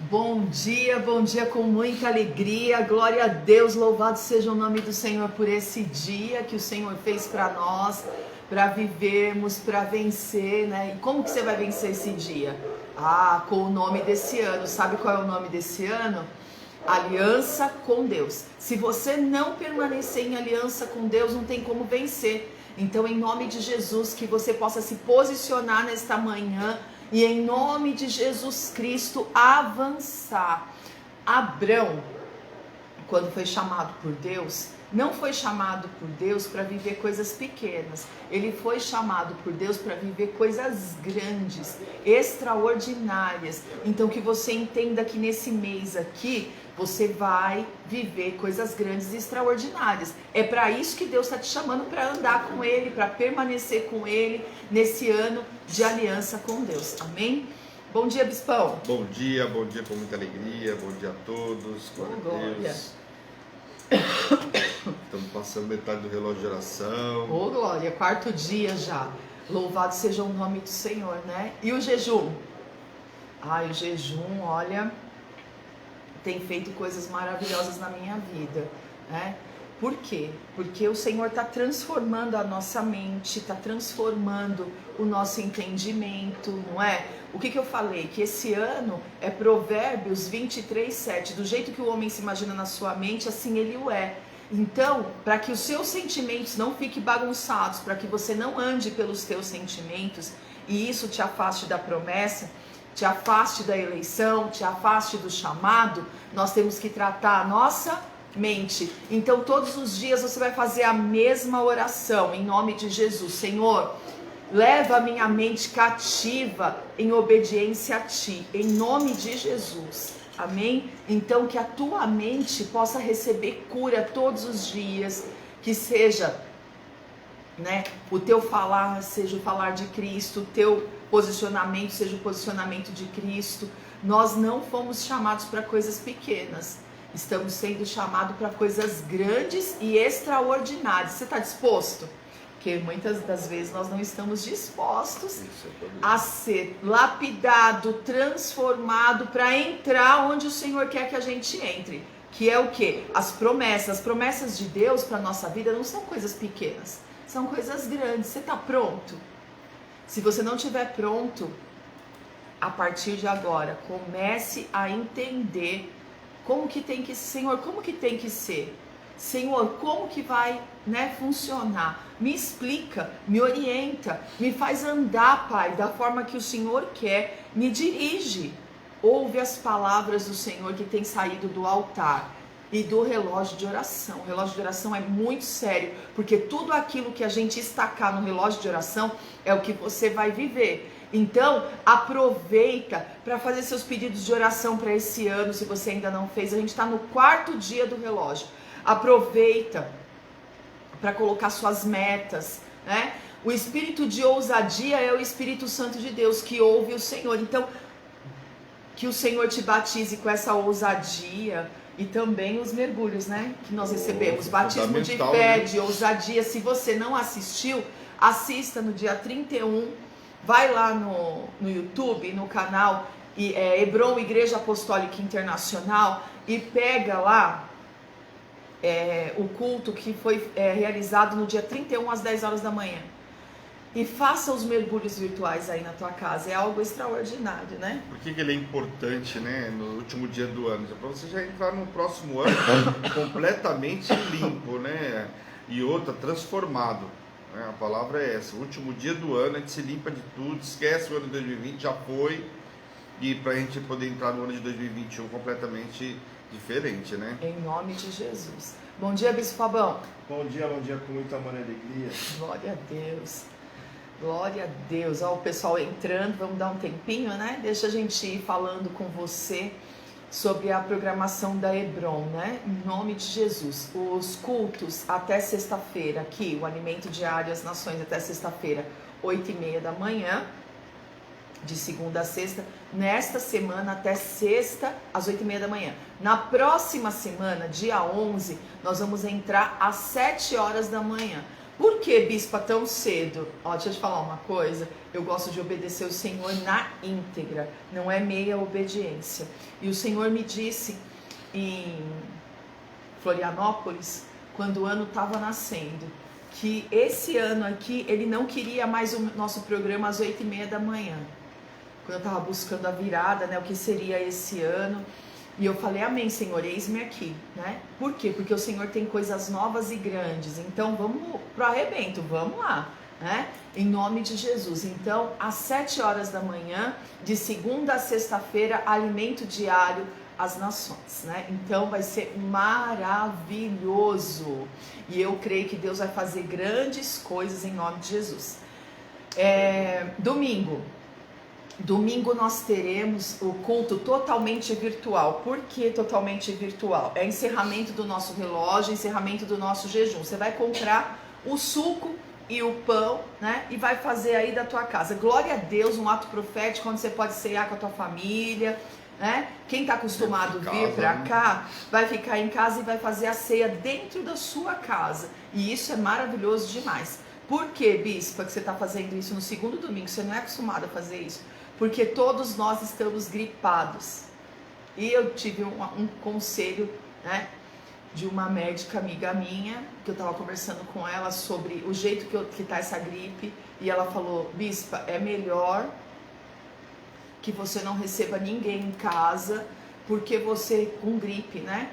Bom dia com muita alegria, glória a Deus, louvado seja o nome do Senhor por esse dia que o Senhor fez para nós, para vivermos, para vencer, né? E como que você vai vencer esse dia? Com o nome desse ano. Sabe qual é o nome desse ano? Aliança com Deus. Se você não permanecer em aliança com Deus, não tem como vencer. Então, em nome de Jesus, que você possa se posicionar nesta manhã e em nome de Jesus Cristo avançar. Abrão, quando foi chamado por Deus, não foi chamado por Deus para viver coisas pequenas. Ele foi chamado por Deus para viver coisas grandes, extraordinárias. Então que você entenda que nesse mês aqui, você vai viver coisas grandes e extraordinárias. É para isso que Deus está te chamando, para andar com Ele, para permanecer com Ele nesse ano de aliança com Deus. Amém? Bom dia, Bispão. Bom dia com muita alegria. Bom dia a todos. Glória a Deus. Estamos passando metade do relógio de oração. Glória, quarto dia já. Louvado seja o nome do Senhor, né? E o jejum? O jejum, olha, tem feito coisas maravilhosas na minha vida, né? Por quê? Porque o Senhor está transformando a nossa mente, está transformando o nosso entendimento, não é? O que eu falei? Que esse ano é Provérbios 23:7. Do jeito que o homem se imagina na sua mente, assim ele o é. Então, para que os seus sentimentos não fiquem bagunçados, para que você não ande pelos teus sentimentos e isso te afaste da promessa, te afaste da eleição, te afaste do chamado, nós temos que tratar a nossa mente. Então todos os dias você vai fazer a mesma oração em nome de Jesus. Senhor, leva a minha mente cativa em obediência a Ti, em nome de Jesus. Amém? Então que a tua mente possa receber cura todos os dias, que seja, né, o teu falar seja o falar de Cristo, o teu posicionamento seja o posicionamento de Cristo. Nós não fomos chamados para coisas pequenas, estamos sendo chamados para coisas grandes e extraordinárias. Você está disposto? Porque muitas das vezes nós não estamos dispostos a ser lapidado, transformado para entrar onde o Senhor quer que a gente entre. Que é o quê? As promessas de Deus para a nossa vida não são coisas pequenas, são coisas grandes. Você está pronto? Se você não estiver pronto, a partir de agora, comece a entender como que tem que ser. Senhor, como que tem que ser? Senhor, como que vai, né, funcionar? Me explica, me orienta, me faz andar, Pai, da forma que o Senhor quer, me dirige. Ouve as palavras do Senhor que tem saído do altar e do relógio de oração. O relógio de oração é muito sério, porque tudo aquilo que a gente estacar no relógio de oração é o que você vai viver. Então, aproveita para fazer seus pedidos de oração para esse ano, se você ainda não fez. A gente está no quarto dia do relógio. Aproveita para colocar suas metas, né? O espírito de ousadia é o Espírito Santo de Deus que ouve o Senhor. Então, que o Senhor te batize com essa ousadia e também os mergulhos, né? Que nós recebemos. Batismo de fé, de ousadia. Se você não assistiu, assista no dia 31. Vai lá no YouTube, no canal Hebron Igreja Apostólica Internacional e pega lá o culto que foi realizado no dia 31 às 10 horas da manhã. E faça os mergulhos virtuais aí na tua casa. É algo extraordinário, né? Por que ele é importante, né? No último dia do ano? Para você já entrar no próximo ano completamente limpo, né? E outra, transformado. A palavra é essa. O último dia do ano a gente se limpa de tudo, esquece o ano de 2020, já foi. E para a gente poder entrar no ano de 2021 completamente diferente, né? Em nome de Jesus. Bom dia, Bispo Fabão. Bom dia com muito amor e alegria. Glória a Deus. Glória a Deus. Ó, o pessoal entrando, vamos dar um tempinho, né? Deixa a gente ir falando com você sobre a programação da Hebron, né? Em nome de Jesus. Os cultos até sexta-feira, aqui, o Alimento Diário às Nações, até sexta-feira, 8h30 da manhã, de segunda a sexta. Nesta semana, até sexta, às 8h30 da manhã. Na próxima semana, dia 11, nós vamos entrar às 7 horas da manhã. Por que, bispa, tão cedo? Ó, deixa eu te falar uma coisa. Eu gosto de obedecer o Senhor na íntegra, não é meia obediência. E o Senhor me disse em Florianópolis, quando o ano estava nascendo, que esse ano aqui ele não queria mais o nosso programa às 8h30 da manhã. Quando eu estava buscando a virada, né, o que seria esse ano. E eu falei, amém, Senhor, eis-me aqui, né? Por quê? Porque o Senhor tem coisas novas e grandes. Então vamos pro arrebento, vamos lá, né? Em nome de Jesus. Então, às 7h da manhã, de segunda a sexta-feira, alimento diário às nações, né? Então vai ser maravilhoso. E eu creio que Deus vai fazer grandes coisas em nome de Jesus. Domingo nós teremos o culto totalmente virtual. Por que totalmente virtual? É encerramento do nosso relógio, encerramento do nosso jejum. Você vai comprar o suco e o pão, né? E vai fazer aí da tua casa. Glória a Deus, um ato profético onde você pode cear com a tua família, né? Quem está acostumado a vir para cá, vai ficar em casa e vai fazer a ceia dentro da sua casa. E isso é maravilhoso demais. Por que, bispa, que você está fazendo isso no segundo domingo? Você não é acostumado a fazer isso. Porque todos nós estamos gripados. E eu tive um conselho, né, de uma médica amiga minha, que eu estava conversando com ela sobre o jeito que está essa gripe. E ela falou, bispa, é melhor que você não receba ninguém em casa, porque você, com gripe, né?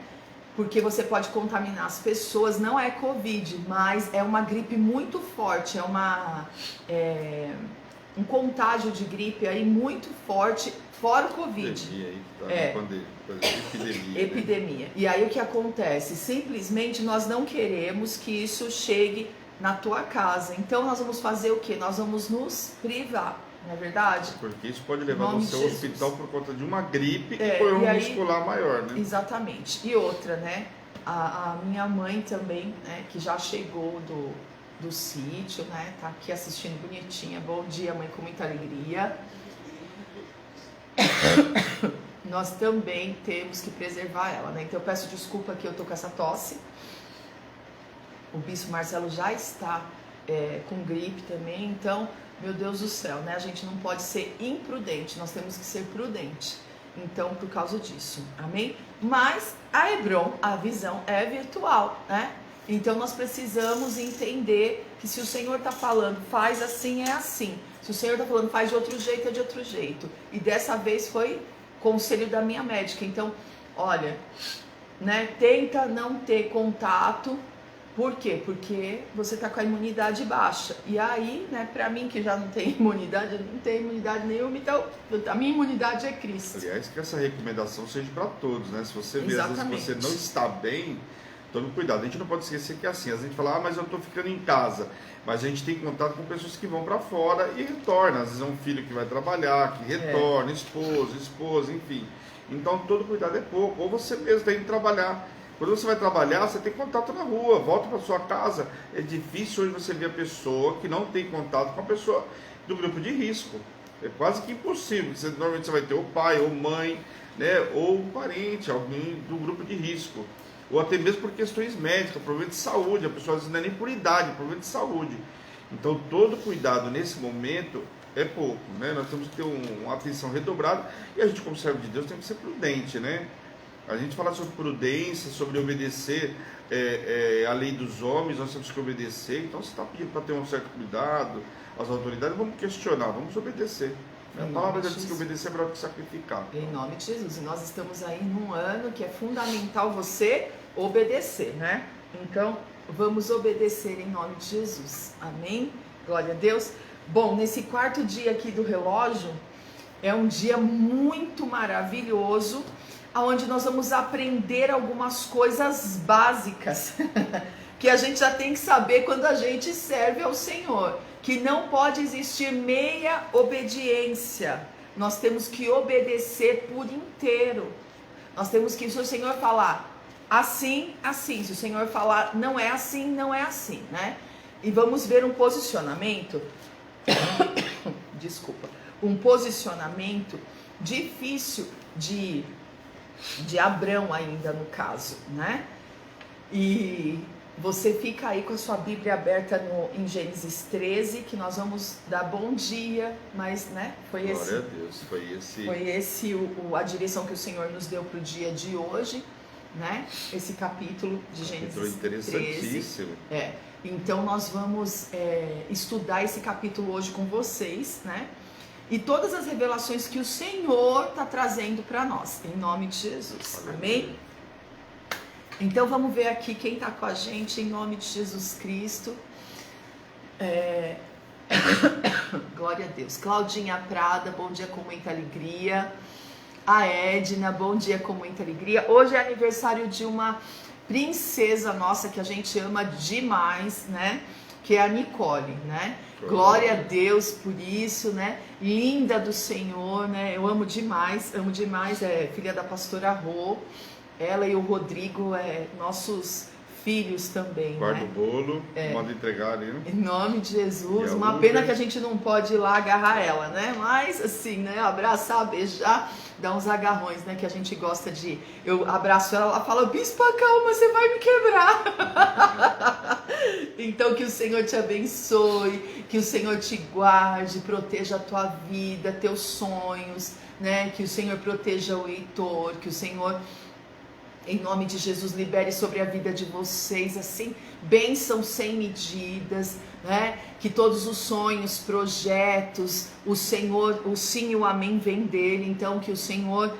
Porque você pode contaminar as pessoas. Não é Covid, mas é uma gripe muito forte, um contágio de gripe aí muito forte, fora o Covid. Epidemia. Né? E aí o que acontece? Simplesmente nós não queremos que isso chegue na tua casa. Então nós vamos fazer o quê? Nós vamos nos privar, não é verdade? Porque isso pode levar você ao hospital por conta de uma gripe e problema muscular maior, né? Exatamente. E outra, né? A minha mãe também, né? Que já chegou do sítio, né? Tá aqui assistindo bonitinha. Bom dia, mãe, com muita alegria. Nós também temos que preservar ela, né? Então eu peço desculpa que eu tô com essa tosse. O bispo Marcelo já está com gripe também, então, meu Deus do céu, né? A gente não pode ser imprudente, nós temos que ser prudente. Então, por causa disso, amém? Mas a Hebron, a visão é virtual, né? Então nós precisamos entender que se o Senhor está falando, faz assim, é assim. Se o Senhor está falando, faz de outro jeito, é de outro jeito. E dessa vez foi conselho da minha médica. Então, olha, né, tenta não ter contato. Por quê? Porque você está com a imunidade baixa. E aí, né, para mim que já não tenho imunidade, eu não tenho imunidade nenhuma, então a minha imunidade é Cristo. Aliás, que essa recomendação seja para todos, né? Se você vê, às vezes você não está bem, tome cuidado. A gente não pode esquecer que é assim, a gente fala, mas eu estou ficando em casa. Mas a gente tem contato com pessoas que vão para fora e retornam. Às vezes é um filho que vai trabalhar, que retorna, esposa, enfim. Então todo cuidado é pouco. Ou você mesmo tem que trabalhar. Quando você vai trabalhar, você tem contato na rua, volta para sua casa. É difícil hoje você ver a pessoa que não tem contato com a pessoa do grupo de risco. É quase que impossível. Normalmente você vai ter o pai ou mãe, né, ou um parente, alguém do grupo de risco. Ou até mesmo por questões médicas, problema de saúde. A pessoa às vezes não é nem por idade, problema de saúde. Então todo cuidado nesse momento é pouco, né? Nós temos que ter uma atenção redobrada e a gente, como servo de Deus, tem que ser prudente, né? A gente fala sobre prudência, sobre obedecer a lei dos homens, nós temos que obedecer. Então, se está pedindo para ter um certo cuidado, as autoridades, vamos questionar, vamos obedecer. A palavra diz que obedecer é melhor que sacrificar. Em nome de Jesus. E nós estamos aí num ano que é fundamental você obedecer, né? Então, vamos obedecer em nome de Jesus. Amém? Glória a Deus. Bom, nesse quarto dia aqui do relógio, é um dia muito maravilhoso, onde nós vamos aprender algumas coisas básicas que a gente já tem que saber quando a gente serve ao Senhor, que não pode existir meia obediência. Nós temos que obedecer por inteiro. Nós temos que, se o Senhor falar assim, assim. Se o Senhor falar não é assim, não é assim, né? E vamos ver um posicionamento desculpa, um posicionamento difícil de Abrão ainda no caso, né? E você fica aí com a sua Bíblia aberta em Gênesis 13, que nós vamos dar bom dia, mas, né, Glória a Deus, foi esse a direção que o Senhor nos deu para o dia de hoje, né? Esse capítulo de Gênesis 13. Então nós vamos estudar esse capítulo hoje com vocês, né? E todas as revelações que o Senhor está trazendo para nós, em nome de Jesus. Amém? Então vamos ver aqui quem está com a gente, em nome de Jesus Cristo. Glória a Deus. Claudinha Prada, bom dia com muita alegria. A Edna, bom dia com muita alegria. Hoje é aniversário de uma princesa nossa que a gente ama demais, né? Que é a Nicole, né? Glória a Deus por isso, né? Linda do Senhor, né? Eu amo demais, é filha da pastora Rô. Ela e o Rodrigo, nossos filhos também, Guarda né? o bolo, manda entregar ali, né? Em nome de Jesus. Uma pena que a gente não pode ir lá agarrar ela, né? Mas assim, né? Abraçar, beijar, dar uns agarrões, né? Que a gente gosta de... Eu abraço ela, ela fala, bispo, calma, você vai me quebrar. Então que o Senhor te abençoe, que o Senhor te guarde, proteja a tua vida, teus sonhos, né? Que o Senhor proteja o Heitor, que o Senhor... Em nome de Jesus, libere sobre a vida de vocês, assim, bênção sem medidas, né? Que todos os sonhos, projetos, o Senhor, o sim e o amém vem dele. Então, que o Senhor,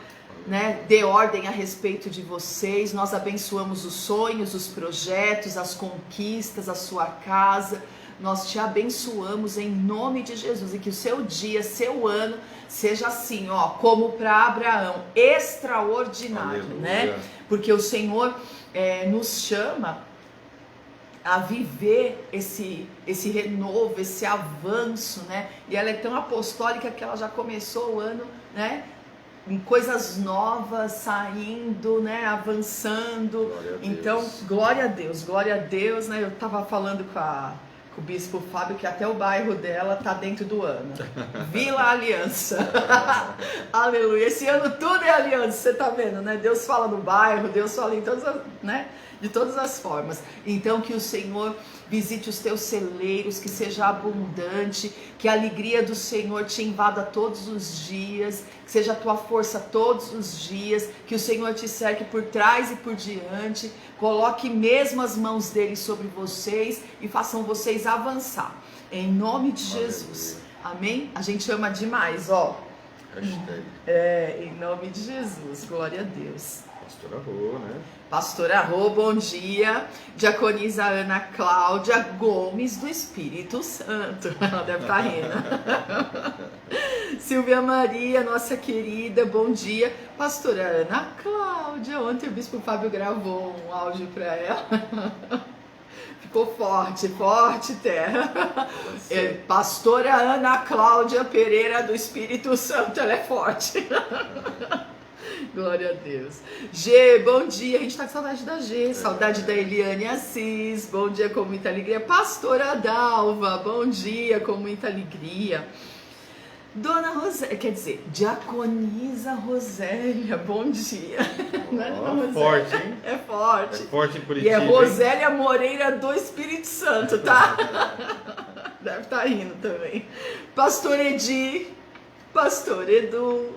né, dê ordem a respeito de vocês. Nós abençoamos os sonhos, os projetos, as conquistas, a sua casa. Nós te abençoamos em nome de Jesus e que o seu dia, seu ano seja assim, ó, como para Abraão, extraordinário, Aleluia. né? Porque o Senhor nos chama a viver esse renovo, esse avanço, né? E ela é tão apostólica que ela já começou o ano, né? Em coisas novas, saindo, né? Avançando. Então, glória a Deus, né? Eu tava falando com o Bispo Fábio que até o bairro dela tá dentro do ano. Vila Aliança. Aleluia. Esse ano tudo é aliança, você tá vendo, né? Deus fala no bairro, Deus fala em todas as, né? De todas as formas. Então que o Senhor visite os teus celeiros, que seja abundante, que a alegria do Senhor te invada todos os dias, que seja a tua força todos os dias, que o Senhor te cerque por trás e por diante, coloque mesmo as mãos dele sobre vocês e façam vocês avançar, em nome de Jesus, amém? A gente ama demais, ó. Hashtag. Em nome de Jesus, glória a Deus. Pastora Rô, né? Pastora Rô, bom dia. Diaconisa Ana Cláudia Gomes do Espírito Santo. Ela deve estar rindo. Silvia Maria, nossa querida, bom dia. Pastora Ana Cláudia, ontem o Bispo Fábio gravou um áudio para ela. Ficou forte, terra. Pastora Ana Cláudia Pereira do Espírito Santo, ela é forte. Glória a Deus. G, bom dia. A gente tá com saudade da G, saudade da Eliane Assis. Bom dia com muita alegria. Pastora Dalva, bom dia com muita alegria. Dona Rosélia, quer dizer, Diaconisa Rosélia, bom dia. Não é, Dona Rosélia? Forte, hein? É forte. É forte em Curitiba. E é Rosélia Moreira do Espírito Santo, tá? Deve estar rindo também. Pastor Edi, Pastor Edu,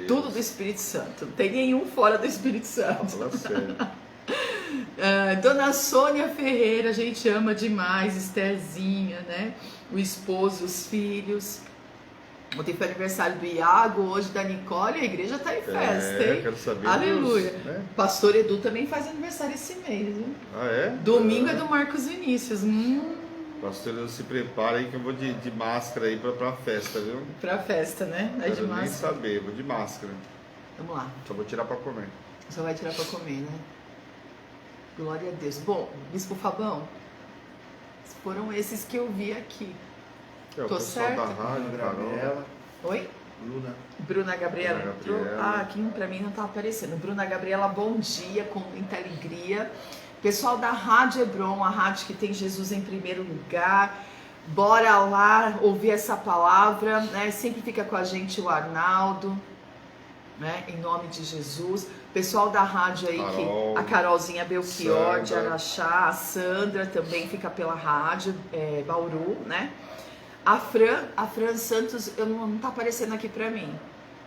tudo do Espírito Santo. Não tem nenhum fora do Espírito Santo. Fala sério. Dona Sônia Ferreira, a gente ama demais. Estherzinha, né? O esposo, os filhos. Ontem foi aniversário do Iago, hoje da Nicole, a igreja tá em festa, hein? Quero saber. Aleluia. Né? Pastor Edu também faz aniversário esse mês, viu? Ah, é? Domingo é do Marcos Vinícius. Pastor Edu, se prepara aí que eu vou de máscara aí pra festa, viu? Pra festa, né? Vai de Quero nem máscara. saber, vou de máscara. Vamos lá. Só vou tirar pra comer. Só vai tirar pra comer, né? Glória a Deus. Bom, Bispo Fabão, foram esses que eu vi aqui. É, o Tô pessoal certa? da rádio, Gabriela, Oi? Bruna. Bruna Gabriela Bruna entrou? Gabriela. Ah, aqui pra mim não tá aparecendo. Bruna Gabriela, bom dia, com muita alegria. Pessoal da Rádio Hebron, a rádio que tem Jesus em primeiro lugar. Bora lá ouvir essa palavra, né? Sempre fica com a gente o Arnaldo. né? Em nome de Jesus. Pessoal da rádio aí, Carol, a Carolzinha Belchior de Sandra. Araxá, a Sandra também fica pela rádio, Bauru, né? A Fran Santos, não tá aparecendo aqui pra mim,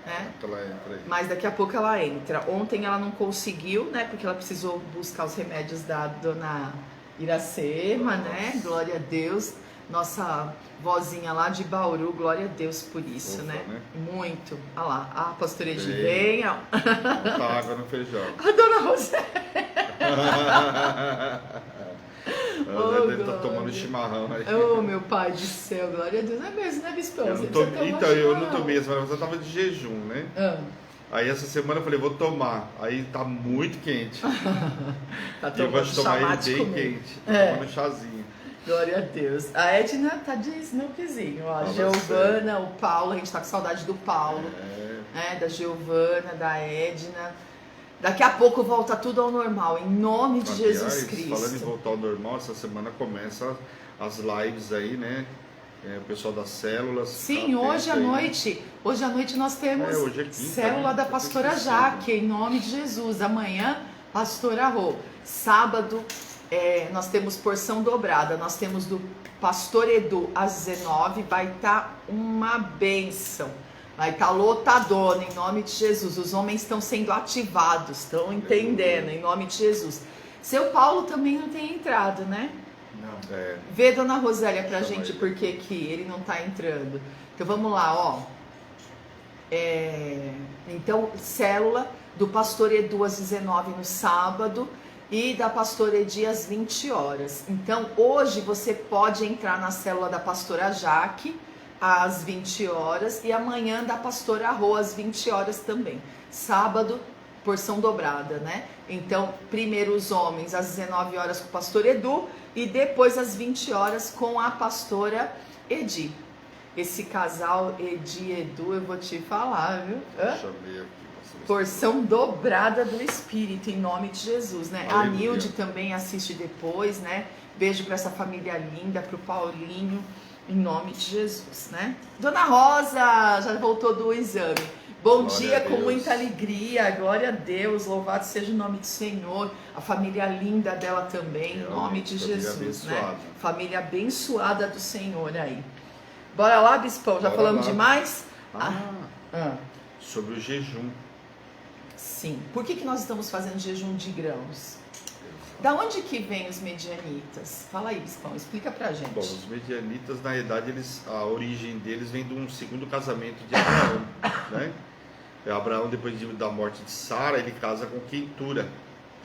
né? Ela entra aí. Mas daqui a pouco ela entra. Ontem ela não conseguiu, né? Porque ela precisou buscar os remédios da dona Iracema, né? Glória a Deus. Nossa vozinha lá de Bauru, glória a Deus por isso, Ufa, né? né? Muito. Olha lá, a pastora Edi Bem. vem, ó. Muita água no feijão. A dona Rosé. Ela deve estar glória. tomando chimarrão aí. Oh, meu pai do céu, glória a Deus. Não é mesmo, né, Bispão? Eu Você não precisa tomar então, eu não chimarrão. tomei, essa semana eu tava de jejum, né? Aí essa semana eu falei, vou tomar. Aí tá muito quente. Tá E eu tomando gosto de tomar ele chamate bem comigo. quente. Tô É. tomando chazinho. Glória a Deus. A Edna tá de Snoopzinho, ó. A Fala Giovana, o Paulo, a gente tá com saudade do Paulo, É, né? Da Giovana, da Edna. Daqui a pouco volta tudo ao normal, em nome de aliás, Jesus Cristo. falando em voltar ao normal, essa semana começa as lives aí, né? O pessoal das células. Sim, tá hoje à atento aí, né? noite nós temos hoje é quinta, célula né? da Eu pastora esqueci, Jaque, em nome de Jesus. Amanhã, pastora Rô. Sábado, nós temos porção dobrada. Nós temos do pastor Edu às 19, vai estar uma bênção. Vai estar lotadona, em nome de Jesus. Os homens estão sendo ativados, estão entendendo, em nome de Jesus. Seu Paulo também não tem entrado, né? Não. Vê, dona Rosélia, pra Chama gente ele. por que ele não tá entrando. Então vamos lá, ó. Então, célula do pastor Edu às 19 no sábado e da pastora Edi às 20 horas. Então, hoje você pode entrar na célula da pastora Jaque às 20 horas e amanhã da pastora Rô às 20 horas também. Sábado, porção dobrada, né? Então, primeiro os homens às 19 horas com o pastor Edu e depois às 20 horas com a pastora Edi. Esse casal Edi e Edu, eu vou te falar, viu? Deixa eu ver aqui. pra saber se- Porção dobrada do Espírito, em nome de Jesus, né? A Aleluia. Nilde também assiste depois, né? Beijo para essa família linda, pro Paulinho, em nome de Jesus, né? Dona Rosa já voltou do exame. Bom Glória dia, a com Deus. muita alegria, glória a Deus, louvado seja o nome do Senhor, a família linda dela também, em nome de Realmente, família Jesus, né? abençoada. Família abençoada do Senhor aí. Bora lá, Bispão, já Bora falamos lá. demais? Ah, sobre o jejum. Sim. Por que nós estamos fazendo jejum de grãos? Da onde que vem os medianitas? Fala aí, Bispão, explica pra gente. Bom, os medianitas, na verdade, a origem deles vem de um segundo casamento de Abraão, né? Abraão, depois da morte de Sara, ele casa com Quentura,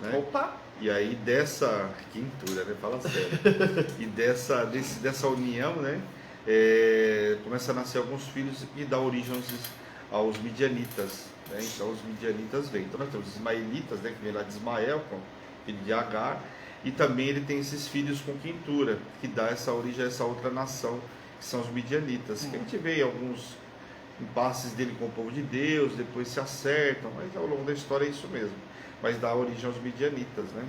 né? Opa! E aí dessa Quentura, né? Fala sério. E dessa união, né? Começa a nascer alguns filhos e dá origem aos midianitas, né? Então os midianitas vêm. Então nós temos os ismaelitas, né? Que vem lá de Ismael, filho de Agar, e também ele tem esses filhos com Quentura, que dá essa origem a essa outra nação, que são os midianitas. Que a gente vê alguns impasses dele com o povo de Deus, depois se acertam, mas ao longo da história é isso mesmo. Mas dá origem aos midianitas, né?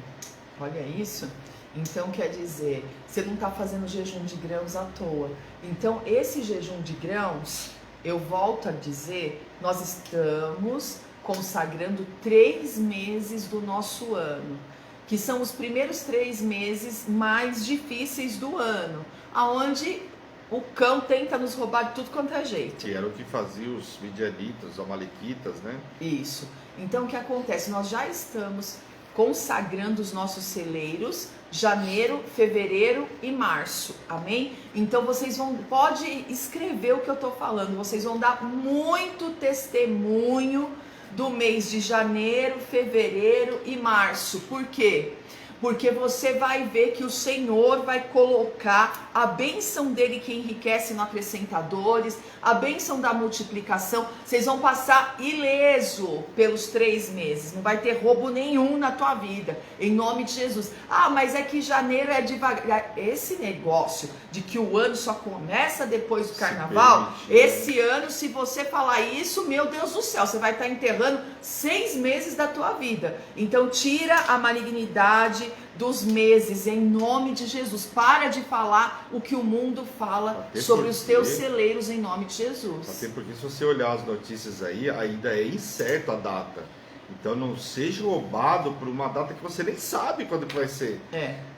Olha isso. Então quer dizer, você não está fazendo jejum de grãos à toa. Então esse jejum de grãos, eu volto a dizer, nós estamos consagrando 3 meses do nosso ano, que são os primeiros 3 meses mais difíceis do ano, aonde o cão tenta nos roubar de tudo quanto é jeito. Que era o que fazia os midianitas, os amalequitas, né? Isso. Então o que acontece? Nós já estamos consagrando os nossos celeiros, janeiro, fevereiro e março, amém? Então vocês pode escrever o que eu estou falando, vocês vão dar muito testemunho do mês de janeiro, fevereiro e março. Por quê? Porque você vai ver que o Senhor vai colocar a bênção dele que enriquece no acrescentadores, a bênção da multiplicação. Vocês vão passar ileso pelos 3 meses, não vai ter roubo nenhum na tua vida, em nome de Jesus. Ah, mas é que janeiro é devagar. Esse negócio de que o ano só começa depois do carnaval, esse ano, se você falar isso, meu Deus do céu, você vai estar enterrando 6 meses da tua vida. Então tira a malignidade, dos meses, em nome de Jesus. Para de falar o que o mundo fala sobre os teus celeiros, em nome de Jesus. Até porque se você olhar as notícias aí, ainda é incerta a data. Então não seja roubado por uma data que você nem sabe quando que vai ser.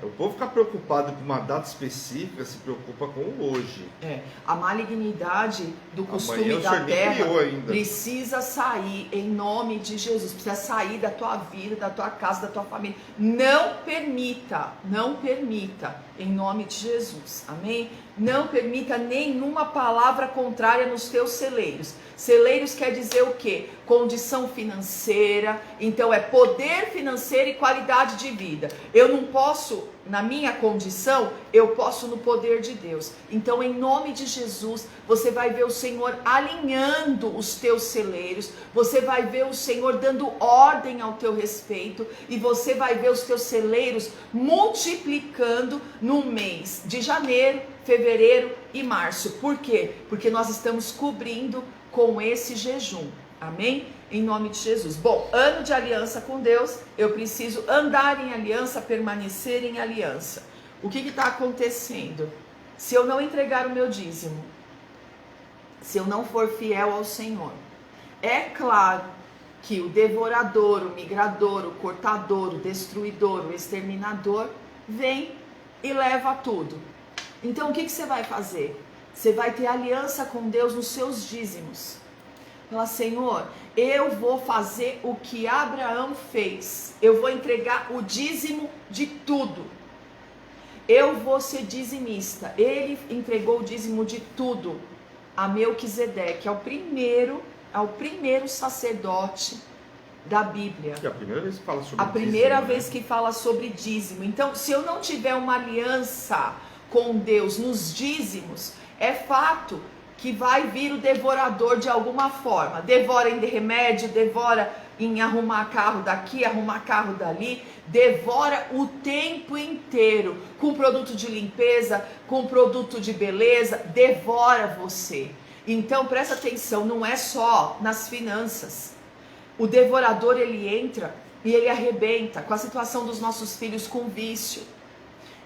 O povo fica preocupado com uma data específica, se preocupa com o hoje. A malignidade do costume da terra precisa sair em nome de Jesus. Precisa sair da tua vida, da tua casa, da tua família. Não permita em nome de Jesus. Amém? Não permita nenhuma palavra contrária nos teus celeiros. Celeiros quer dizer o quê? Condição financeira, então é poder financeiro e qualidade de vida. Eu não posso, na minha condição, eu posso no poder de Deus. Então, em nome de Jesus, você vai ver o Senhor alinhando os teus celeiros, você vai ver o Senhor dando ordem ao teu respeito, e você vai ver os teus celeiros multiplicando no mês de janeiro, fevereiro e março. Por quê? Porque nós estamos cobrindo com esse jejum, amém? Em nome de Jesus. Bom, ano de aliança com Deus, eu preciso andar em aliança, permanecer em aliança. O que está acontecendo? Se eu não entregar o meu dízimo, se eu não for fiel ao Senhor, é claro que o devorador, o migrador, o cortador, o destruidor, o exterminador, vem e leva tudo. Então o que você vai fazer? Você vai ter aliança com Deus nos seus dízimos. Fala, Senhor, eu vou fazer o que Abraão fez. Eu vou entregar o dízimo de tudo. Eu vou ser dizimista. Ele entregou o dízimo de tudo a Melquisedeque, ao primeiro sacerdote da Bíblia. É a primeira vez que fala sobre dízimo. A primeira vez que fala sobre dízimo. Então, se eu não tiver uma aliança com Deus nos dízimos, é fato que vai vir o devorador de alguma forma. Devora em remédio, devora em arrumar carro daqui, arrumar carro dali, devora o tempo inteiro, com produto de limpeza, com produto de beleza, devora você. Então presta atenção, não é só nas finanças. O devorador, ele entra e ele arrebenta com a situação dos nossos filhos com vício,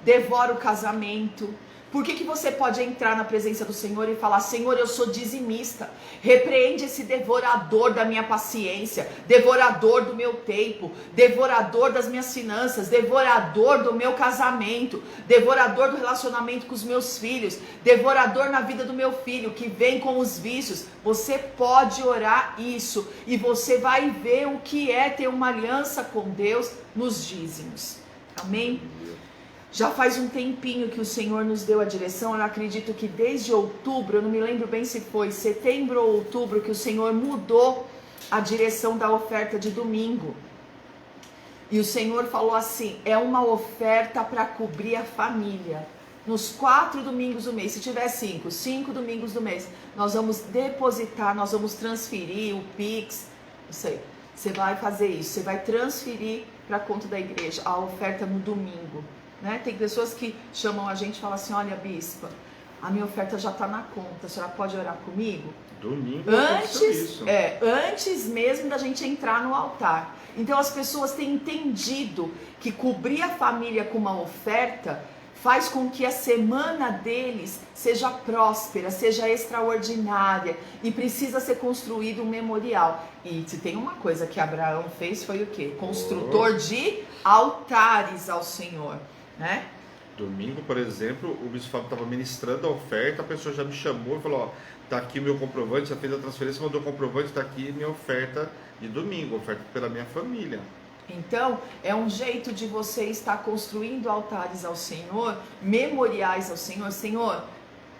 devora o casamento. Por que você pode entrar na presença do Senhor e falar, Senhor, eu sou dizimista, repreende esse devorador da minha paciência, devorador do meu tempo, devorador das minhas finanças, devorador do meu casamento, devorador do relacionamento com os meus filhos, devorador na vida do meu filho, que vem com os vícios. Você pode orar isso e você vai ver o que é ter uma aliança com Deus nos dízimos. Amém? Já faz um tempinho que o Senhor nos deu a direção. Eu acredito que desde outubro, eu não me lembro bem se foi setembro ou outubro, que o Senhor mudou a direção da oferta de domingo. E o Senhor falou assim, é uma oferta para cobrir a família. Nos 4 domingos do mês, se tiver 5 domingos do mês, nós vamos depositar, nós vamos transferir o Pix, não sei. Você vai fazer isso, você vai transferir para a conta da igreja a oferta no domingo. Né? Tem pessoas que chamam a gente e falam assim, olha, bispa, a minha oferta já está na conta, a senhora pode orar comigo? Domingo antes mesmo da gente entrar no altar. Então as pessoas têm entendido que cobrir a família com uma oferta faz com que a semana deles seja próspera, seja extraordinária, e precisa ser construído um memorial. E se tem uma coisa que Abraão fez, foi o quê? Construtor de altares ao Senhor. Né? Domingo, por exemplo, o bispo Fábio estava ministrando a oferta, a pessoa já me chamou e falou, ó, tá aqui o meu comprovante, já fez a transferência, mandou o comprovante, tá aqui minha oferta de domingo, oferta pela minha família. Então, é um jeito de você estar construindo altares ao Senhor, memoriais ao Senhor. Senhor,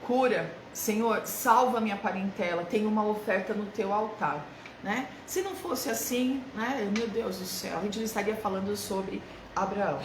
cura, Senhor, salva minha parentela, tem uma oferta no teu altar. Né? Se não fosse assim, né, meu Deus do céu, a gente não estaria falando sobre Abraão.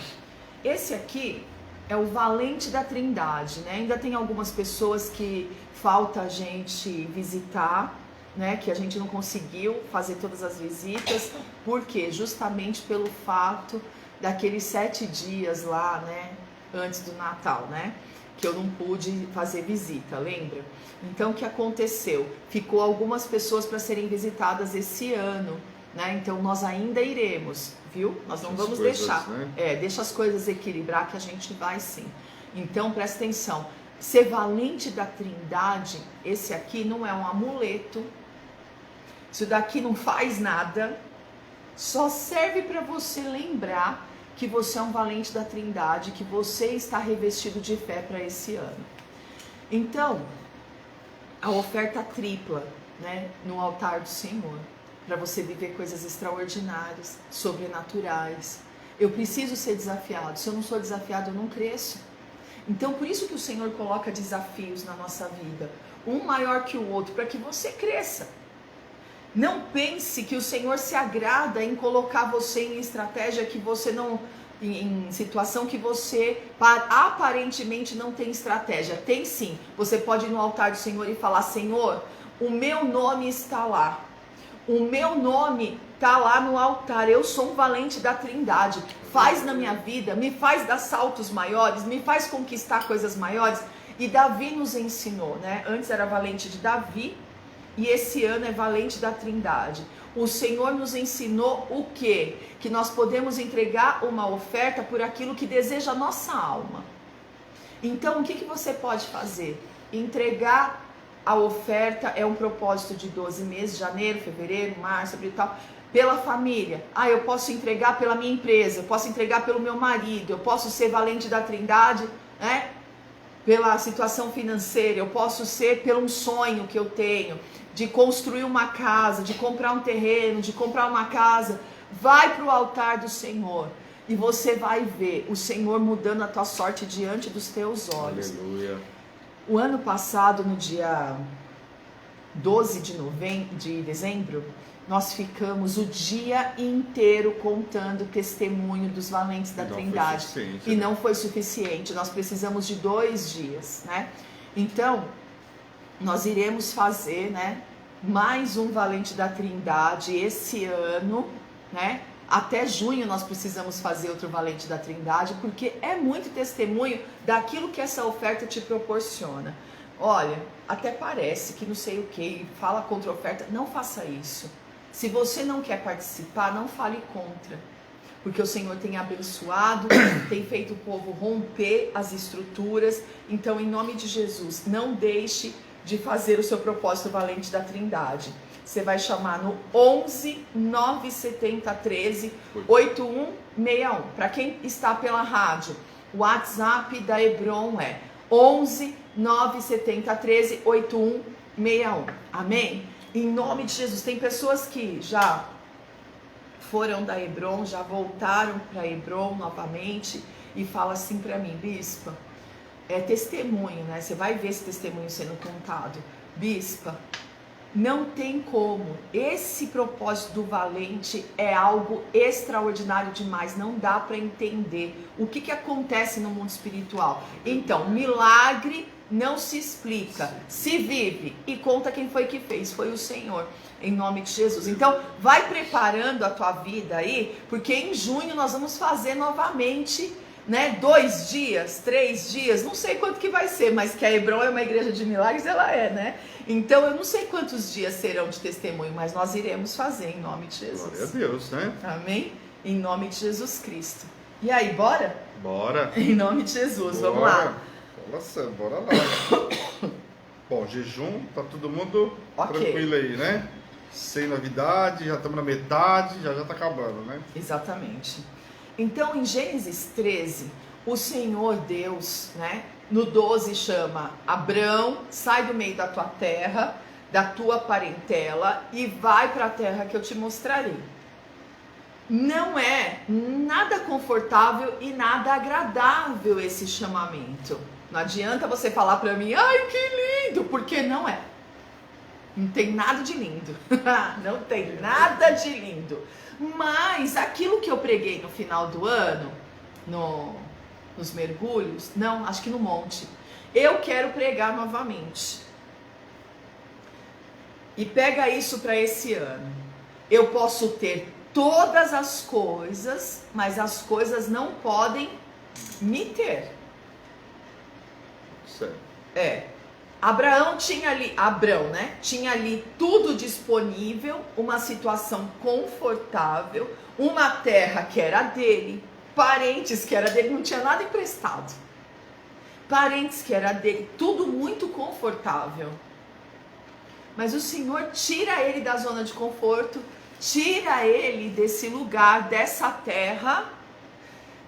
Esse aqui é o valente da Trindade, né? Ainda tem algumas pessoas que falta a gente visitar, né? Que a gente não conseguiu fazer todas as visitas. Por quê? Justamente pelo fato daqueles 7 dias lá, né? Antes do Natal, né? Que eu não pude fazer visita, lembra? Então o que aconteceu? Ficou algumas pessoas para serem visitadas esse ano, né? Então nós ainda iremos, viu? Nós não vamos deixar. Né? Deixa as coisas equilibrar que a gente vai sim. Então presta atenção. Ser valente da Trindade, esse aqui não é um amuleto. Isso daqui não faz nada. Só serve para você lembrar que você é um valente da Trindade, que você está revestido de fé para esse ano. Então, a oferta tripla, né, no altar do Senhor, para você viver coisas extraordinárias, sobrenaturais. Eu preciso ser desafiado. Se eu não sou desafiado, eu não cresço. Então, por isso que o Senhor coloca desafios na nossa vida, um maior que o outro, para que você cresça. Não pense que o Senhor se agrada em colocar você em estratégia que você não, em situação que você aparentemente não tem estratégia. Tem sim. Você pode ir no altar do Senhor e falar: Senhor, o meu nome está lá. O meu nome está lá no altar. Eu sou um valente da Trindade. Faz na minha vida, me faz dar saltos maiores, me faz conquistar coisas maiores. E Davi nos ensinou, né? Antes era valente de Davi e esse ano é valente da Trindade. O Senhor nos ensinou o quê? Que nós podemos entregar uma oferta por aquilo que deseja a nossa alma. Então, o que você pode fazer? Entregar a oferta é um propósito de 12 meses, janeiro, fevereiro, março, abril e tal, pela família. Eu posso entregar pela minha empresa, eu posso entregar pelo meu marido, eu posso ser valente da Trindade, né? Pela situação financeira, eu posso ser pelo um sonho que eu tenho, de construir uma casa, de comprar um terreno, de comprar uma casa. Vai para o altar do Senhor e você vai ver o Senhor mudando a tua sorte diante dos teus olhos. Aleluia. O ano passado, no dia 12 de dezembro, nós ficamos o dia inteiro contando o testemunho dos valentes da Trindade. E não foi suficiente, nós precisamos de 2 dias, né? Então, nós iremos fazer, né, mais um valente da Trindade esse ano, né? Até junho nós precisamos fazer outro valente da Trindade, porque é muito testemunho daquilo que essa oferta te proporciona. Olha, até parece que não sei o que, fala contra a oferta. Não faça isso. Se você não quer participar, não fale contra. Porque o Senhor tem abençoado, tem feito o povo romper as estruturas. Então, em nome de Jesus, não deixe de fazer o seu propósito valente da Trindade. Você vai chamar no 11 970 13 8161. Para quem está pela rádio, o WhatsApp da Hebron é 11 970 13 8161. Amém? Em nome de Jesus. Tem pessoas que já foram da Hebron, já voltaram para Hebron novamente e falam assim para mim: Bispa, é testemunho, né? Você vai ver esse testemunho sendo contado. Bispa, não tem como. Esse propósito do valente é algo extraordinário demais. Não dá para entender o que acontece no mundo espiritual. Então, milagre não se explica, se vive e conta quem foi que fez. Foi o Senhor, em nome de Jesus. Então, vai preparando a tua vida aí, porque em junho nós vamos fazer novamente, né, 2 dias, 3 dias, não sei quanto que vai ser, mas que a Hebron é uma igreja de milagres, ela é, né? Então eu não sei quantos dias serão de testemunho, mas nós iremos fazer em nome de Jesus. Glória a Deus, né? Amém? Em nome de Jesus Cristo. E aí, bora? Bora. Em nome de Jesus, Bora. vamos lá. Nossa, bora lá. Bom, jejum, tá todo mundo tranquilo aí, né? Sem novidade, já estamos na metade, já tá acabando, né? Exatamente. Então, em Gênesis 13, o Senhor Deus, né, no 12 chama Abrão, sai do meio da tua terra, da tua parentela e vai para a terra que eu te mostrarei. Não é nada confortável e nada agradável esse chamamento. Não adianta você falar para mim: ai, que lindo, porque não é. Não tem nada de lindo. Não tem nada de lindo. Mas aquilo que eu preguei no final do ano, nos mergulhos, não, acho que no monte, eu quero pregar novamente. E pega isso para esse ano. Eu posso ter todas as coisas, mas as coisas não podem me ter. Certo. Abraão tinha ali, Abrão, né? Tinha ali tudo disponível, uma situação confortável, uma terra que era dele, parentes que era dele, não tinha nada emprestado. Parentes que era dele, tudo muito confortável. Mas o Senhor tira ele da zona de conforto, tira ele desse lugar, dessa terra,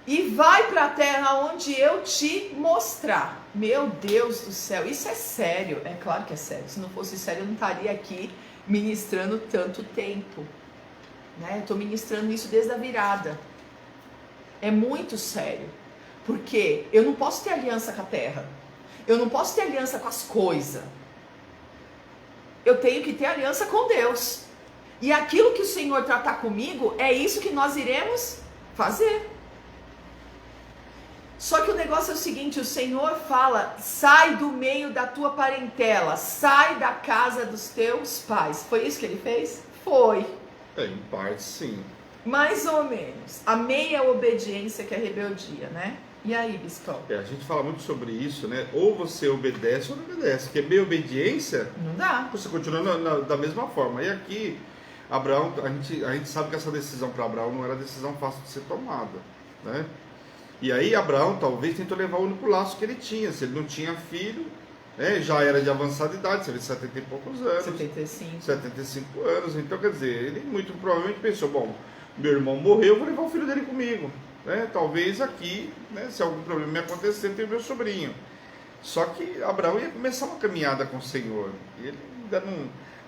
e vai para a terra onde eu te mostrar. Meu Deus do céu, isso é sério. É claro que é sério. Se não fosse sério, eu não estaria aqui ministrando tanto tempo, né? Eu estou ministrando isso desde a virada. É muito sério. Porque eu não posso ter aliança com a terra. Eu não posso ter aliança com as coisas. Eu tenho que ter aliança com Deus. E aquilo que o Senhor tratar comigo, é isso que nós iremos fazer. Só que o negócio é o seguinte, o Senhor fala, sai do meio da tua parentela, sai da casa dos teus pais. Foi isso que ele fez? Foi. Em parte sim. Mais ou menos. A meia obediência que é rebeldia, né? E aí, Bispão? A gente fala muito sobre isso, né? Ou você obedece ou não obedece. Porque meia obediência, Não dá. você continua da mesma forma. E aqui, Abraão, a gente sabe que essa decisão para Abraão não era decisão fácil de ser tomada, né? E aí Abraão talvez tentou levar o único laço que ele tinha. Se ele não tinha filho, né, já era de avançada idade, você vê 70 e poucos anos. 75 anos. Então, quer dizer, ele muito provavelmente pensou, bom, meu irmão morreu, eu vou levar o filho dele comigo. Né? Talvez aqui, né, se algum problema me acontecer, tem o meu sobrinho. Só que Abraão ia começar uma caminhada com o Senhor. E ele ainda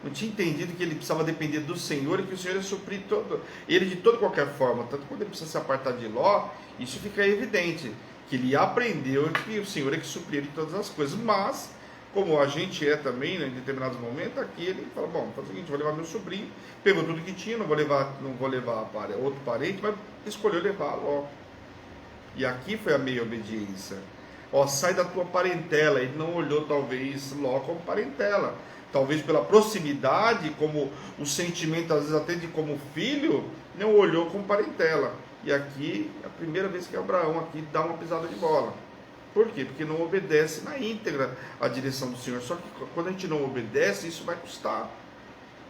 não tinha entendido que ele precisava depender do Senhor e que o Senhor ia suprir ele de toda qualquer forma. Tanto quando ele precisa se apartar de Ló, isso fica evidente, que ele aprendeu que o Senhor é que suprir de todas as coisas. Mas, como a gente é também, né, em determinados momentos, aqui ele fala, bom, faz o seguinte, vou levar meu sobrinho, pegou tudo que tinha, não vou levar outro parente, mas escolheu levar Ló. E aqui foi a meia obediência. Ó, sai da tua parentela. Ele não olhou talvez Ló como parentela. Talvez pela proximidade, como o sentimento, às vezes até de como filho, não olhou como parentela. E aqui, é a primeira vez que Abraão aqui dá uma pisada de bola. Por quê? Porque não obedece na íntegra a direção do Senhor. Só que quando a gente não obedece, isso vai custar.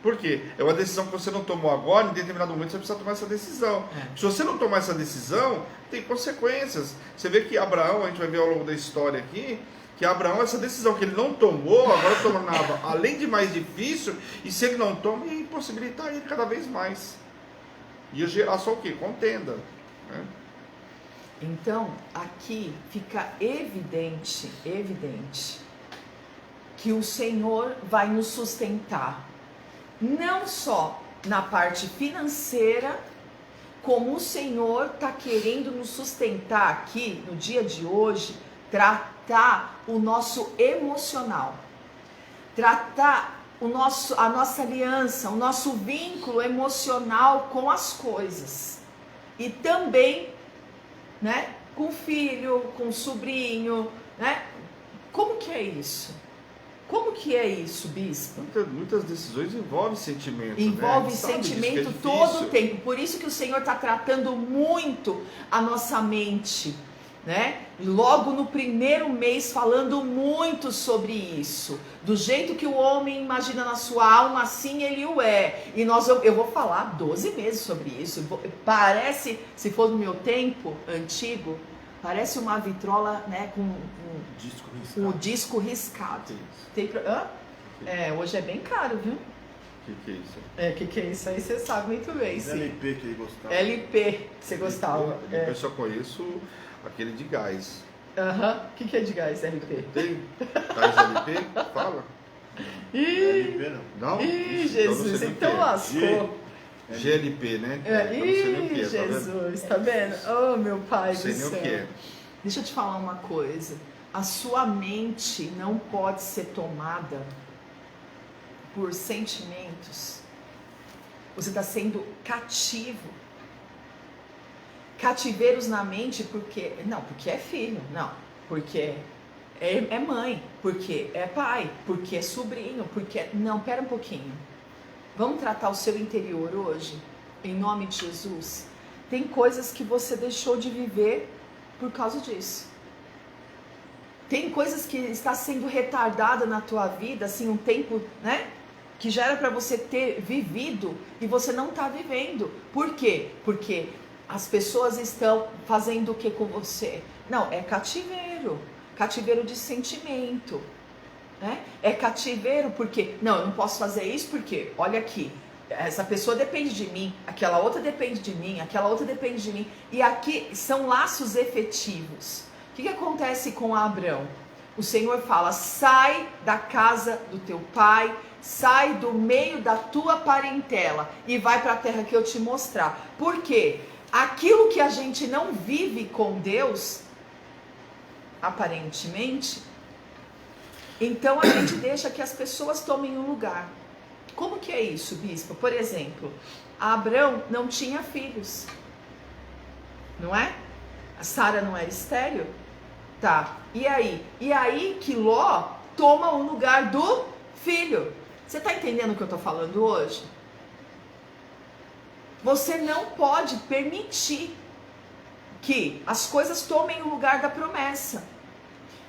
Por quê? É uma decisão que você não tomou agora, em determinado momento você precisa tomar essa decisão. Se você não tomar essa decisão, tem consequências. Você vê que Abraão, a gente vai ver ao longo da história aqui, que Abraão, essa decisão que ele não tomou, agora tornava, além de mais difícil, e se ele não toma, ia impossibilitar ele cada vez mais. Ia gerar só o quê? Contenda. Né? Então, aqui fica evidente que o Senhor vai nos sustentar, não só na parte financeira, como o Senhor está querendo nos sustentar aqui, no dia de hoje, tratar o nosso emocional, tratar a nossa aliança, o nosso vínculo emocional com as coisas, e também, né, com o filho, com o sobrinho, né? Como que é isso? Como que é isso, bispo? Muitas decisões envolvem sentimento. Envolve né? sentimento todo o tempo. Por isso que o Senhor está tratando muito a nossa mente, né? Logo no primeiro mês falando muito sobre isso. Do jeito que o homem imagina na sua alma, assim ele o é. E eu vou falar 12 meses sobre isso. Parece, se for do meu tempo antigo, parece uma vitrola, né, com o disco riscado. Hoje é bem caro, viu? O que é isso? Que é isso aí, você sabe muito bem. LP que ele gostava. LP, que você gostava. Eu só conheço aquele de gás. O que é de gás, LP? Tem? Gás LP? Fala. LP não. Não? Ih, Ixi, Jesus, então lascou. GLP, né? Ih, Jesus, tá vendo? Oh, meu Pai do céu. Não sei nem o que é. Deixa eu te falar uma coisa. A sua mente não pode ser tomada por sentimentos. Você está sendo cativo. Cativeiros na mente porque é filho, não, porque é mãe, porque é pai, porque é sobrinho, não, pera um pouquinho. Vamos tratar o seu interior hoje, em nome de Jesus. Tem coisas que você deixou de viver por causa disso. Tem coisas que está sendo retardada na tua vida, assim, um tempo, né? Que já era para você ter vivido e você não está vivendo. Por quê? Porque as pessoas estão fazendo o que com você? Não, é cativeiro. Cativeiro de sentimento. Né? É cativeiro porque, não, eu não posso fazer isso porque, olha aqui, essa pessoa depende de mim, aquela outra depende de mim, aquela outra depende de mim. E aqui são laços efetivos. O que acontece com Abrão? O Senhor fala, sai da casa do teu pai, sai do meio da tua parentela e vai para a terra que eu te mostrar. Por quê? Aquilo que a gente não vive com Deus, aparentemente, então a gente deixa que as pessoas tomem um lugar. Como que é isso, bispo? Por exemplo, Abrão não tinha filhos, não é? A Sara não era estéril? Tá, e aí? E aí que Ló toma o lugar do filho. Você está entendendo o que eu estou falando hoje? Você não pode permitir que as coisas tomem o lugar da promessa.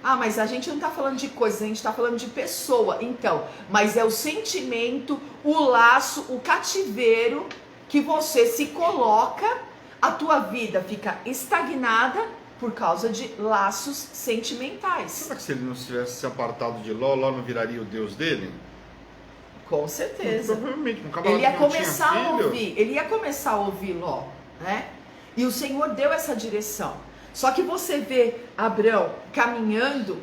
Ah, mas a gente não está falando de coisas, a gente está falando de pessoa. Então, mas é o sentimento, o laço, o cativeiro que você se coloca, a tua vida fica estagnada por causa de laços sentimentais. Será que se ele não tivesse se apartado de Ló, Ló não viraria o Deus dele? Com certeza. Provavelmente, Ele ia começar a ouvir, ele ia começar a ouvir Ló, né? E o Senhor deu essa direção. Só que você vê Abrão caminhando,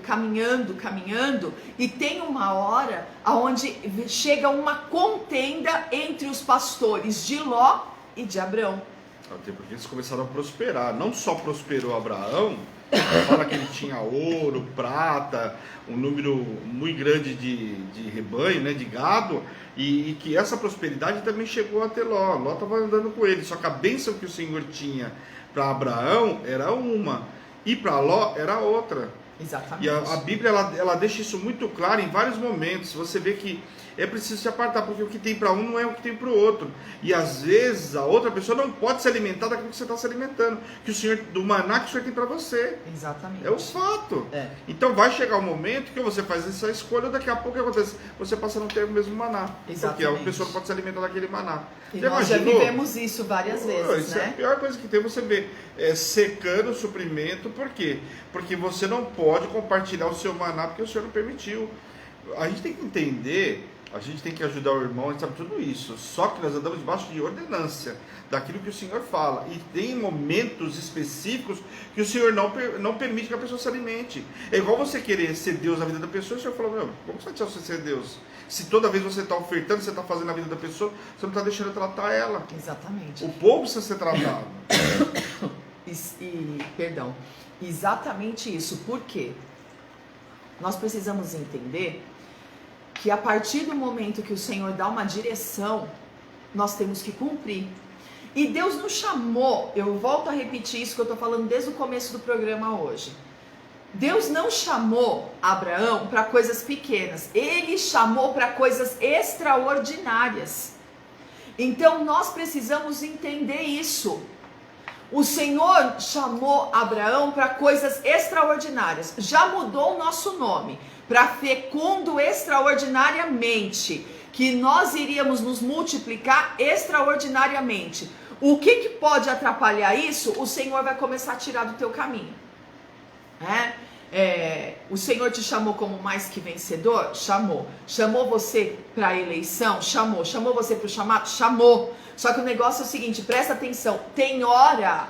e tem uma hora onde chega uma contenda entre os pastores de Ló e de Abrão. Até porque eles começaram a prosperar. Não só prosperou Abraão, fala que ele tinha ouro, prata, um número muito grande de rebanho, né, de gado, e que essa prosperidade também chegou até Ló. Ló estava andando com ele, só que a bênção que o Senhor tinha para Abraão era uma, e para Ló era outra. Exatamente. E a Bíblia ela deixa isso muito claro em vários momentos. Você vê que é preciso se apartar, porque o que tem para um não é o que tem para o outro. E às vezes a outra pessoa não pode se alimentar daquilo que você está se alimentando, que o Senhor, do maná que o Senhor tem para você. Exatamente. É o fato. É. Então vai chegar um momento que você faz essa escolha, daqui a pouco o que acontece? Você passa a não ter o mesmo maná. Exatamente. Porque a pessoa não pode se alimentar daquele maná. E Você nós imaginou? já vivemos isso várias vezes, Isso né? é a pior coisa que tem, você vê secando o suprimento. Por quê? Porque você não pode compartilhar o seu maná porque o Senhor não permitiu. A gente tem que entender, a gente tem que ajudar o irmão, a gente sabe tudo isso. Só que nós andamos debaixo de ordenância daquilo que o Senhor fala. E tem momentos específicos que o Senhor não permite que a pessoa se alimente. É igual você querer ser Deus na vida da pessoa, e o Senhor falou, meu, como você vai ser Deus? Se toda vez você está ofertando, você está fazendo na vida da pessoa, você não está deixando tratar ela. Exatamente. O povo precisa ser tratado. Perdão, exatamente isso. Por quê? Nós precisamos entender que a partir do momento que o Senhor dá uma direção, nós temos que cumprir. E Deus nos chamou, eu volto a repetir isso que eu estou falando desde o começo do programa hoje. Deus não chamou Abraão para coisas pequenas, Ele chamou para coisas extraordinárias. Então nós precisamos entender isso. O Senhor chamou Abraão para coisas extraordinárias, já mudou o nosso nome para fecundo extraordinariamente, que nós iríamos nos multiplicar extraordinariamente. O que pode atrapalhar isso? O Senhor vai começar a tirar do teu caminho. O Senhor te chamou como mais que vencedor? Chamou. Chamou você para a eleição? Chamou. Chamou você para o chamado? Chamou. Só que o negócio é o seguinte, presta atenção, tem hora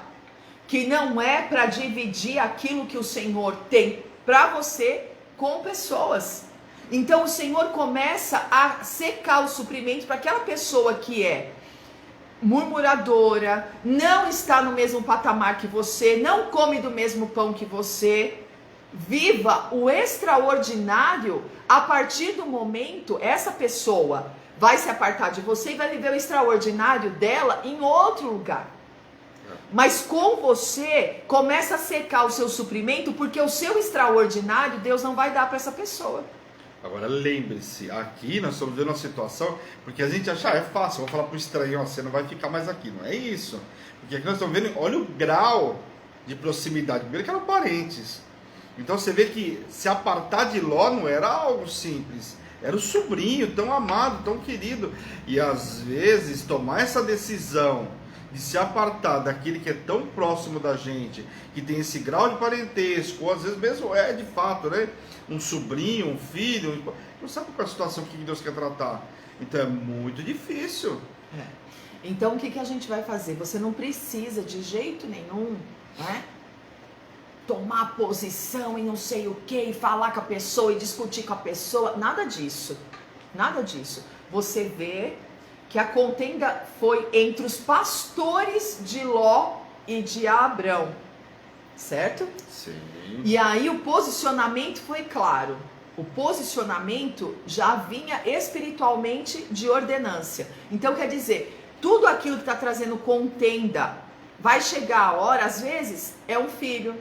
que não é para dividir aquilo que o Senhor tem para você com pessoas. Então o Senhor começa a secar o suprimento para aquela pessoa que é murmuradora, não está no mesmo patamar que você, não come do mesmo pão que você. Viva o extraordinário a partir do momento, essa pessoa vai se apartar de você e vai viver o extraordinário dela em outro lugar. Mas com você, começa a secar o seu suprimento, porque o seu extraordinário, Deus não vai dar para essa pessoa. Agora lembre-se, aqui nós estamos vendo uma situação, porque a gente acha, é fácil, vou falar para o estranho, você não vai ficar mais aqui, não é isso. Porque aqui nós estamos vendo, olha o grau de proximidade, primeiro que eram parentes, Então você vê que se apartar de Ló não era algo simples. Era o sobrinho tão amado, tão querido. E às vezes tomar essa decisão de se apartar daquele que é tão próximo da gente, que tem esse grau de parentesco, ou às vezes mesmo é de fato, né? Um sobrinho, um filho, não sabe qual é a situação que Deus quer tratar. Então é muito difícil. Então o que a gente vai fazer? Você não precisa de jeito nenhum, né, tomar posição e não sei o que, e falar com a pessoa e discutir com a pessoa, nada disso, nada disso. Você vê que a contenda foi entre os pastores de Ló e de Abrão, certo? Sim. E aí o posicionamento foi claro. O posicionamento já vinha espiritualmente de ordenância. Então quer dizer, tudo aquilo que está trazendo contenda, vai chegar a hora, às vezes é um filho,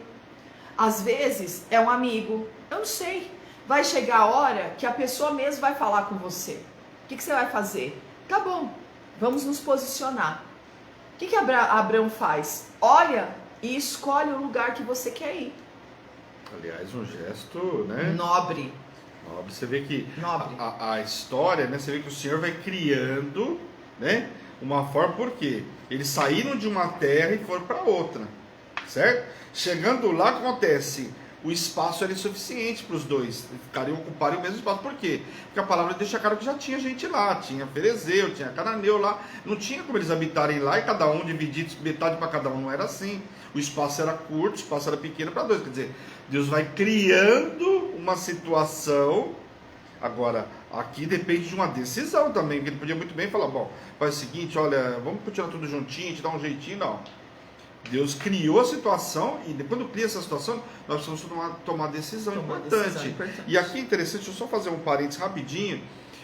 às vezes é um amigo, eu não sei. Vai chegar a hora que a pessoa mesmo vai falar com você. O que você vai fazer? Tá bom, vamos nos posicionar. O que Abraão faz? Olha e escolhe o lugar que você quer ir. Aliás, um gesto, né? Nobre. Você vê que Nobre. a história, né? Você vê que o Senhor vai criando, né? Uma forma, por quê? Eles saíram de uma terra e foram para outra, certo? Chegando lá, acontece, o espaço era insuficiente para os dois ocuparem o mesmo espaço. Por quê? Porque a palavra deixa claro que já tinha gente lá, tinha ferezeu, tinha cananeu lá, não tinha como eles habitarem lá e cada um dividir metade para cada um, não era assim. O espaço era curto, o espaço era pequeno para dois, quer dizer, Deus vai criando uma situação. Agora, aqui depende de uma decisão também, porque ele podia muito bem falar, bom, faz o seguinte, olha, vamos continuar tudo juntinho, te dar um jeitinho, não. Deus criou a situação e quando cria essa situação, nós precisamos tomar decisão importante. E aqui é interessante, deixa eu só fazer um parênteses rapidinho,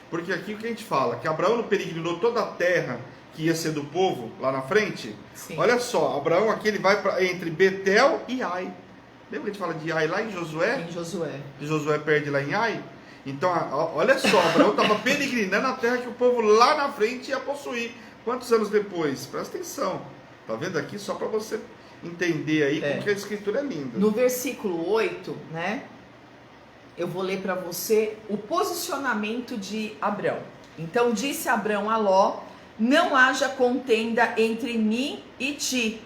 porque aqui o que a gente fala, que Abraão peregrinou toda a terra que ia ser do povo lá na frente. Sim. Olha só, Abraão aqui ele vai entre Betel e Ai. Lembra que a gente fala de Ai lá em Josué? Em Josué. E Josué perde lá em Ai? Então, olha só, Abraão estava peregrinando a terra que o povo lá na frente ia possuir. Quantos anos depois? Presta atenção. Tá vendo aqui? Só para você entender aí como que a escritura é linda. No versículo 8, né? Eu vou ler para você o posicionamento de Abrão. Então disse Abrão a Ló: não haja contenda entre mim e ti,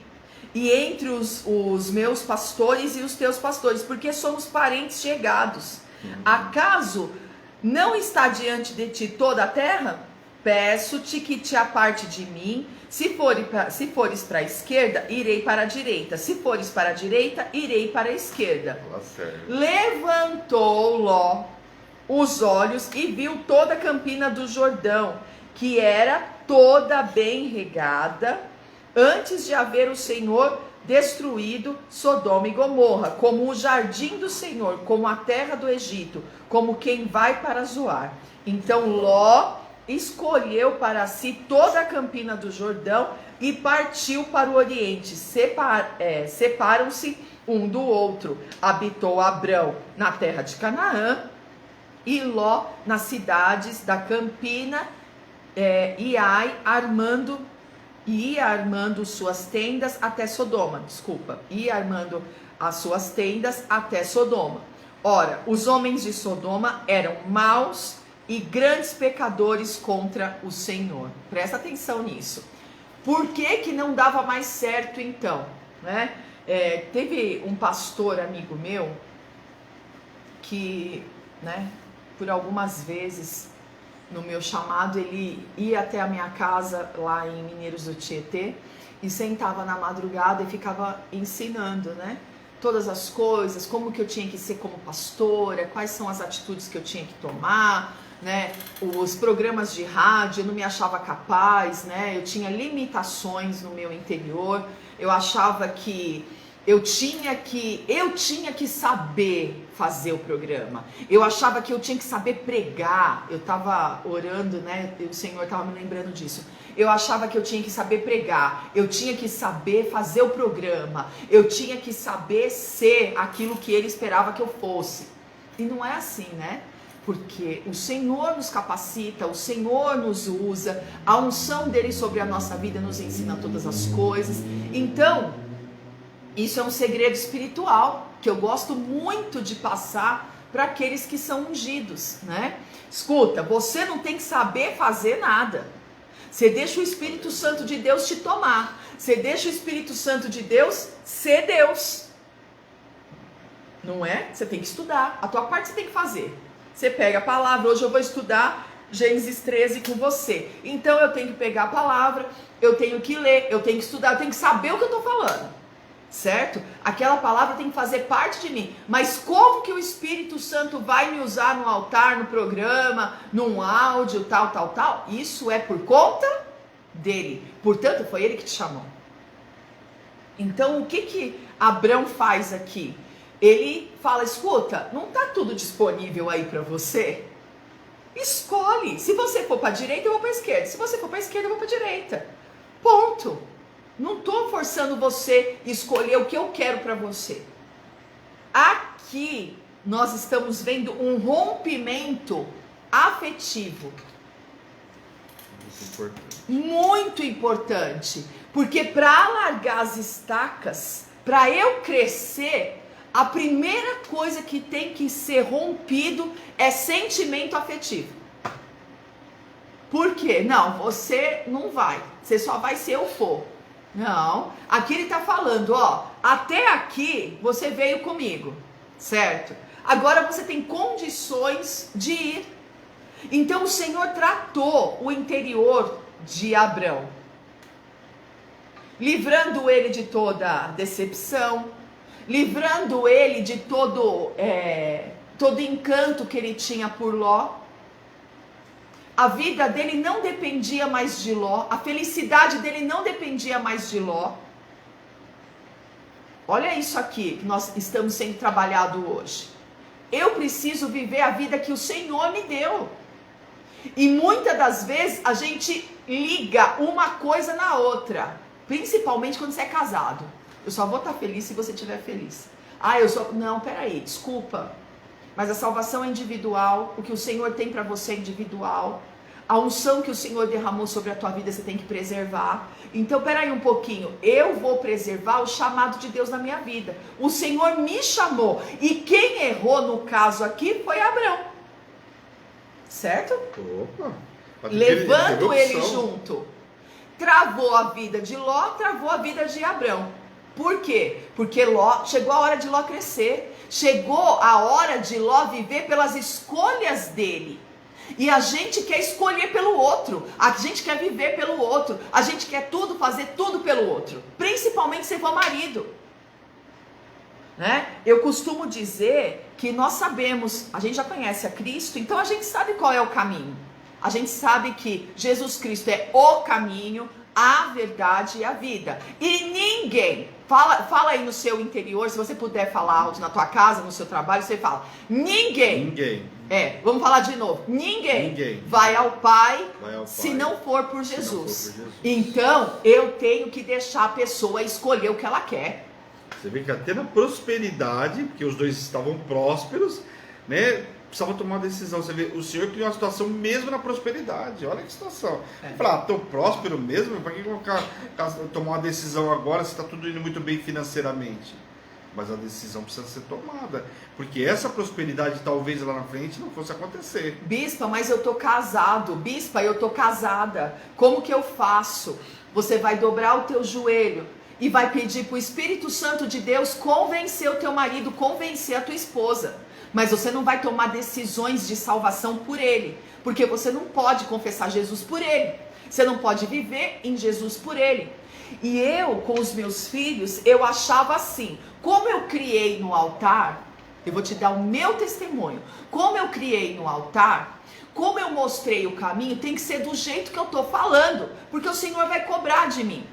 e entre os meus pastores e os teus pastores, porque somos parentes chegados. Acaso não está diante de ti toda a terra? Peço-te que te aparte de mim. Se fores para a esquerda, irei para a direita. Se fores para a direita, irei para a esquerda. Levantou Ló os olhos e viu toda a campina do Jordão, que era toda bem regada, antes de haver o Senhor destruído Sodoma e Gomorra, como o jardim do Senhor, como a terra do Egito, como quem vai para Zoar. Então Ló escolheu para si toda a campina do Jordão e partiu para o oriente. Separam-se um do outro. Habitou Abrão na terra de Canaã e Ló nas cidades da campina, ia armando suas tendas até Sodoma. Ia armando as suas tendas até Sodoma. Ora, os homens de Sodoma eram maus e grandes pecadores contra o Senhor. Presta atenção nisso. Por que não dava mais certo então? Né? Teve um pastor amigo meu que, né, por algumas vezes no meu chamado, ele ia até a minha casa lá em Mineiros do Tietê e sentava na madrugada e ficava ensinando, né? Todas as coisas, como que eu tinha que ser como pastora, quais são as atitudes que eu tinha que tomar, né? Os programas de rádio, eu não me achava capaz, né? Eu tinha limitações no meu interior, eu achava que eu tinha que saber fazer o programa. Eu achava que eu tinha que saber pregar. Eu estava orando, né? O Senhor estava me lembrando disso. Eu achava que eu tinha que saber pregar. Eu tinha que saber fazer o programa. Eu tinha que saber ser aquilo que Ele esperava que eu fosse. E não é assim, né? Porque o Senhor nos capacita, o Senhor nos usa, a unção dEle sobre a nossa vida nos ensina todas as coisas. Então, isso é um segredo espiritual. que eu gosto muito de passar para aqueles que são ungidos, né? Escuta, você não tem que saber fazer nada. Você deixa o Espírito Santo de Deus te tomar. Você deixa o Espírito Santo de Deus ser Deus. Não é? Você tem que estudar. A tua parte você tem que fazer. Você pega a palavra. Hoje eu vou estudar Gênesis 13 com você. Então eu tenho que pegar a palavra, eu tenho que ler, eu tenho que estudar, eu tenho que saber o que eu estou falando. Certo? Aquela palavra tem que fazer parte de mim. Mas como que o Espírito Santo vai me usar no altar, no programa, num áudio, tal? Isso é por conta dele. Portanto, foi ele que te chamou. Então, o que Abrão faz aqui? Ele fala, escuta, não está tudo disponível aí para você? Escolhe. Se você for para a direita, eu vou para a esquerda. Se você for para a esquerda, eu vou para a direita. Ponto. Não estou forçando você a escolher o que eu quero para você. Aqui nós estamos vendo um rompimento afetivo. Muito importante. Porque para alargar as estacas, para eu crescer, a primeira coisa que tem que ser rompido é sentimento afetivo. Por quê? Não, você não vai. Você só vai se eu for. Não, aqui ele está falando, ó, até aqui você veio comigo, certo? Agora você tem condições de ir. Então o Senhor tratou o interior de Abrão, livrando ele de toda decepção, livrando ele de todo encanto que ele tinha por Ló. A vida dele não dependia mais de Ló. A felicidade dele não dependia mais de Ló. Olha isso aqui que nós estamos sendo trabalhado hoje. Eu preciso viver a vida que o Senhor me deu. E muitas das vezes a gente liga uma coisa na outra. Principalmente quando você é casado. Eu só vou estar feliz se você estiver feliz. Não, peraí, desculpa. Mas a salvação é individual, o que o Senhor tem para você é individual. A unção que o Senhor derramou sobre a tua vida você tem que preservar. Então, peraí um pouquinho, eu vou preservar o chamado de Deus na minha vida. O Senhor me chamou, e quem errou no caso aqui foi Abrão. Certo? Opa! Levando ele junto. Travou a vida de Ló, travou a vida de Abrão. Por quê? Porque chegou a hora de Ló crescer. Chegou a hora de Ló viver pelas escolhas dele. E a gente quer escolher pelo outro. A gente quer viver pelo outro. A gente quer fazer tudo pelo outro. Principalmente se for marido. Né? Eu costumo dizer que nós sabemos, a gente já conhece a Cristo, então a gente sabe qual é o caminho. A gente sabe que Jesus Cristo é o caminho, a verdade e a vida. E ninguém, fala aí no seu interior, se você puder falar alto na tua casa, no seu trabalho, você fala, ninguém. Vamos falar de novo. Ninguém vai ao Pai se não for por Jesus. Então, eu tenho que deixar a pessoa escolher o que ela quer. Você vê que até na prosperidade, porque os dois estavam prósperos, né? Precisava tomar uma decisão. Você vê, o Senhor criou uma situação mesmo na prosperidade. Olha que situação. Falar, estou próspero mesmo? Para que eu vou tomar uma decisão agora se está tudo indo muito bem financeiramente? Mas a decisão precisa ser tomada. Porque essa prosperidade, talvez lá na frente, não fosse acontecer. Bispa, mas eu estou casado. Bispa, eu estou casada. Como que eu faço? Você vai dobrar o teu joelho e vai pedir para o Espírito Santo de Deus convencer o teu marido, convencer a tua esposa. Mas você não vai tomar decisões de salvação por ele, porque você não pode confessar Jesus por ele, você não pode viver em Jesus por ele. E eu, com os meus filhos, eu achava assim, como eu criei no altar, eu vou te dar o meu testemunho, como eu criei no altar, como eu mostrei o caminho, tem que ser do jeito que eu estou falando, porque o Senhor vai cobrar de mim.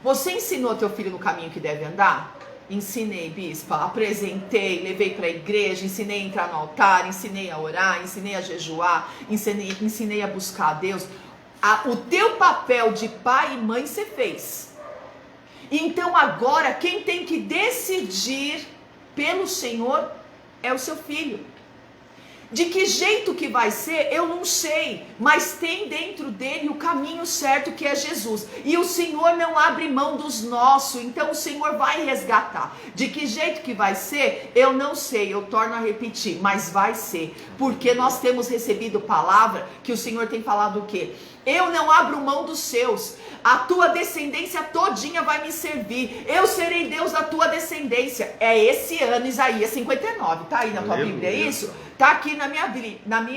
Você ensinou teu filho no caminho que deve andar? Ensinei, bispa, apresentei, levei para a igreja, ensinei a entrar no altar, ensinei a orar, ensinei a jejuar, ensinei a buscar a Deus. O teu papel de pai e mãe você fez. Então agora quem tem que decidir pelo Senhor é o seu filho. De que jeito que vai ser, eu não sei, mas tem dentro dele o caminho certo, que é Jesus. E o Senhor não abre mão dos nossos, então o Senhor vai resgatar. De que jeito que vai ser, eu não sei, eu torno a repetir, mas vai ser. Porque nós temos recebido palavra que o Senhor tem falado o quê? Eu não abro mão dos seus, a tua descendência todinha vai me servir, eu serei Deus da tua descendência. É esse ano, Isaías 59, tá aí na tua Bíblia, é isso? Tá aqui na minha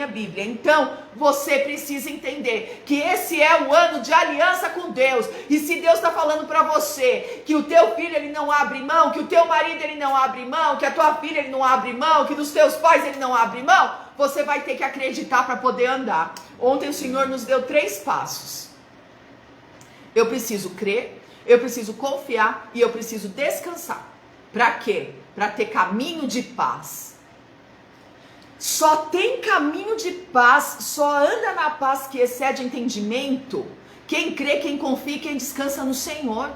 Bíblia. Então, você precisa entender que esse é o ano de aliança com Deus. E se Deus está falando para você que o teu filho ele não abre mão, que o teu marido ele não abre mão, que a tua filha ele não abre mão, que dos teus pais ele não abre mão, você vai ter que acreditar para poder andar. Ontem o Senhor nos deu 3 passos. Eu preciso crer, eu preciso confiar e eu preciso descansar. Para quê? Para ter caminho de paz. Só tem caminho de paz, só anda na paz que excede entendimento quem crê, quem confia, quem descansa no Senhor.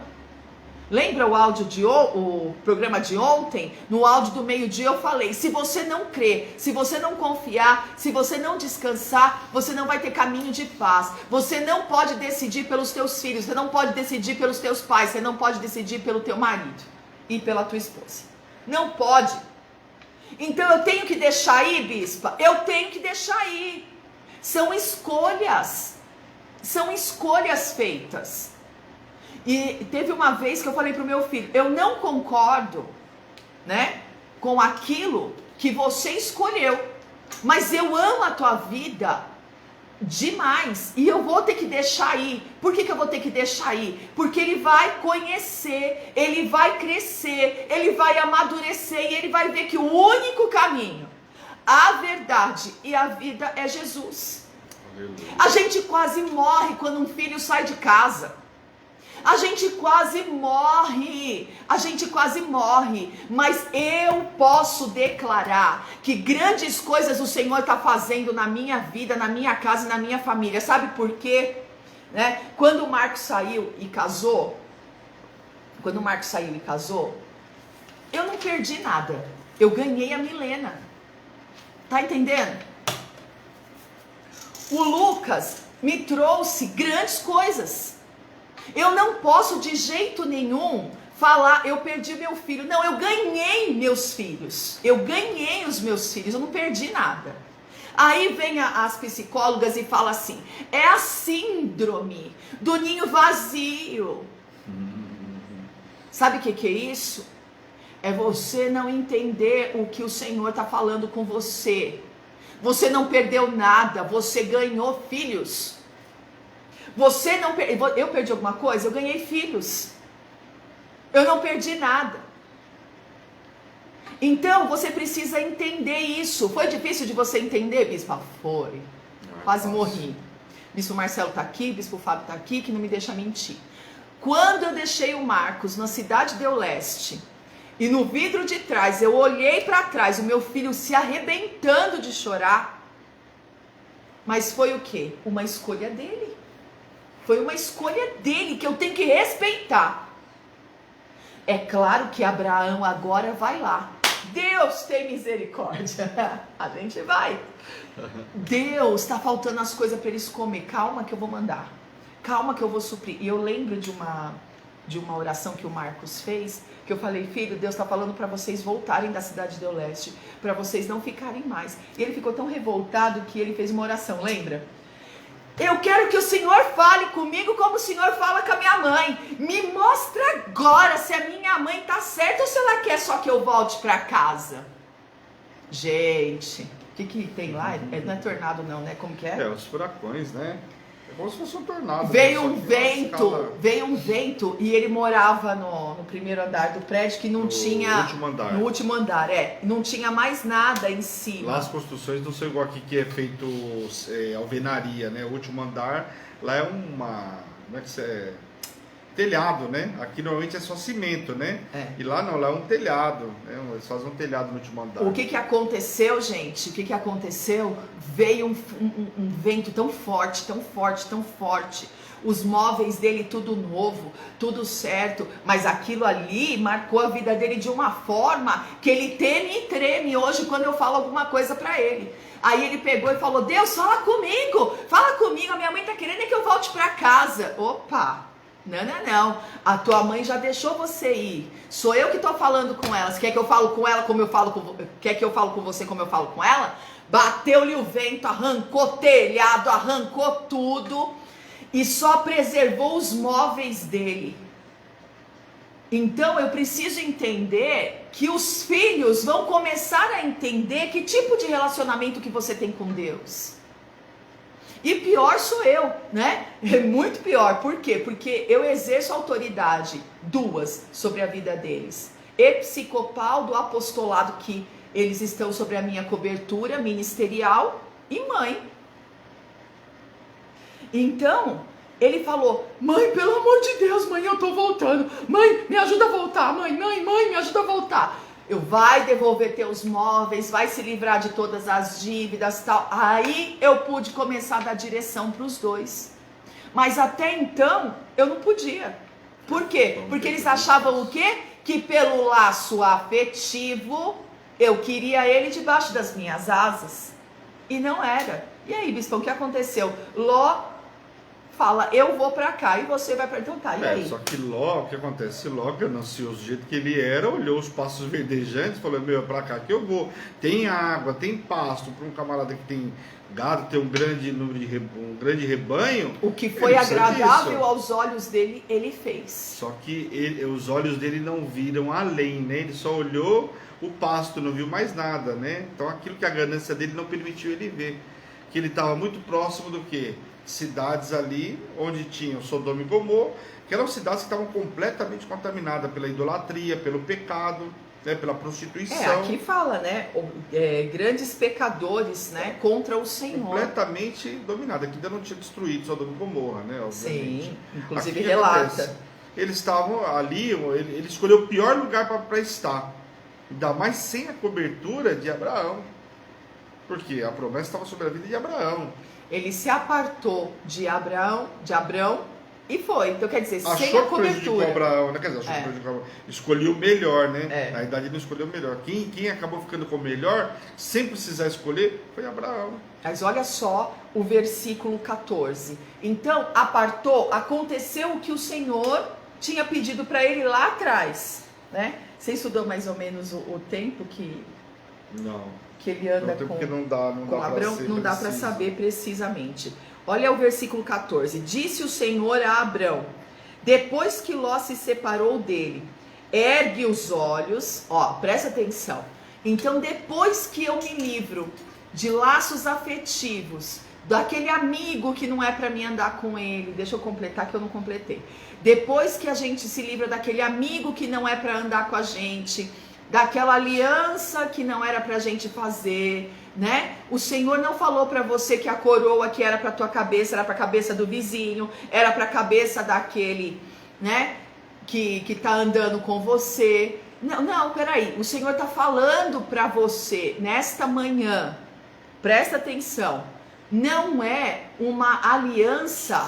Lembra o programa de ontem? No áudio do meio-dia eu falei, se você não crer, se você não confiar, se você não descansar, você não vai ter caminho de paz. Você não pode decidir pelos teus filhos, você não pode decidir pelos teus pais, você não pode decidir pelo teu marido e pela tua esposa. Não pode. Então eu tenho que deixar ir, bispa? Eu tenho que deixar ir. São escolhas feitas. E teve uma vez que eu falei para o meu filho, eu não concordo, né, com aquilo que você escolheu, mas eu amo a tua vida demais e eu vou ter que deixar ir. Por que eu vou ter que deixar ir? Porque ele vai conhecer, ele vai crescer, ele vai amadurecer e ele vai ver que o único caminho, a verdade e a vida é Jesus. A gente quase morre quando um filho sai de casa. A gente quase morre, mas eu posso declarar que grandes coisas o Senhor está fazendo na minha vida, na minha casa e na minha família. Sabe por quê? Né? Quando o Marcos saiu e casou, eu não perdi nada, eu ganhei a Milena. Tá entendendo? O Lucas me trouxe grandes coisas. Eu não posso de jeito nenhum falar, eu perdi meu filho. Não, eu ganhei meus filhos. Eu ganhei os meus filhos, eu não perdi nada. Aí vem as psicólogas e falam assim, é a síndrome do ninho vazio. Sabe o que é isso? É você não entender o que o Senhor está falando com você. Você não perdeu nada, você ganhou filhos. Você não eu perdi alguma coisa? Eu ganhei filhos. Eu não perdi nada. Então você precisa entender isso. Foi difícil de você entender, bispo? Foi. Quase morri. Bispo Marcelo está aqui, bispo Fábio está aqui, que não me deixa mentir. Quando eu deixei o Marcos na Cidade do Leste, e no vidro de trás eu olhei para trás, o meu filho se arrebentando de chorar, mas foi o quê? Uma escolha dele. Foi uma escolha dele que eu tenho que respeitar. É claro que Abraão agora vai lá. Deus tem misericórdia. A gente vai. Deus, está faltando as coisas para eles comer. Calma que eu vou mandar. Calma que eu vou suprir. E eu lembro de uma oração que o Marcos fez, que eu falei, filho, Deus está falando para vocês voltarem da Cidade do Leste, para vocês não ficarem mais. E ele ficou tão revoltado que ele fez uma oração, lembra? Eu quero que o Senhor fale comigo como o Senhor fala com a minha mãe. Me mostra agora se a minha mãe está certa ou se ela quer só que eu volte para casa. Gente, o que tem lá? Não é tornado não, né? Como que é? É, os furacões, né? É como se fosse um tornado. Veio um vento e ele morava no primeiro andar do prédio que não tinha... No último andar, não tinha mais nada em cima. Lá as construções não são igual aqui que é feito alvenaria, né? O último andar, lá é uma... Como é que é? Telhado, né? Aqui normalmente é só cimento, né? É. E lá não, lá é um telhado, né? Eles fazem um telhado no último andar. O que aconteceu, gente? O que aconteceu? Veio um vento tão forte, tão forte, tão forte. os móveis dele tudo novo, tudo certo, mas aquilo ali marcou a vida dele de uma forma que ele teme e treme hoje quando eu falo alguma coisa para ele. Aí ele pegou e falou: Deus, fala comigo, a minha mãe tá querendo que eu volte para casa. Opa! Não, a tua mãe já deixou você ir, sou eu que tô falando com ela. Você quer que eu falo com ela como eu falo com quer que eu falo com você como eu falo com ela? Bateu-lhe o vento, arrancou telhado, arrancou tudo e só preservou os móveis dele. Então eu preciso entender que os filhos vão começar a entender que tipo de relacionamento que você tem com Deus. E pior sou eu, né? É muito pior. Por quê? Porque eu exerço autoridade, duas, sobre a vida deles. Episcopal do apostolado, que eles estão sobre a minha cobertura ministerial, e mãe. Então, ele falou: mãe, pelo amor de Deus, mãe, eu tô voltando. Mãe, me ajuda a voltar. Mãe, me ajuda a voltar. Eu vai devolver teus móveis, vai se livrar de todas as dívidas, tal. Aí eu pude começar a dar direção para os dois. Mas até então eu não podia. Por quê? Porque eles achavam o quê? Que pelo laço afetivo eu queria ele debaixo das minhas asas. E não era. E aí, bispão, o que aconteceu? Ló fala: eu vou pra cá, e você vai pra... Então tá, e aí? Só que Ló, o que acontece? Ló, ganancioso do jeito que ele era, olhou os pastos verdejantes e falou: meu, é pra cá que eu vou. Tem água, tem pasto. Para um camarada que tem gado, tem um grande número de um grande rebanho. O que foi agradável aos olhos dele, ele fez. Só que os olhos dele não viram além, né? Ele só olhou o pasto, não viu mais nada, né? Então aquilo que a ganância dele não permitiu ele ver. Que ele estava muito próximo do quê? Cidades ali onde tinham Sodoma e Gomorra, que eram cidades que estavam completamente contaminadas pela idolatria, pelo pecado, né, pela prostituição. Aqui fala, né, grandes pecadores, né, contra o Senhor. Completamente dominada, que ainda não tinha destruído Sodoma e Gomorra, né, obviamente. Sim, inclusive aqui relata. Eles estavam ali, ele escolheu o pior lugar para estar, ainda mais sem a cobertura de Abraão, porque a promessa estava sobre a vida de Abraão. Ele se apartou de Abraão e foi. Então, quer dizer, achou sem a cobertura. Abraão, né? Quer dizer, achou que prejudicou Abraão. Escolheu o melhor, né? Na verdade, ele não escolheu o melhor. Quem acabou ficando com o melhor, sem precisar escolher, foi Abraão. Mas olha só o versículo 14. Então, apartou, aconteceu o que o Senhor tinha pedido para ele lá atrás, né? Você estudou mais ou menos o tempo que... Não. Que ele anda porque não dá Abraão, não dá para saber precisamente. Olha o versículo 14. Disse o Senhor a Abraão, depois que Ló se separou dele: ergue os olhos, ó, presta atenção. Então, depois que eu me livro de laços afetivos, daquele amigo que não é para mim andar com ele, deixa eu completar que eu não completei. Depois que a gente se livra daquele amigo que não é para andar com a gente, daquela aliança que não era pra gente fazer, né? O Senhor não falou pra você que a coroa que era pra tua cabeça, era pra cabeça do vizinho, era pra cabeça daquele, né? Que tá andando com você. Não, peraí. O Senhor tá falando pra você nesta manhã, presta atenção, não é uma aliança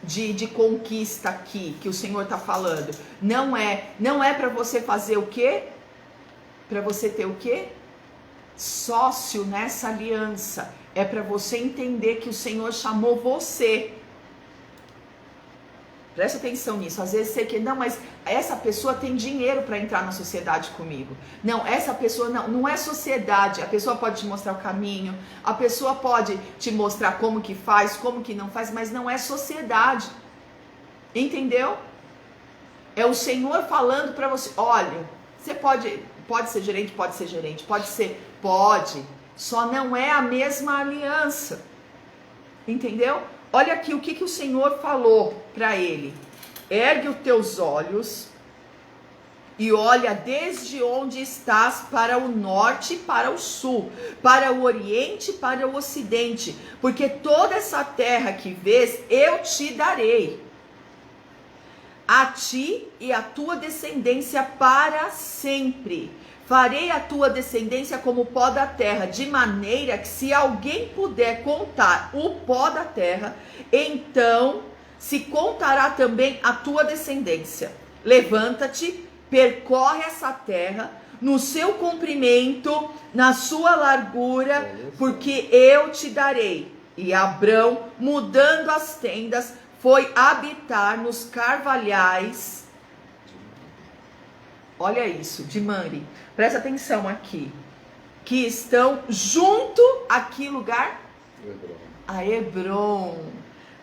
de conquista aqui que o Senhor tá falando. Não é pra você fazer o quê? Para você ter o quê? Sócio nessa aliança. É para você entender que o Senhor chamou você. Presta atenção nisso. Às vezes você quer, não, mas essa pessoa tem dinheiro para entrar na sociedade comigo. Não, essa pessoa não é sociedade. A pessoa pode te mostrar o caminho, a pessoa pode te mostrar como que faz, como que não faz, mas não é sociedade. Entendeu? É o Senhor falando para você: olha, você pode ser gerente, pode, só não é a mesma aliança, entendeu? Olha aqui o que o Senhor falou para ele: ergue os teus olhos e olha desde onde estás para o norte e para o sul, para o oriente e para o ocidente, porque toda essa terra que vês eu te darei, a ti e a tua descendência para sempre. Farei a tua descendência como o pó da terra, de maneira que se alguém puder contar o pó da terra, então se contará também a tua descendência. Levanta-te, percorre essa terra, no seu comprimento, na sua largura, porque eu te darei. E Abrão, mudando as tendas, foi habitar nos carvalhais. Olha isso, de Mamre. Presta atenção aqui. Que estão junto a que lugar? A Hebron.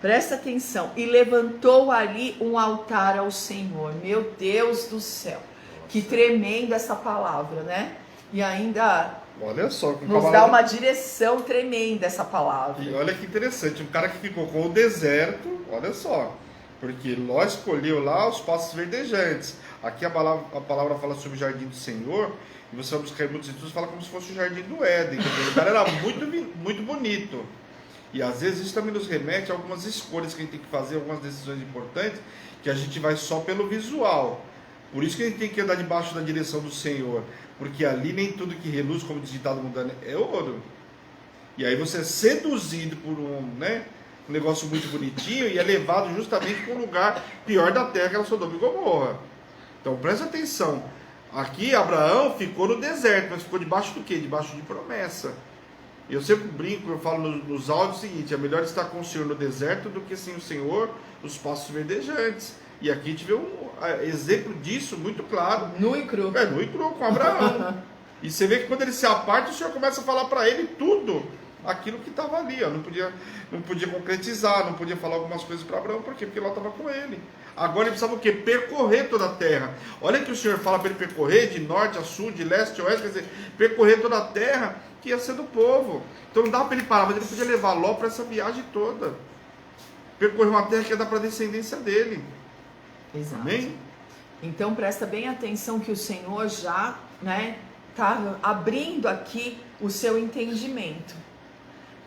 Presta atenção. E levantou ali um altar ao Senhor. Meu Deus do céu. Que tremenda essa palavra, né? E ainda olha só, nos dá uma direção tremenda essa palavra. E olha que interessante, um cara que ficou com o deserto, olha só, porque Ló escolheu lá os pastos verdejantes. Aqui a palavra fala sobre o jardim do Senhor, e você vai buscar em muitos estudos, fala como se fosse o jardim do Éden, que o lugar era muito bonito. E às vezes isso também nos remete a algumas escolhas que a gente tem que fazer, algumas decisões importantes, que a gente vai só pelo visual. Por isso que a gente tem que andar debaixo da direção do Senhor, porque ali nem tudo que reluz, como diz ditado mundano, é ouro. E aí você é seduzido por um negócio muito bonitinho e é levado justamente para um lugar pior da terra, que era Sodoma e Gomorra. Então presta atenção, aqui Abraão ficou no deserto, mas ficou debaixo do quê? Debaixo de promessa. E eu sempre brinco, eu falo nos áudios o seguinte: é melhor estar com o Senhor no deserto do que sem o Senhor nos pastos verdejantes. E aqui a gente vê um exemplo disso muito claro. Nu e cru. Nu e cru, com Abraão. E você vê que quando ele se aparta, o Senhor começa a falar para ele tudo aquilo que estava ali. Ó. Não podia concretizar, não podia falar algumas coisas para Abraão. Por quê? Porque Ló estava com ele. Agora ele precisava o quê? Percorrer toda a terra. Olha que o Senhor fala para ele percorrer de norte a sul, de leste a oeste, quer dizer, percorrer toda a terra que ia ser do povo. Então não dava para ele parar, mas ele podia levar Ló para essa viagem toda. Percorrer uma terra que ia dar para a descendência dele. Exato. Amém? Então presta bem atenção que o Senhor já está abrindo aqui o seu entendimento.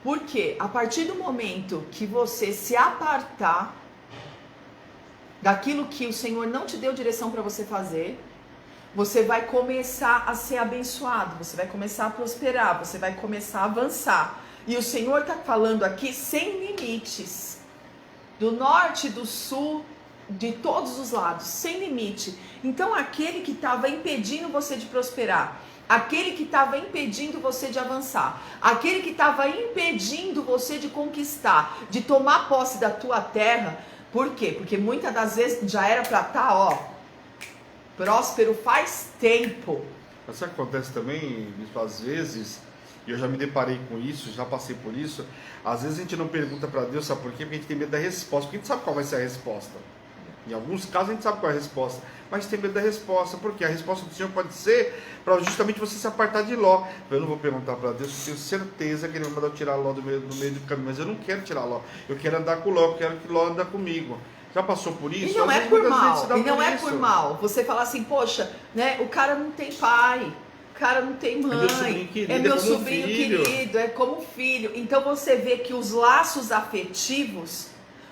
Porque a partir do momento que você se apartar daquilo que o Senhor não te deu direção para você fazer, você vai começar a ser abençoado, você vai começar a prosperar, você vai começar a avançar. E o Senhor está falando aqui sem limites, do norte, do sul, de todos os lados, sem limite. Então aquele que estava impedindo você de prosperar, aquele que estava impedindo você de avançar, aquele que estava impedindo você de conquistar, de tomar posse da tua terra. Por quê? Porque muitas das vezes já era para estar, próspero faz tempo. Mas sabe o que acontece também, às vezes, e eu já me deparei com isso, já passei por isso, às vezes a gente não pergunta para Deus, sabe por quê? Porque a gente tem medo da resposta, porque a gente sabe qual vai ser a resposta. Em alguns casos a gente sabe qual é a resposta, mas tem medo da resposta, porque a resposta do Senhor pode ser para justamente você se apartar de Ló. Eu não vou perguntar para Deus, eu tenho certeza que Ele vai mandar eu tirar Ló do meio do caminho, mas eu não quero tirar Ló, eu quero andar com Ló, eu quero que Ló ande comigo. Já passou por isso? E não é por mal, por mal. Você falar assim, poxa, o cara não tem pai, o cara não tem mãe, é meu sobrinho querido, é como filho. Então você vê que os laços afetivos,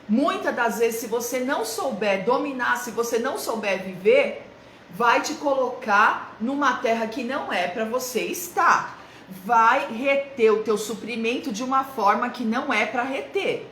muitas das vezes, se você não souber dominar, se você não souber viver, vai te colocar numa terra que não é para você estar. Vai reter o teu suprimento de uma forma que não é para reter.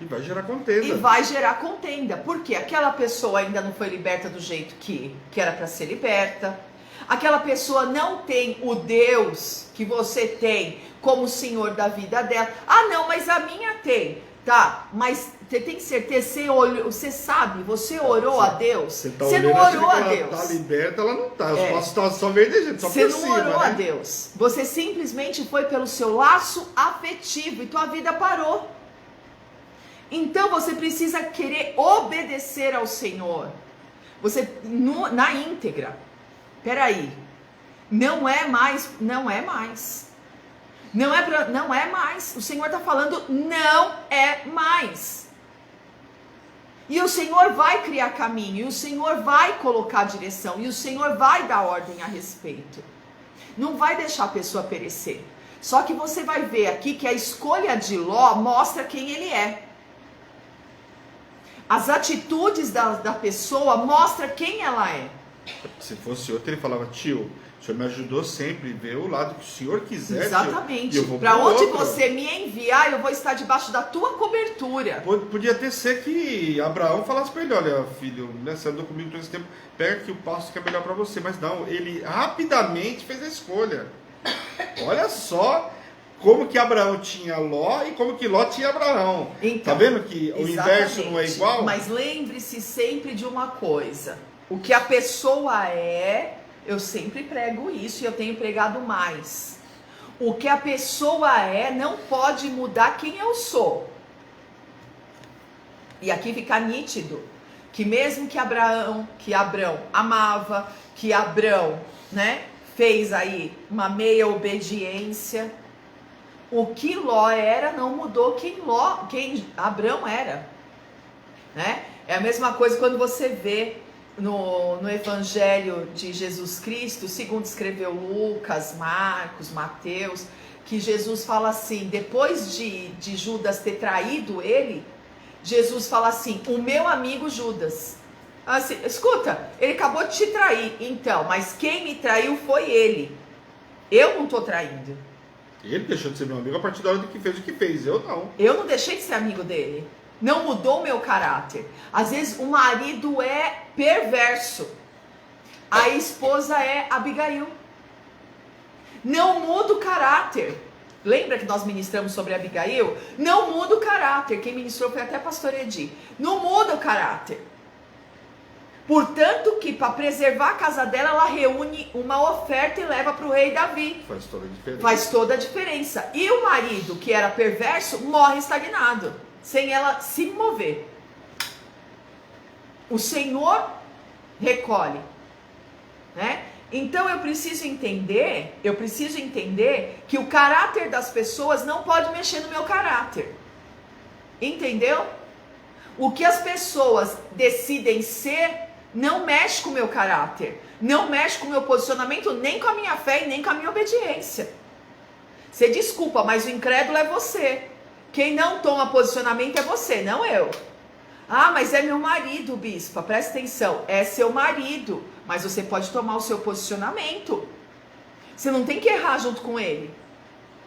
E vai gerar contenda. E vai gerar contenda. Porque aquela pessoa ainda não foi liberta do jeito que era para ser liberta. Aquela pessoa não tem o Deus que você tem como Senhor da vida dela. Ah, não, mas a minha tem. Tá, mas você tem certeza, você sabe, você orou a Deus. Você não orou a Deus. Ela tá liberta, ela não tá. Os passos estão só verdejando, só por cima. Você não orou a Deus. Você simplesmente foi pelo seu laço afetivo e tua vida parou. Então você precisa querer obedecer ao Senhor. Você na íntegra. Peraí. Não é mais. Não é mais. O Senhor está falando, não é mais. E o Senhor vai criar caminho, e o Senhor vai colocar direção, e o Senhor vai dar ordem a respeito. Não vai deixar a pessoa perecer. Só que você vai ver aqui que a escolha de Ló mostra quem ele é. As atitudes da pessoa mostram quem ela é. Se fosse outro, ele falava, tio, O Senhor me ajudou sempre a ver o lado que o Senhor quiser. Exatamente. Eu vou para pro onde outro. você me enviar, eu vou estar debaixo da tua cobertura. Podia até ser que Abraão falasse para ele, olha filho, né, você andou comigo todo esse tempo, pega aqui o pasto que é melhor para você. Mas não, ele rapidamente fez a escolha. Olha só como que Abraão tinha Ló e como que Ló tinha Abraão. Então, tá vendo que o inverso não é igual? Mas lembre-se sempre de uma coisa. O que a pessoa é, eu sempre prego isso e eu tenho pregado mais. O que a pessoa é não pode mudar quem eu sou. E aqui fica nítido que mesmo que Abraão amava, que Abrão, né, fez aí uma meia obediência, o que Ló era não mudou quem Abrão era, né? É a mesma coisa quando você vê no Evangelho de Jesus Cristo, segundo escreveu Lucas, Marcos, Mateus, que Jesus fala assim, depois de Judas ter traído ele, Jesus fala assim, o meu amigo Judas. Assim, escuta, ele acabou de te trair, então, mas quem me traiu foi ele. Eu não estou traindo. Ele deixou de ser meu amigo a partir da hora que fez o que fez, eu não. Eu não deixei de ser amigo dele. Não mudou o meu caráter. Às vezes o marido é perverso. A esposa é Abigail. Não muda o caráter. Lembra que nós ministramos sobre Abigail? Não muda o caráter. Quem ministrou foi até a pastora Edi. Não muda o caráter. Portanto que para preservar a casa dela, ela reúne uma oferta e leva para o rei Davi. Faz toda a diferença. Faz toda a diferença. E o marido, que era perverso, morre estagnado, sem ela se mover. O Senhor recolhe, né? Então eu preciso entender que o caráter das pessoas não pode mexer no meu caráter. Entendeu? O que as pessoas decidem ser não mexe com o meu caráter, não mexe com o meu posicionamento, nem com a minha fé e nem com a minha obediência. Você desculpa, mas o incrédulo é você. Quem não toma posicionamento é você, não eu. Ah, mas é meu marido, bispa, presta atenção, é seu marido, mas você pode tomar o seu posicionamento. Você não tem que errar junto com ele.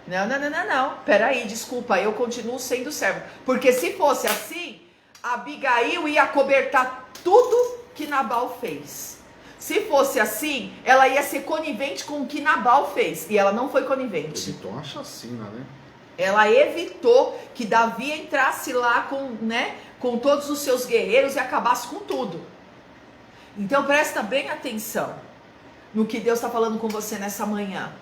Não. Peraí, desculpa, eu continuo sendo servo. Porque se fosse assim, Abigail ia acobertar tudo que Nabal fez. Se fosse assim, ela ia ser conivente com o que Nabal fez. E ela não foi conivente. Evitou uma chacina, né? Ela evitou que Davi entrasse lá com todos os seus guerreiros e acabasse com tudo. Então presta bem atenção no que Deus está falando com você nessa manhã.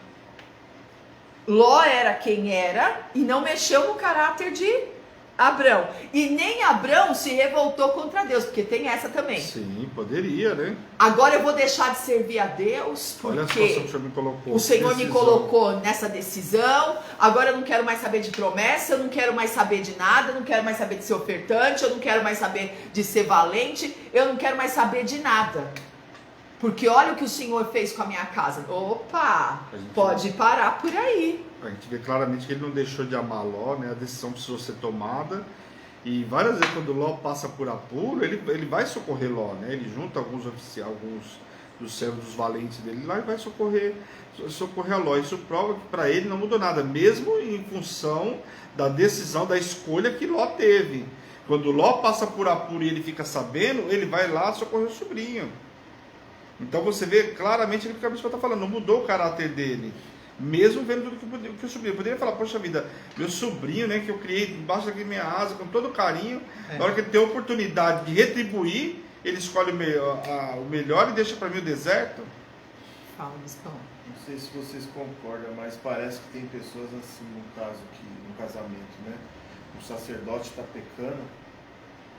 Ló era quem era e não mexeu no caráter de Abrão. E nem Abrão se revoltou contra Deus, porque tem essa também. Sim, poderia, né? Agora eu vou deixar de servir a Deus, porque olha a situação que o Senhor me colocou. O Senhor me colocou nessa decisão. Agora eu não quero mais saber de promessa, eu não quero mais saber de nada, eu não quero mais saber de ser ofertante, eu não quero mais saber de ser valente, eu não quero mais saber de nada. Porque olha o que o Senhor fez com a minha casa. Opa, pode parar por aí. A gente vê claramente que ele não deixou de amar Ló, né? A decisão precisou ser tomada. E várias vezes quando Ló passa por apuro, ele vai socorrer Ló, né? Ele junta alguns oficiais, alguns dos servos dos valentes dele lá e vai socorrer a Ló. Isso prova que para ele não mudou nada, mesmo em função da decisão, da escolha que Ló teve. Quando Ló passa por apuro e ele fica sabendo, ele vai lá socorrer o sobrinho. Então você vê claramente o que a pessoa está falando, não mudou o caráter dele. Mesmo vendo tudo que o sobrinho. Eu poderia falar, poxa vida, meu sobrinho, né, que eu criei debaixo da minha asa, com todo carinho, na hora que ele tem a oportunidade de retribuir, ele escolhe o melhor e deixa para mim o deserto. Fala, Bispo. Não sei se vocês concordam, mas parece que tem pessoas assim, no casamento, né? O sacerdote está pecando,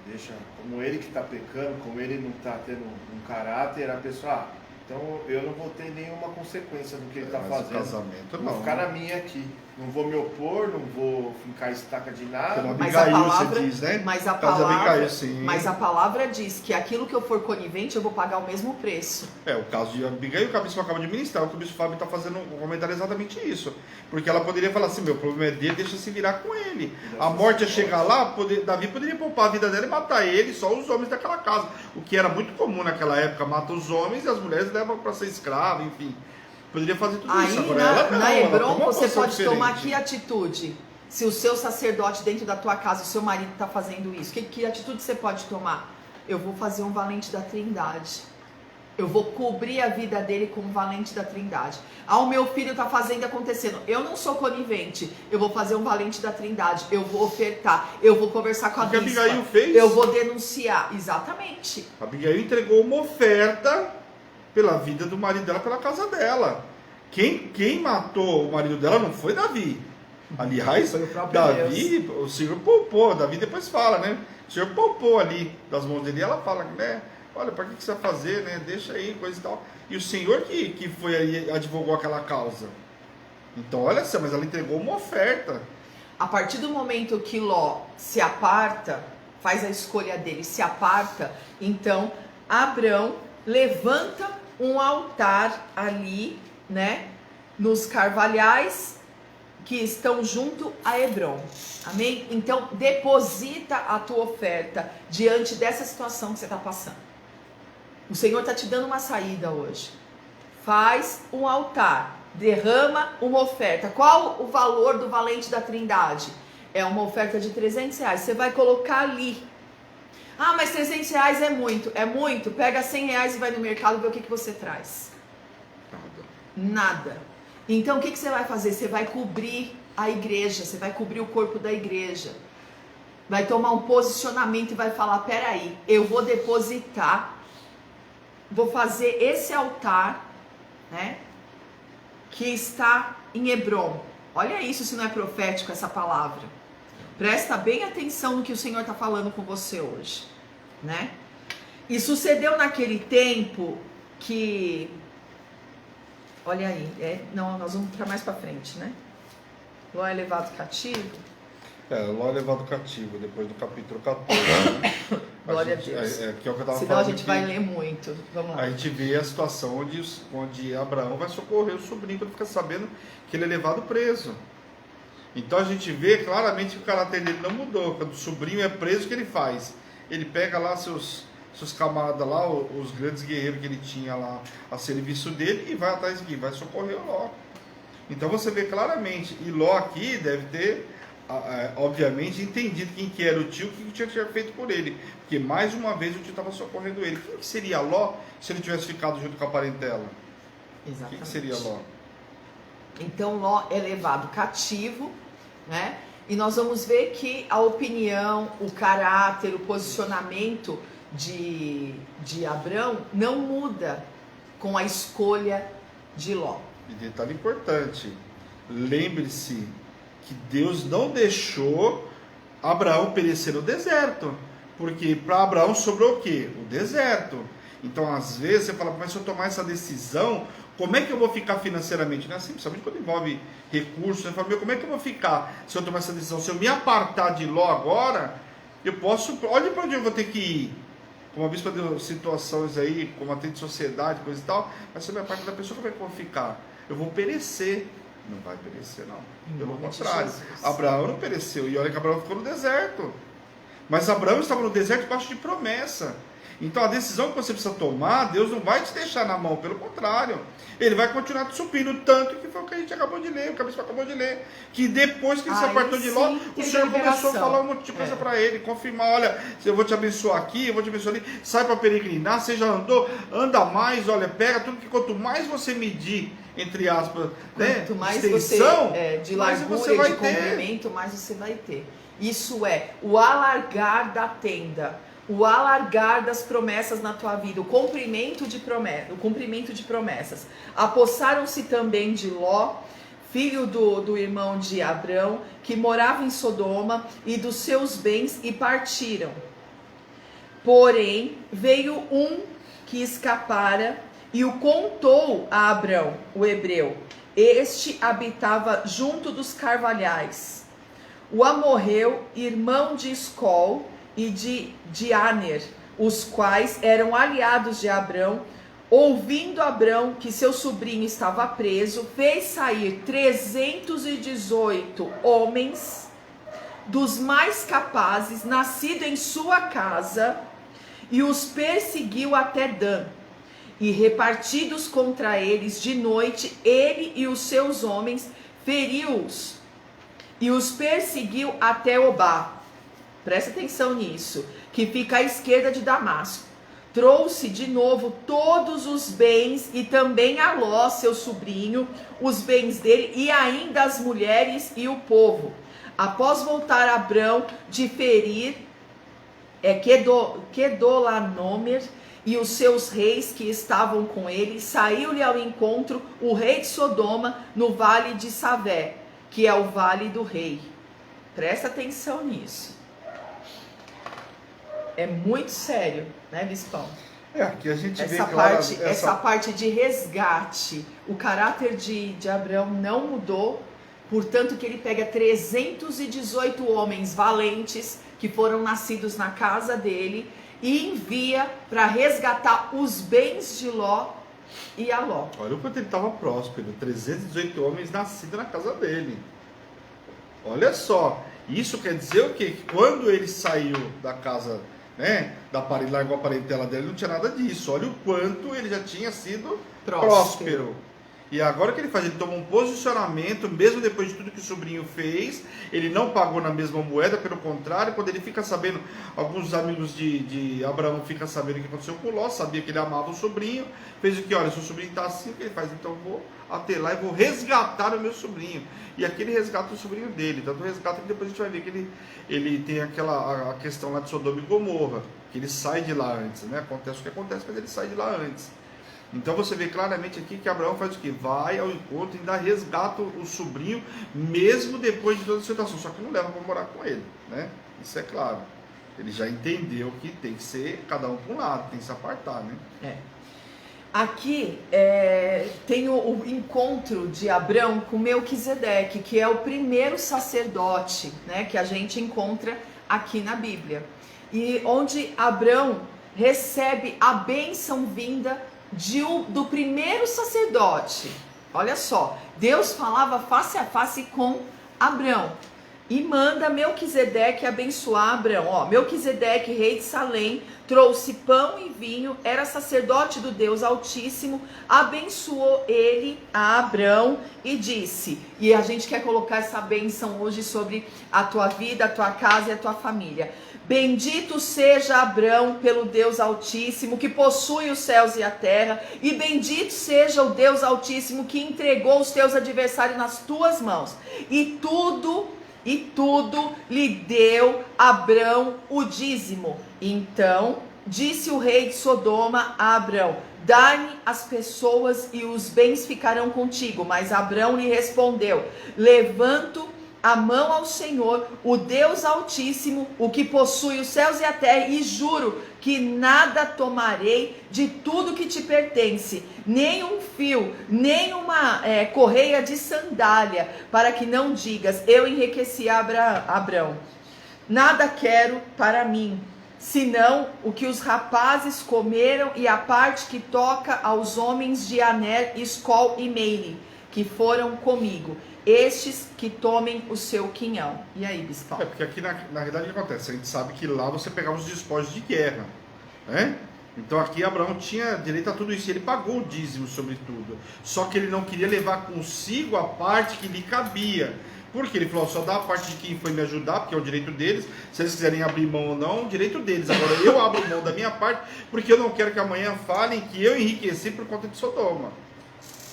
deixa como ele que está pecando, como ele não está tendo um caráter, a pessoa... Então eu não vou ter nenhuma consequência do que ele está fazendo. Casamento, vou ficar na minha aqui. Não vou me opor, não vou fincar estaca de nada. Mas a palavra, diz, né? mas a palavra diz que aquilo que eu for conivente, eu vou pagar o mesmo preço. O caso de Abigail, o bispo acaba de ministrar, o que o bispo Fábio está fazendo um comentário exatamente isso. Porque ela poderia falar assim, meu problema é dele, deixa se virar com ele. A morte ia chegar lá, Davi poderia poupar a vida dela e matar ele, só os homens daquela casa. O que era muito comum naquela época, mata os homens e as mulheres levam para ser escrava, enfim. poderia fazer tudo Aí isso. Agora ela não, na ela Hebron toma uma você posição pode tomar diferente. que atitude? Se o seu sacerdote dentro da tua casa, o seu marido está fazendo isso, que atitude você pode tomar? Eu vou fazer um valente da Trindade. Eu vou cobrir a vida dele com um valente da Trindade. Ah, o meu filho está fazendo acontecendo. Eu não sou conivente. Eu vou fazer um valente da Trindade. Eu vou ofertar. Eu vou conversar com a bispa. O que Abigail fez? Eu vou denunciar. Exatamente. Abigail entregou uma oferta pela vida do marido dela, pela casa dela. Quem matou o marido dela não foi Davi. Aliás, Foi o próprio Davi, o Senhor poupou. Davi depois fala, né? O Senhor poupou ali das mãos dele. E ela fala, né? Olha, para que você vai fazer, né? Deixa aí, coisa e tal. E o Senhor que foi aí, advogou aquela causa. Então, olha só, mas ela entregou uma oferta. A partir do momento que Ló se aparta, faz a escolha dele, se aparta, então Abrão levanta um altar ali, né? Nos carvalhais que estão junto a Hebron. Amém? Então, deposita a tua oferta diante dessa situação que você está passando. O Senhor está te dando uma saída hoje. Faz um altar, derrama uma oferta. Qual o valor do valente da Trindade? É uma oferta de R$300. Você vai colocar ali. Ah, mas R$300 é muito. É muito? Pega R$100 e vai no mercado ver o que você traz. Nada. Então o que você vai fazer? Você vai cobrir a igreja. Você vai cobrir o corpo da igreja. Vai tomar um posicionamento e vai falar, peraí, eu vou depositar, vou fazer esse altar, né, que está em Hebron. Olha isso, se não é profético essa palavra. Presta bem atenção no que o Senhor está falando com você hoje, né? E sucedeu naquele tempo que, olha aí, não, nós vamos para mais para frente, né? Ló é levado cativo. Ló é levado cativo, depois do capítulo 14. Né? Glória a Deus. Que é o que eu tava Senão a falando gente vai ler muito. Vamos lá. A gente vê a situação onde Abraão vai socorrer o sobrinho quando fica sabendo que ele é levado preso. Então a gente vê claramente que o caráter dele não mudou. Quando o sobrinho é preso, o que ele faz? Ele pega lá seus camaradas lá, os grandes guerreiros que ele tinha lá a serviço dele e vai atrás de quem? Vai socorrer o Ló. Então você vê claramente, e Ló aqui deve ter obviamente entendido quem que era o tio, o que o tio tinha feito por ele, porque mais uma vez o tio estava socorrendo ele. Quem que seria Ló se ele tivesse ficado junto com a parentela? Exatamente. Quem que seria Ló? Então Ló é levado cativo, né? E nós vamos ver que a opinião, o caráter, o posicionamento de Abrão não muda com a escolha de Ló. E detalhe importante, lembre-se que Deus não deixou Abraão perecer no deserto, porque para Abraão sobrou o quê? O deserto. Então às vezes você fala, mas se eu tomar essa decisão, como é que eu vou ficar financeiramente? Não é assim, principalmente quando envolve recursos, você fala, como é que eu vou ficar se eu tomar essa decisão? Se eu me apartar de Ló agora, eu posso, olha para onde eu vou ter que ir. Como a bispa deu situações aí, como atende de sociedade, coisa e tal, mas se eu me apartar da pessoa, como é que eu vou ficar? Eu vou perecer. Não vai perecer, não. Pelo contrário. Abraão não pereceu. E olha que Abraão ficou no deserto. Mas Abraão estava no deserto debaixo de promessa. Então a decisão que você precisa tomar, Deus não vai te deixar na mão. Pelo contrário. Ele vai continuar te suprindo. Tanto que foi o que a gente acabou de ler. O Cabispo acabou de ler. Que depois que ele se apartou de Ló, o Senhor começou a falar um monte de coisa para ele. Confirmar, olha, eu vou te abençoar aqui, eu vou te abençoar ali. Sai para peregrinar, você já andou, anda mais, olha, pega tudo que quanto mais você medir, entre aspas, né? Quanto mais extensão, você, de mais largura você e vai de ter. comprimento, mais você vai ter. Isso é o alargar da tenda, o alargar das promessas na tua vida, o cumprimento de promessas. Apossaram-se também de Ló, filho do irmão de Abrão, que morava em Sodoma, e dos seus bens, e partiram. Porém, veio um que escapara e o contou a Abrão, o hebreu. Este habitava junto dos carvalhais. O amorreu, irmão de Escol e de Aner, os quais eram aliados de Abrão. Ouvindo Abrão que seu sobrinho estava preso, fez sair 318 homens, dos mais capazes, nascidos em sua casa, e os perseguiu até Dan. e repartidos contra eles de noite, ele e os seus homens, feriu-os e os perseguiu até Obá. Presta atenção nisso, que fica à esquerda de Damasco. Trouxe de novo todos os bens e também Aló, seu sobrinho, os bens dele e ainda as mulheres e o povo. Após voltar Abrão de ferir Quedorlaomer e os seus reis que estavam com ele, saiu-lhe ao encontro o rei de Sodoma no vale de Savé, que é o vale do rei. Presta atenção nisso. É muito sério, né, Bispão? Aqui a gente vê essa parte de resgate. O caráter de Abraão não mudou, portanto que ele pega 318 homens valentes que foram nascidos na casa dele e envia para resgatar os bens de Ló e Aló. Olha o quanto ele estava próspero, 318 homens nascidos na casa dele. Olha só, isso quer dizer o quê? Que quando ele saiu da casa, né, largou a parentela dele, não tinha nada disso. Olha o quanto ele já tinha sido próspero. E agora o que ele faz? Ele toma um posicionamento, mesmo depois de tudo que o sobrinho fez, ele não pagou na mesma moeda, pelo contrário, quando ele fica sabendo, alguns amigos de Abraão ficam sabendo o que aconteceu com Ló, sabia que ele amava o sobrinho, fez o que? Olha, seu sobrinho está assim, o que ele faz? Então eu vou até lá e vou resgatar o meu sobrinho. E aqui ele resgata o sobrinho dele, tanto resgata que depois a gente vai ver que ele tem a questão lá de Sodoma e Gomorra, que ele sai de lá antes, né? Acontece o que acontece, mas ele sai de lá antes. Então você vê claramente aqui que Abraão faz o quê? Vai ao encontro e ainda resgata o sobrinho, mesmo depois de toda a situação, só que não leva para morar com ele, né? Isso é claro. Ele já entendeu que tem que ser cada um para um lado, tem que se apartar, né? Aqui tem o encontro de Abrão com Melquisedeque, que é o primeiro sacerdote, né, que a gente encontra aqui na Bíblia. E onde Abrão recebe a bênção vinda do primeiro sacerdote. Olha só, Deus falava face a face com Abrão e manda Melquisedeque abençoar Abrão. Ó, Melquisedeque, rei de Salém, trouxe pão e vinho, era sacerdote do Deus Altíssimo, abençoou ele a Abrão e disse, e a gente quer colocar essa bênção hoje sobre a tua vida, a tua casa e a tua família. Bendito seja Abrão pelo Deus Altíssimo, que possui os céus e a terra, e bendito seja o Deus Altíssimo, que entregou os teus adversários nas tuas mãos, e tudo lhe deu Abrão o dízimo. Então disse o rei de Sodoma a Abrão, dá-me as pessoas e os bens ficarão contigo. Mas Abrão lhe respondeu, levanto a mão ao Senhor, o Deus Altíssimo, o que possui os céus e a terra, e juro que nada tomarei de tudo que te pertence, nem um fio, nem uma correia de sandália, para que não digas, eu enriqueci Abrão. Nada quero para mim, senão o que os rapazes comeram e a parte que toca aos homens de Aner, Escol e Meire, que foram comigo. Estes que tomem o seu quinhão. E aí, Bispão? Porque aqui na realidade o que acontece? A gente sabe que lá você pegava os despojos de guerra, né? Então aqui Abraão tinha direito a tudo isso, ele pagou o dízimo sobre tudo. Só que ele não queria levar consigo a parte que lhe cabia. Porque ele falou, só dá a parte de quem foi me ajudar, porque é o direito deles. Se eles quiserem abrir mão ou não, é o direito deles. Agora eu abro mão da minha parte, porque eu não quero que amanhã falem que eu enriqueci por conta de Sodoma.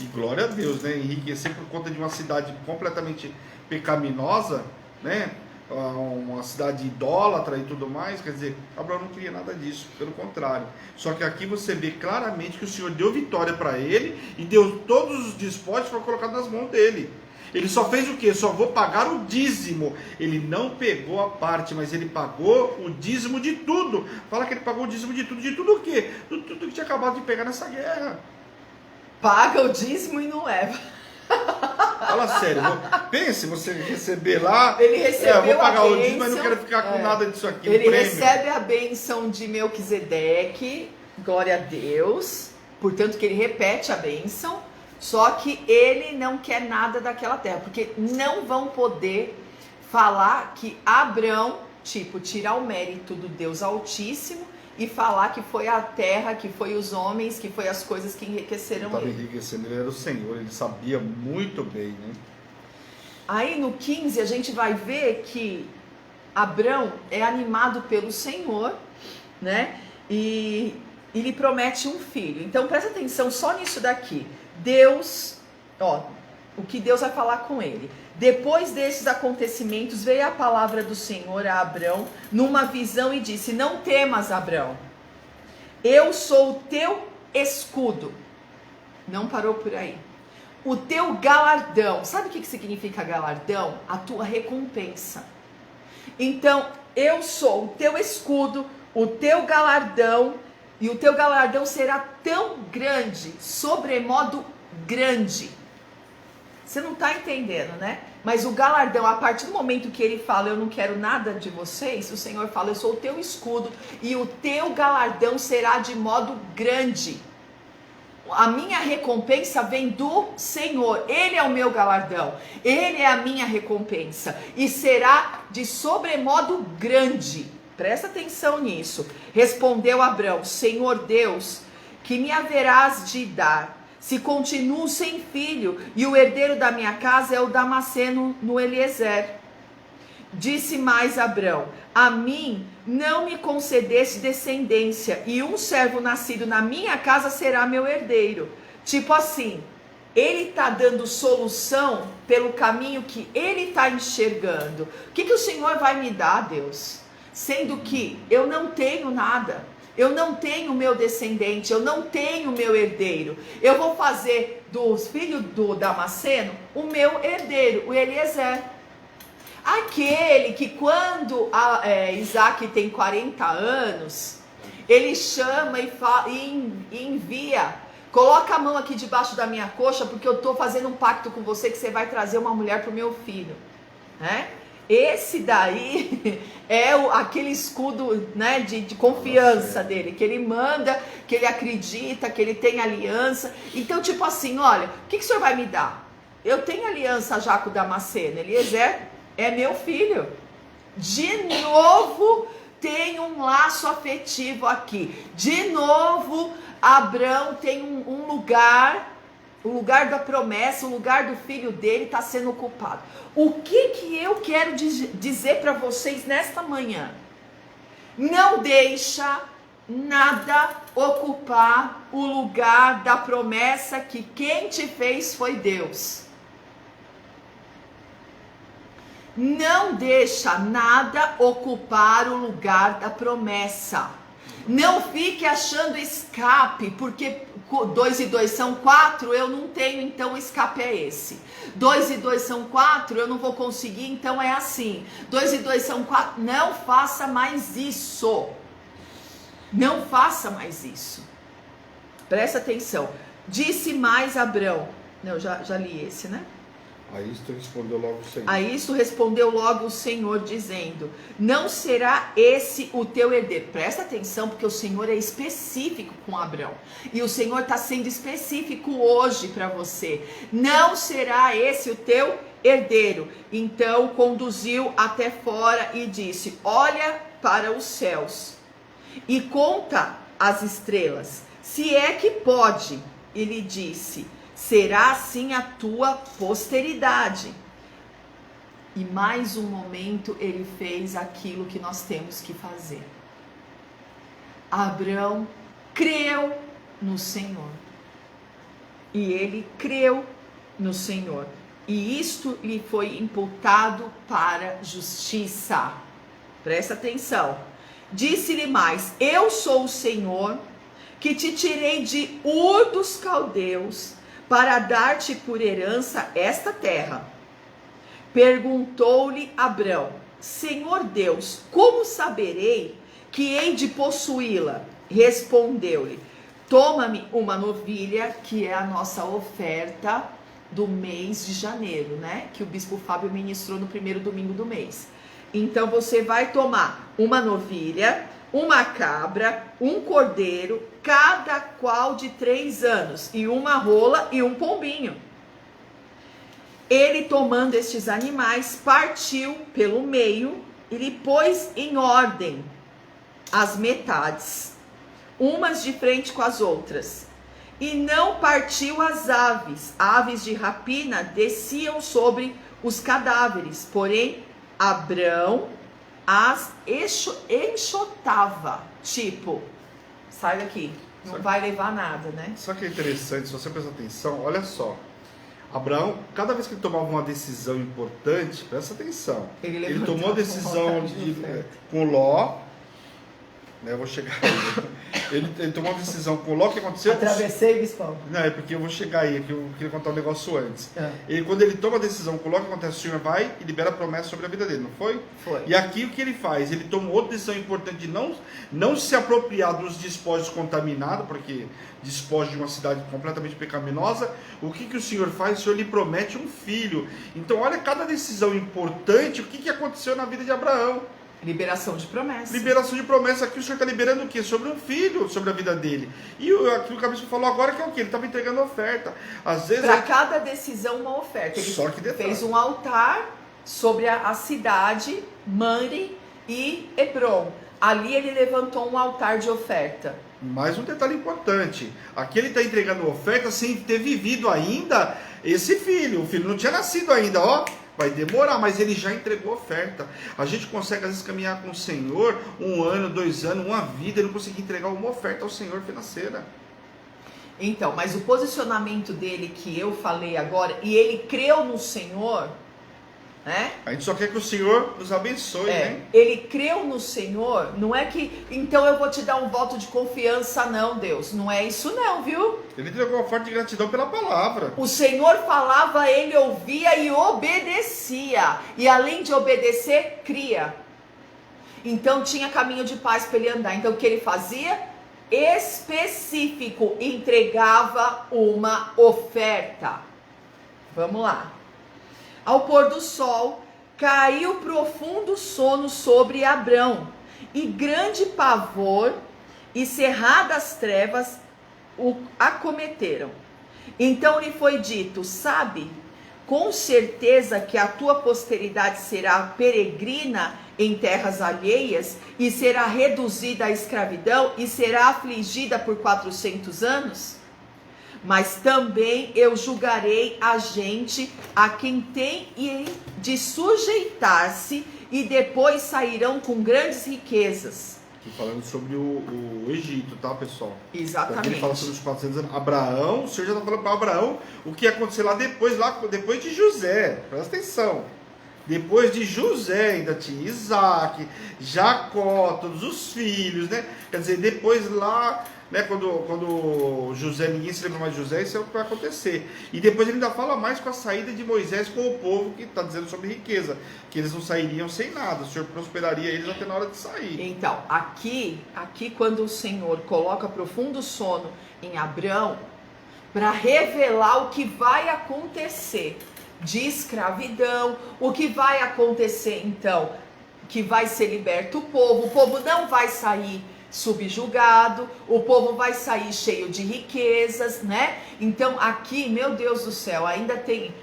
E glória a Deus, né? Enriquecer por conta de uma cidade completamente pecaminosa, né? Uma cidade idólatra e tudo mais. Quer dizer, Abraão não queria nada disso, pelo contrário. Só que aqui você vê claramente que o Senhor deu vitória para ele e deu todos os despojos para colocar nas mãos dele. Ele só fez o quê? Só vou pagar o dízimo. Ele não pegou a parte, mas ele pagou o dízimo de tudo. Fala que ele pagou o dízimo de tudo. De tudo o quê? Tudo que tinha acabado de pegar nessa guerra. Paga o dízimo e não leva. Fala sério, pense, você receber lá. Ele recebeu eu vou pagar o dízimo, mas não quero ficar com nada disso aqui. Ele recebe a bênção de Melquisedeque, glória a Deus. Portanto que ele repete a bênção. Só que ele não quer nada daquela terra, porque não vão poder falar que Abrão, tirar o mérito do Deus Altíssimo e falar que foi a terra, que foi os homens, que foi as coisas que enriqueceram Estava ele. enriquecendo, ele era o Senhor, ele sabia muito bem, né? Aí no 15 a gente vai ver que Abrão é animado pelo Senhor, né? E lhe promete um filho. Então presta atenção só nisso daqui. Deus, ó, o que Deus vai falar com ele. Depois desses acontecimentos veio a palavra do Senhor a Abrão numa visão e disse: não temas, Abrão, eu sou o teu escudo. Não parou por aí. O teu galardão. Sabe o que significa galardão? A tua recompensa. Então, eu sou o teu escudo, o teu galardão, e o teu galardão será tão grande, sobremodo grande. Você não está entendendo, né? Mas o galardão, a partir do momento que ele fala, eu não quero nada de vocês, o Senhor fala, eu sou o teu escudo, e o teu galardão será de modo grande. A minha recompensa vem do Senhor, Ele é o meu galardão, Ele é a minha recompensa, e será de sobremodo grande. Presta atenção nisso. Respondeu Abrão: Senhor Deus, que me haverás de dar, se continuo sem filho, e o herdeiro da minha casa é o Damasceno no Eliezer? Disse mais Abrão: a mim não me concedeste descendência, e um servo nascido na minha casa será meu herdeiro. Tipo assim, ele está dando solução pelo caminho que ele está enxergando. O que o Senhor vai me dar, Deus? Sendo que eu não tenho nada, eu não tenho meu descendente, eu não tenho meu herdeiro. Eu vou fazer dos filhos do Damasceno o meu herdeiro, o Eliezer. Aquele que quando Isaac tem 40 anos, ele chama e envia: coloca a mão aqui debaixo da minha coxa, porque eu estou fazendo um pacto com você que você vai trazer uma mulher para o meu filho, né? Esse daí é aquele escudo, né, de confiança dele, que ele manda, que ele acredita, que ele tem aliança. Então, tipo assim, olha, o que o Senhor vai me dar? Eu tenho aliança já com o Damasceno, Eliezer é meu filho. De novo tem um laço afetivo aqui. De novo Abrão tem um lugar, o lugar da promessa, o lugar do filho dele está sendo ocupado. O que eu quero dizer para vocês nesta manhã? Não deixa nada ocupar o lugar da promessa, que quem te fez foi Deus. Não deixa nada ocupar o lugar da promessa. Não fique achando escape, porque 2 e 2 são 4, eu não tenho, então o escape é esse. 2 e 2 são 4, eu não vou conseguir, então é assim. 2 e 2 são 4, não faça mais isso. Não faça mais isso. Presta atenção. Disse mais Abrão. Não, já li esse, né? A isto respondeu logo o Senhor. A isso respondeu logo o Senhor, dizendo: não será esse o teu herdeiro. Presta atenção, porque o Senhor é específico com Abrão. E o Senhor está sendo específico hoje para você. Não será esse o teu herdeiro. Então conduziu até fora e disse: olha para os céus e conta as estrelas, se é que pode. E lhe disse: será assim a tua posteridade. E mais um momento ele fez aquilo que nós temos que fazer. Abrão creu no Senhor. E ele creu no Senhor. E isto lhe foi imputado para justiça. Presta atenção. Disse-lhe mais: eu sou o Senhor, que te tirei de Ur dos Caldeus, para dar-te por herança esta terra. Perguntou-lhe Abrão: Senhor Deus, como saberei que hei de possuí-la? Respondeu-lhe: toma-me uma novilha, que é a nossa oferta do mês de janeiro, né? Que o bispo Fábio ministrou no primeiro domingo do mês. Então você vai tomar uma novilha, uma cabra, um cordeiro, cada qual de 3 anos, e uma rola e um pombinho. Ele, tomando estes animais, partiu pelo meio e lhe pôs em ordem as metades, umas de frente com as outras. E não partiu as aves de rapina desciam sobre os cadáveres, porém Abrão as enxotava, tipo, sai daqui, não vai levar nada, né? Só que é interessante, se você prestar atenção, olha só. Abraão, cada vez que ele tomava uma decisão importante, presta atenção. Ele tomou a decisão com Ló, né? Eu vou chegar aí. Ele tomou uma decisão com Ló, o que aconteceu? Atravessei, bispão. Não, é porque eu vou chegar aí, que eu queria contar um negócio antes. Quando ele toma a decisão com Ló, o que acontece? O Senhor vai e libera a promessa sobre a vida dele, não foi? Foi. E aqui o que ele faz? Ele toma outra decisão importante de não se apropriar dos despojos contaminados, porque despojo de uma cidade completamente pecaminosa. O que o Senhor faz? O Senhor lhe promete um filho. Então olha cada decisão importante, o que aconteceu na vida de Abraão. Liberação de promessa. Liberação de promessa. Aqui o Senhor está liberando o quê? Sobre um filho, sobre a vida dele. E aquilo que a bispo falou agora que é o quê? Ele estava entregando oferta. Às vezes para cada decisão uma oferta. Ele só que fez um altar sobre a cidade, Mamre e Hebron. Ali ele levantou um altar de oferta. Mais um detalhe importante. Aqui ele está entregando oferta sem ter vivido ainda esse filho. O filho não tinha nascido ainda, ó. Vai demorar, mas ele já entregou oferta. A gente consegue às vezes caminhar com o Senhor 1 ano, 2 anos, uma vida e não conseguir entregar uma oferta ao Senhor financeira. Então, mas o posicionamento dele que eu falei agora, e ele creu no Senhor, né? A gente só quer que o Senhor nos abençoe, né? Ele creu no Senhor, não é que, então eu vou te dar um voto de confiança, não, Deus. Não é isso não, viu? Ele entregou uma oferta de gratidão pela palavra. O Senhor falava, ele ouvia e obedecia. E além de obedecer, cria. Então tinha caminho de paz para ele andar. Então o que ele fazia? Específico, entregava uma oferta. Vamos lá. Ao pôr do sol, caiu profundo sono sobre Abrão, e grande pavor e cerradas trevas o acometeram. Então lhe foi dito: sabe, com certeza que a tua posteridade será peregrina em terras alheias, e será reduzida à escravidão, e será afligida por 400 anos? Mas também eu julgarei a gente a quem tem de sujeitar-se, e depois sairão com grandes riquezas. Aqui falando sobre o Egito, tá, pessoal? Exatamente. Aqui ele fala sobre os 400 anos. Abraão, o Senhor já está falando para Abraão o que ia acontecer lá depois de José. Presta atenção. Depois de José ainda tinha Isaac, Jacó, todos os filhos, né? Quer dizer, depois lá, né, quando José, ninguém se lembra mais de José, isso é o que vai acontecer. E depois ele ainda fala mais com a saída de Moisés com o povo, que está dizendo sobre riqueza, que eles não sairiam sem nada, o Senhor prosperaria eles até na hora de sair. Então, aqui quando o Senhor coloca profundo sono em Abrão, para revelar o que vai acontecer de escravidão, o que vai acontecer então, que vai ser liberto o povo não vai sair subjugado, o povo vai sair cheio de riquezas, né? Então aqui, meu Deus do céu, ainda tem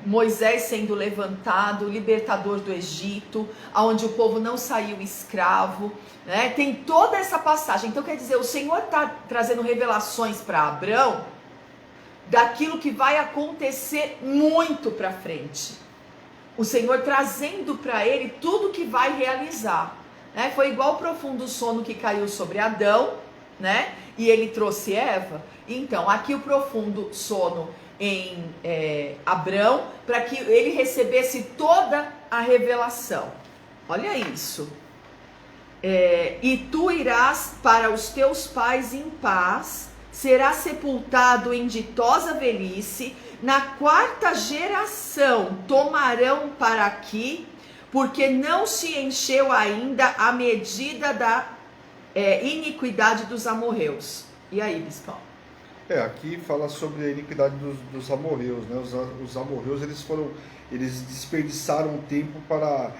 Moisés sendo levantado, libertador do Egito, onde o povo não saiu escravo, né? Tem toda essa passagem. Então quer dizer, o Senhor está trazendo revelações para Abrão daquilo que vai acontecer muito para frente. O Senhor trazendo para ele tudo que vai realizar, né? Foi igual o profundo sono que caiu sobre Adão, né? E ele trouxe Eva. Então aqui o profundo sono em Abrão, para que ele recebesse toda a revelação. Olha isso. E tu irás para os teus pais em paz, será sepultado em ditosa velhice, na 4ª geração tomarão para aqui, porque não se encheu ainda a medida da iniquidade dos amorreus. E aí, bispão? Aqui fala sobre a iniquidade dos amorreus, né? Os amorreus, eles desperdiçaram o tempo para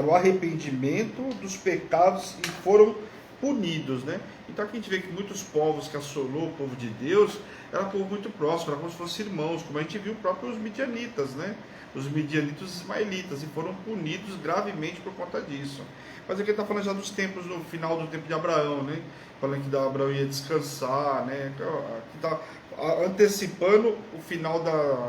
o arrependimento dos pecados e foram punidos, né? Então aqui a gente vê que muitos povos que assolou o povo de Deus, era um povo muito próximo, era como se fossem irmãos, como a gente viu próprios midianitas, né? Os midianitas e os ismaelitas, e foram punidos gravemente por conta disso. Mas aqui está falando já dos tempos, no final do tempo de Abraão, né? Falando que Abraão ia descansar, né? Aqui está antecipando o final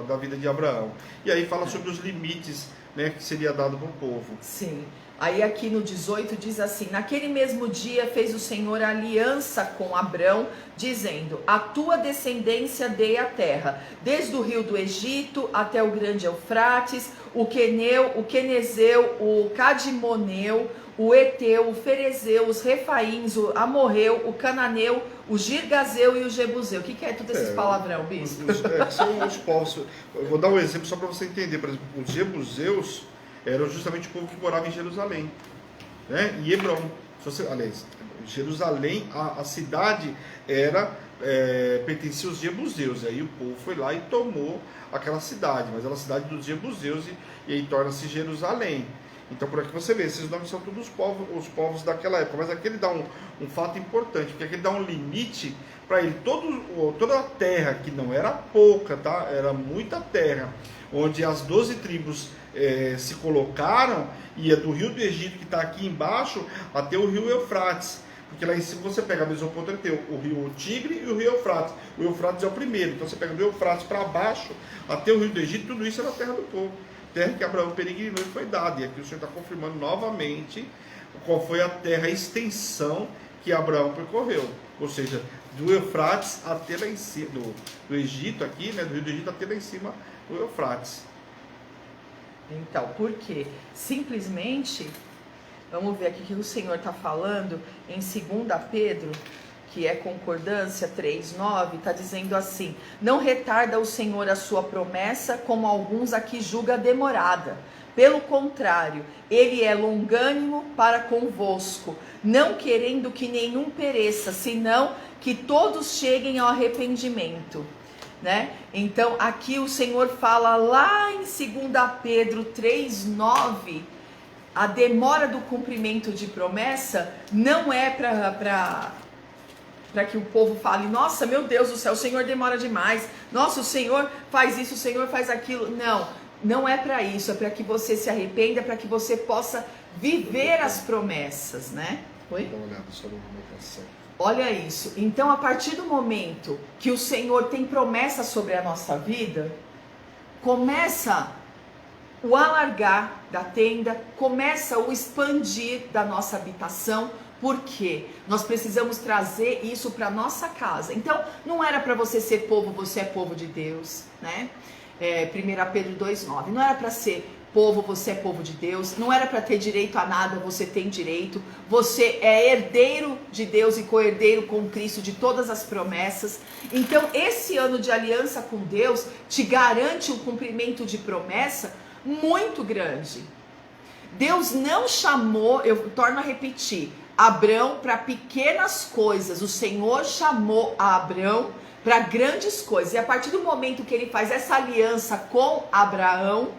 da vida de Abraão. E aí fala sobre os limites, né, que seria dado para o povo. Sim. Aí aqui no 18 diz assim: naquele mesmo dia fez o Senhor aliança com Abrão, dizendo: a tua descendência dei a terra, desde o rio do Egito até o grande Eufrates, o Queneu, o Quenezeu, o Cadimoneu, o Eteu, o Ferezeu, os Refaíns, o Amorreu, o Cananeu, o Girgazeu e o Jebuseu. O que é tudo esses palavrão, bispo? São os povos. Eu vou dar um exemplo só para você entender. Por exemplo, os Jebuseus eram justamente o povo que morava em Jerusalém, né? E Hebron. Aliás, Jerusalém, a cidade pertencia aos Jebuseus. E aí o povo foi lá e tomou aquela cidade, mas era a cidade dos Jebuseus, e aí torna-se Jerusalém. Então por aqui você vê, esses nomes são todos os povos daquela época, mas aqui ele dá um fato importante, porque aqui ele dá um limite para ele, toda a terra, que não era pouca, tá? Era muita terra, onde as 12 tribos se colocaram, ia do rio do Egito, que está aqui embaixo, até o rio Eufrates, porque lá em cima você pega a Mesopotâmia, tem o rio Tigre e o rio Eufrates. O Eufrates é o primeiro, então você pega do Eufrates para baixo, até o rio do Egito, tudo isso era a terra do povo. Terra que Abraão peregrinou e foi dada. E aqui o Senhor está confirmando novamente qual foi a terra, a extensão que Abraão percorreu. Ou seja, do Eufrates até lá em cima, do Egito aqui, né, do rio do Egito até lá em cima do Eufrates. Então, por quê? Simplesmente, vamos ver aqui o que o Senhor está falando em 2 Pedro, que é concordância 3:9, está dizendo assim: não retarda o Senhor a sua promessa, como alguns aqui julga demorada. Pelo contrário, ele é longânimo para convosco, não querendo que nenhum pereça, senão que todos cheguem ao arrependimento. Né? Então aqui o Senhor fala lá em 2 Pedro 3:9, a demora do cumprimento de promessa não é para que o povo fale: nossa, meu Deus do céu, o Senhor demora demais, nossa, o Senhor faz isso, o Senhor faz aquilo. Não é para isso, é para que você se arrependa, para que você possa viver as promessas, né? Oi? Dá uma olhada só na anotação. Olha isso. Então, a partir do momento que o Senhor tem promessa sobre a nossa vida, começa o alargar da tenda, começa o expandir da nossa habitação, porque nós precisamos trazer isso para nossa casa. Então, não era para você ser povo, você é povo de Deus, né? 1 Pedro 2:9, não era para ser povo, você é povo de Deus, não era para ter direito a nada, você tem direito, você é herdeiro de Deus e co-herdeiro com Cristo de todas as promessas. Então esse ano de aliança com Deus te garante um cumprimento de promessa muito grande. Deus não chamou, eu torno a repetir, Abrão para pequenas coisas, o Senhor chamou a Abrão para grandes coisas. E a partir do momento que ele faz essa aliança com Abraão,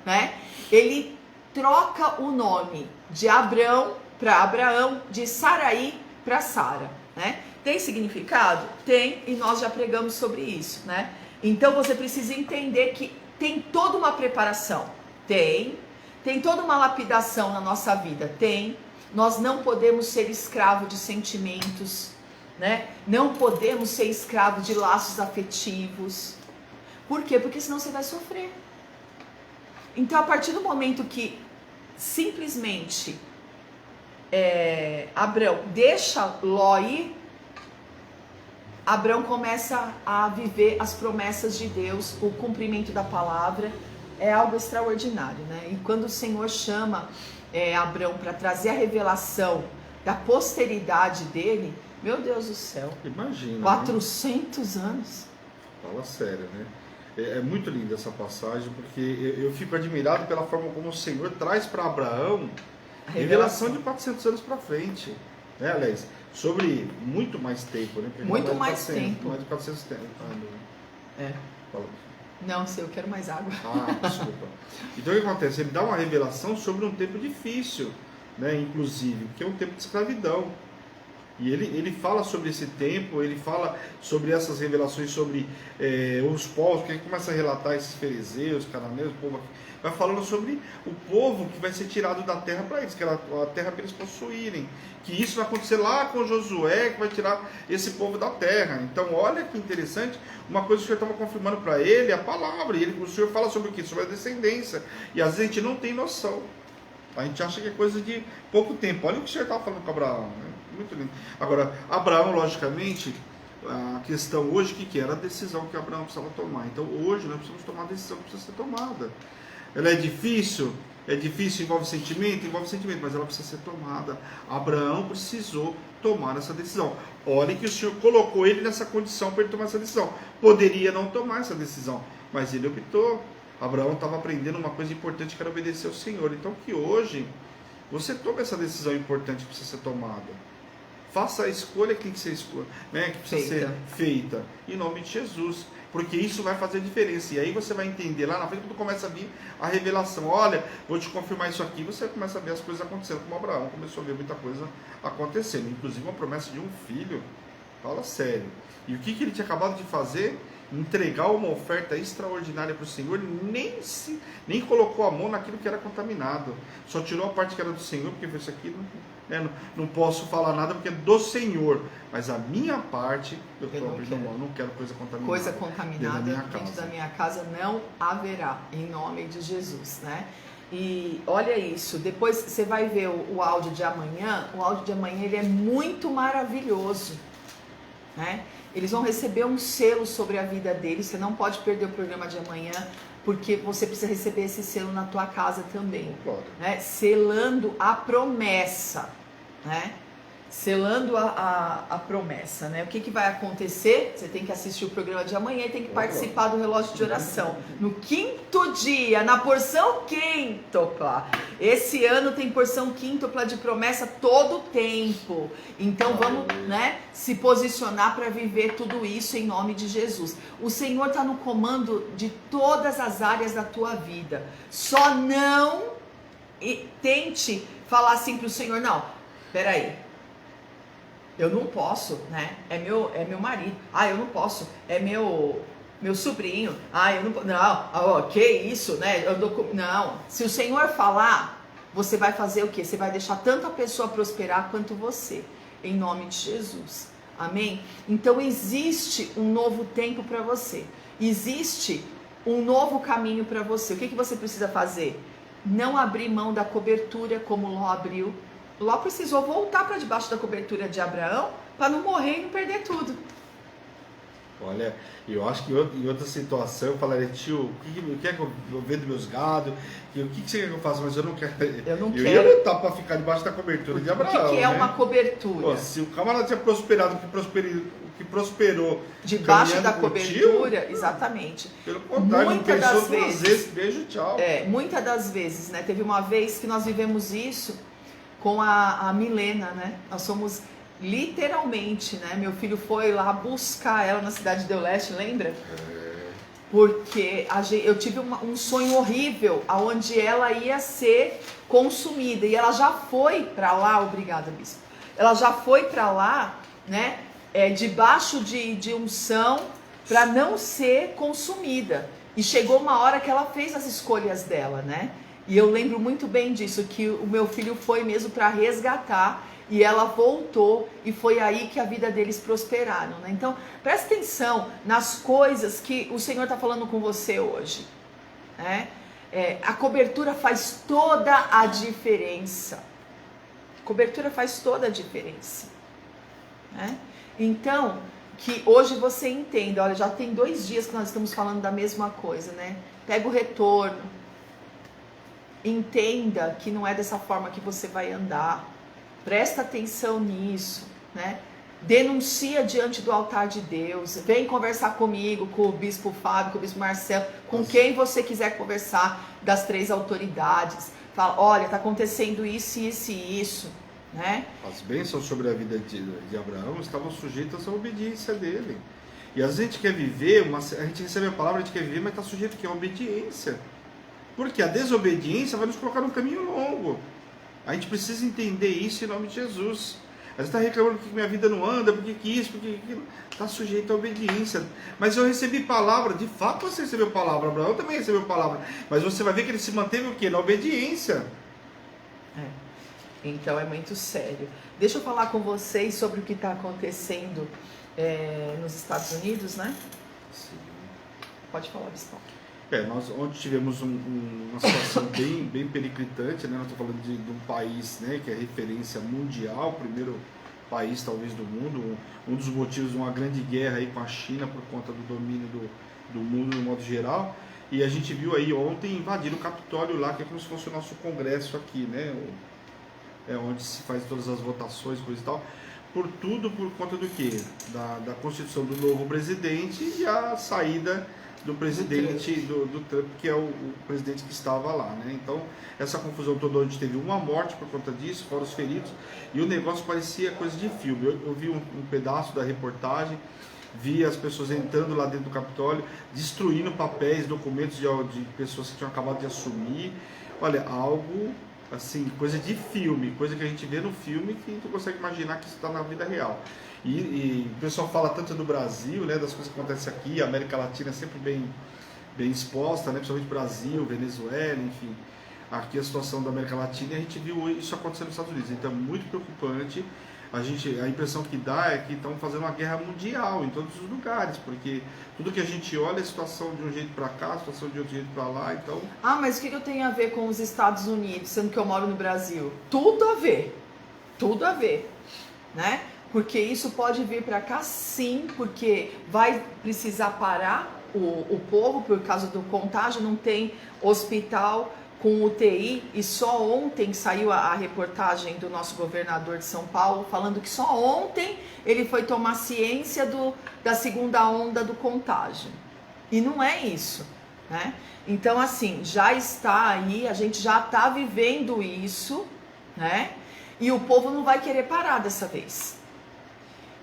né, ele troca o nome de Abrão para Abraão, de Saraí para Sara, né? Tem significado? Tem, e nós já pregamos sobre isso, né? Então você precisa entender que tem toda uma preparação, tem toda uma lapidação na nossa vida, tem. Nós não podemos ser escravo de sentimentos, né? Não podemos ser escravo de laços afetivos. Por quê? Porque senão você vai sofrer. Então, a partir do momento que simplesmente Abrão deixa Ló ir, Abrão começa a viver as promessas de Deus, o cumprimento da palavra. É algo extraordinário, né? E quando o Senhor chama Abrão para trazer a revelação da posteridade dele, meu Deus do céu, Imagina, 400 anos. Fala sério, né? É muito linda essa passagem, porque eu fico admirado pela forma como o Senhor traz para Abraão a revelação de 400 anos para frente, né, Aliás? Sobre muito mais tempo, né? Porque muito mais tempo. Mais de 400 tempos. Fala. Não sei, eu quero mais água. Desculpa. Então o que acontece? Ele dá uma revelação sobre um tempo difícil, né? Inclusive, que é um tempo de escravidão. E ele fala sobre esse tempo, ele fala sobre essas revelações, sobre os povos, que ele começa a relatar esses fariseus, cananeus, o povo aqui, vai falando sobre o povo que vai ser tirado da terra para eles, que era a terra para eles possuírem. Que isso vai acontecer lá com Josué, que vai tirar esse povo da terra. Então, olha que interessante, uma coisa que o Senhor estava confirmando para ele, a palavra. E o Senhor fala sobre o quê? Sobre a descendência. E às vezes a gente não tem noção. A gente acha que é coisa de pouco tempo. Olha o que o Senhor estava falando com Abraão, né? Muito lindo. Agora, Abraão, logicamente, a questão hoje, o que era? A decisão que Abraão precisava tomar. Então, hoje, nós precisamos tomar a decisão que precisa ser tomada. Ela é difícil? É difícil, envolve sentimento, mas ela precisa ser tomada. Abraão precisou tomar essa decisão. Olha que o Senhor colocou ele nessa condição para ele tomar essa decisão. Poderia não tomar essa decisão, mas ele optou. Abraão estava aprendendo uma coisa importante, que era obedecer ao Senhor. Então que hoje você tome essa decisão importante que precisa ser tomada. Faça a escolha que tem que ser né, que precisa ser feita, em nome de Jesus, porque isso vai fazer diferença. E aí você vai entender lá na frente, quando começa a vir a revelação. Olha, vou te confirmar isso aqui. Você começa a ver as coisas acontecendo, como Abraão começou a ver muita coisa acontecendo, inclusive uma promessa de um filho. Fala sério. E o que ele tinha acabado de fazer? Entregar uma oferta extraordinária para o Senhor, nem colocou a mão naquilo que era contaminado, só tirou a parte que era do Senhor, porque isso aqui não posso falar nada porque é do Senhor, mas a minha parte eu estou abrindo mão, não quero coisa contaminada. Coisa contaminada dentro da minha casa não haverá, em nome de Jesus, né? E olha isso, depois você vai ver o áudio de amanhã. O áudio de amanhã ele é muito maravilhoso, né? Eles vão receber um selo sobre a vida deles. Você não pode perder o programa de amanhã, porque você precisa receber esse selo na tua casa também, né? Selando a promessa, né? Selando a promessa, né? O que vai acontecer? Você tem que assistir o programa de amanhã e tem que participar do relógio de oração. No quinto dia, na porção quíntupla. Esse ano tem porção quíntupla de promessa todo o tempo. Então vamos, né, se posicionar para viver tudo isso em nome de Jesus. O Senhor está no comando de todas as áreas da tua vida. Só não tente falar assim para o Senhor, não, peraí. Eu não posso, né? É meu marido. Ah, eu não posso. É meu sobrinho. Ah, eu não. Não. Que isso, né? Não. Se o Senhor falar, você vai fazer o quê? Você vai deixar tanto a pessoa prosperar quanto você, em nome de Jesus. Amém? Então existe um novo tempo para você. Existe um novo caminho para você. O que você precisa fazer? Não abrir mão da cobertura como Ló abriu. Ló precisou voltar para debaixo da cobertura de Abraão para não morrer e não perder tudo. Olha, eu acho que em outra situação eu falaria, tio, o que é que eu vendo meus gados? O que você quer que eu faça? Mas eu não quero. Eu ia lutar para ficar debaixo da cobertura de Abraão. O que é uma cobertura? Pô, se o camarada tinha prosperado, que prosperou debaixo da cobertura, exatamente. Pelo contrário, muitas das vezes, beijo, tchau. Muitas das vezes, né? Teve uma vez que nós vivemos isso com a Milena, né? Nós somos literalmente, né? Meu filho foi lá buscar ela na cidade do Leste, lembra? Porque eu tive um sonho horrível, onde ela ia ser consumida, e ela já foi para lá, obrigada, bispo. Ela já foi para lá, né? Debaixo de unção, para não ser consumida. E chegou uma hora que ela fez as escolhas dela, né? E eu lembro muito bem disso, que o meu filho foi mesmo para resgatar, e ela voltou, e foi aí que a vida deles prosperaram, né? Então, presta atenção nas coisas que o Senhor está falando com você hoje, né? A cobertura faz toda a diferença. Cobertura faz toda a diferença, né? Então, que hoje você entenda, olha, já tem 2 dias que nós estamos falando da mesma coisa, né? Pega o retorno. Entenda que não é dessa forma que você vai andar. Presta atenção nisso, né? Denuncia diante do altar de Deus. Vem conversar comigo, com o bispo Fábio, com o bispo Marcelo, com quem você quiser conversar das 3 autoridades. Fala, olha, está acontecendo isso, isso e isso, né? As bênçãos sobre a vida de Abraão estavam sujeitas à obediência dele. E às vezes a gente quer viver, a gente recebe a palavra, a gente quer viver, mas está sujeito que é a obediência. Porque a desobediência vai nos colocar num caminho longo. A gente precisa entender isso em nome de Jesus. Às vezes está reclamando porque minha vida não anda, porque que isso, porque aquilo. Está sujeito à obediência. Mas eu recebi palavra, de fato você recebeu palavra, Abraão também recebeu palavra. Mas você vai ver que ele se manteve o quê? Na obediência. Então é muito sério. Deixa eu falar com vocês sobre o que está acontecendo nos Estados Unidos, né? Sim. Pode falar, Bispão. Nós ontem tivemos uma situação bem periclitante, né? Nós estamos falando de um país, né, que é referência mundial, primeiro país talvez do mundo, um dos motivos de uma grande guerra aí com a China por conta do domínio do mundo no modo geral. E a gente viu aí ontem invadir o Capitólio lá, que é como se fosse o nosso congresso aqui, né? Onde se faz todas as votações, coisa e tal. Por conta do quê? Da constituição do novo presidente e a saída do presidente, do Trump, que é o presidente que estava lá, né? Então, essa confusão toda, onde teve uma morte por conta disso, fora os feridos, e o negócio parecia coisa de filme. Eu vi um pedaço da reportagem, vi as pessoas entrando lá dentro do Capitólio, destruindo papéis, documentos de pessoas que tinham acabado de assumir. Olha, algo assim, coisa de filme, coisa que a gente vê no filme que tu consegue imaginar que isso está na vida real. E o pessoal fala tanto do Brasil, né, das coisas que acontecem aqui, a América Latina é sempre bem exposta, né, principalmente Brasil, Venezuela, enfim. Aqui a situação da América Latina, e a gente viu isso acontecendo nos Estados Unidos, então é muito preocupante. A impressão que dá é que estão fazendo uma guerra mundial em todos os lugares, porque tudo que a gente olha é a situação de um jeito para cá, a situação de outro jeito para lá, então... Ah, mas o que eu tenho a ver com os Estados Unidos, sendo que eu moro no Brasil? Tudo a ver, né? Porque isso pode vir para cá sim, porque vai precisar parar o povo por causa do contágio, não tem hospital com UTI, e só ontem saiu a reportagem do nosso governador de São Paulo falando que só ontem ele foi tomar ciência da segunda onda do contágio. E não é isso, né? Então, assim, já está aí, a gente já está vivendo isso, né? E o povo não vai querer parar dessa vez.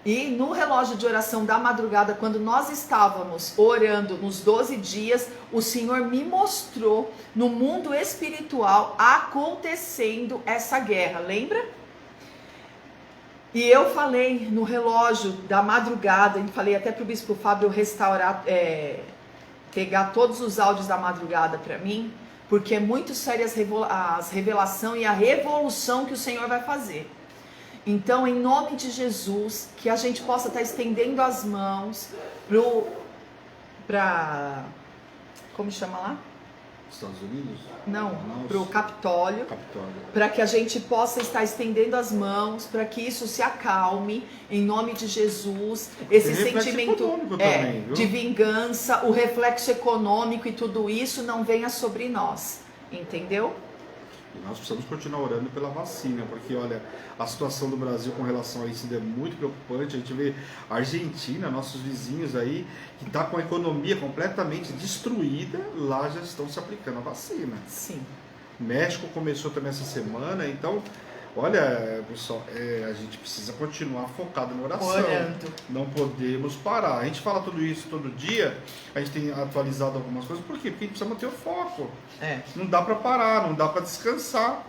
E no relógio de oração da madrugada, quando nós estávamos orando nos 12 dias, o Senhor me mostrou no mundo espiritual acontecendo essa guerra, lembra? E eu falei no relógio da madrugada, e falei até para o Bispo Fábio restaurar, pegar todos os áudios da madrugada para mim, porque é muito séria as revelação e a revolução que o Senhor vai fazer. Então, em nome de Jesus, que a gente possa estar estendendo as mãos para como chama lá? Estados Unidos? Não, para o Capitólio. Para que a gente possa estar estendendo as mãos, para que isso se acalme, em nome de Jesus. Esse sentimento também, de vingança, o reflexo econômico e tudo isso não venha sobre nós, entendeu? E nós precisamos continuar orando pela vacina, porque olha, a situação do Brasil com relação a isso ainda é muito preocupante. A gente vê a Argentina, nossos vizinhos aí, que está com a economia completamente destruída, lá já estão se aplicando a vacina. Sim. México começou também essa semana, então, olha, pessoal, a gente precisa continuar focado na oração. Orando. Não podemos parar. A gente fala tudo isso todo dia, a gente tem atualizado algumas coisas, por quê? Porque a gente precisa manter o foco. Não dá para parar, não dá para descansar.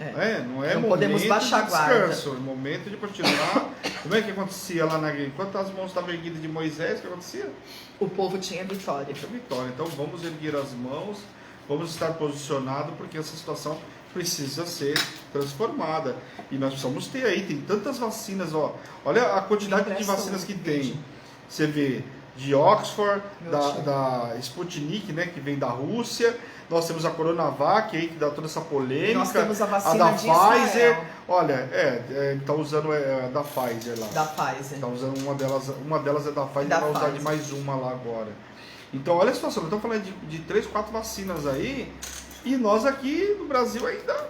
Não é não momento podemos baixar de descanso, é momento de continuar. Como é que acontecia lá na guerra? Enquanto as mãos estavam erguidas de Moisés, o que acontecia? O povo tinha vitória. Tinha vitória. Então vamos erguer as mãos, vamos estar posicionados, porque essa situação precisa ser transformada. E nós precisamos ter aí, tem tantas vacinas, ó. Olha a quantidade de vacinas que tem. Você vê de Oxford, da Sputnik, né, que vem da Rússia. Nós temos a Coronavac aí, que dá toda essa polêmica. Nós temos a vacina da de Pfizer. Israel. Olha, tá usando da Pfizer lá. Da Pfizer. Tá usando uma delas é da Pfizer, vai usar de mais uma lá agora. Então, olha a situação, nós estamos falando de 3, 4 vacinas aí, e nós aqui no Brasil ainda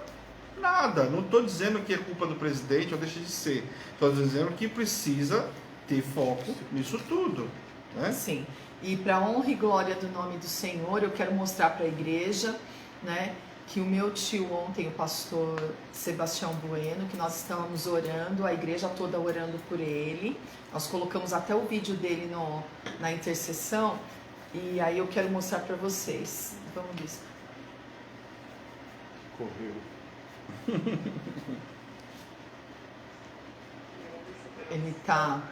nada. Não estou dizendo que é culpa do presidente ou deixa de ser. Estou dizendo que precisa ter foco nisso tudo. Né? Sim. E para honra e glória do nome do Senhor, eu quero mostrar para a igreja, né, que o meu tio ontem, o pastor Sebastião Bueno, que nós estávamos orando, a igreja toda orando por ele. Nós colocamos até o vídeo dele na intercessão, e aí eu quero mostrar para vocês. Vamos ver. Correu. Ele tá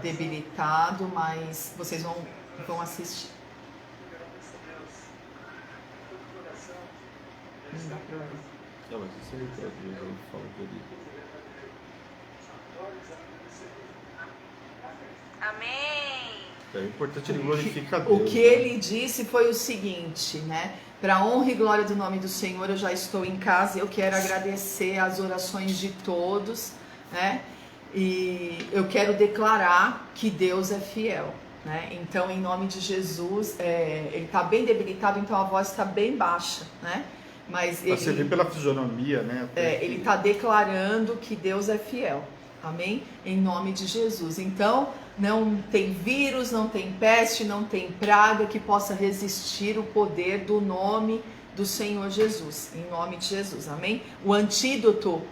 debilitado, mas vocês vão assistir. Não dá pra ver. Não, mas isso aí eu falo que ele... Amém. É importante ele glorificar a Deus. O que ele disse foi o seguinte, né? Para honra e glória do nome do Senhor, eu já estou em casa. Eu quero agradecer as orações de todos, né? E eu quero declarar que Deus é fiel, né? Então, em nome de Jesus, ele está bem debilitado, então a voz está bem baixa, né? Mas você vê pela fisionomia, né? Ele está declarando que Deus é fiel. Amém? Em nome de Jesus. Então, não tem vírus, não tem peste, não tem praga que possa resistir o poder do nome do Senhor Jesus. Em nome de Jesus. Amém? O antídoto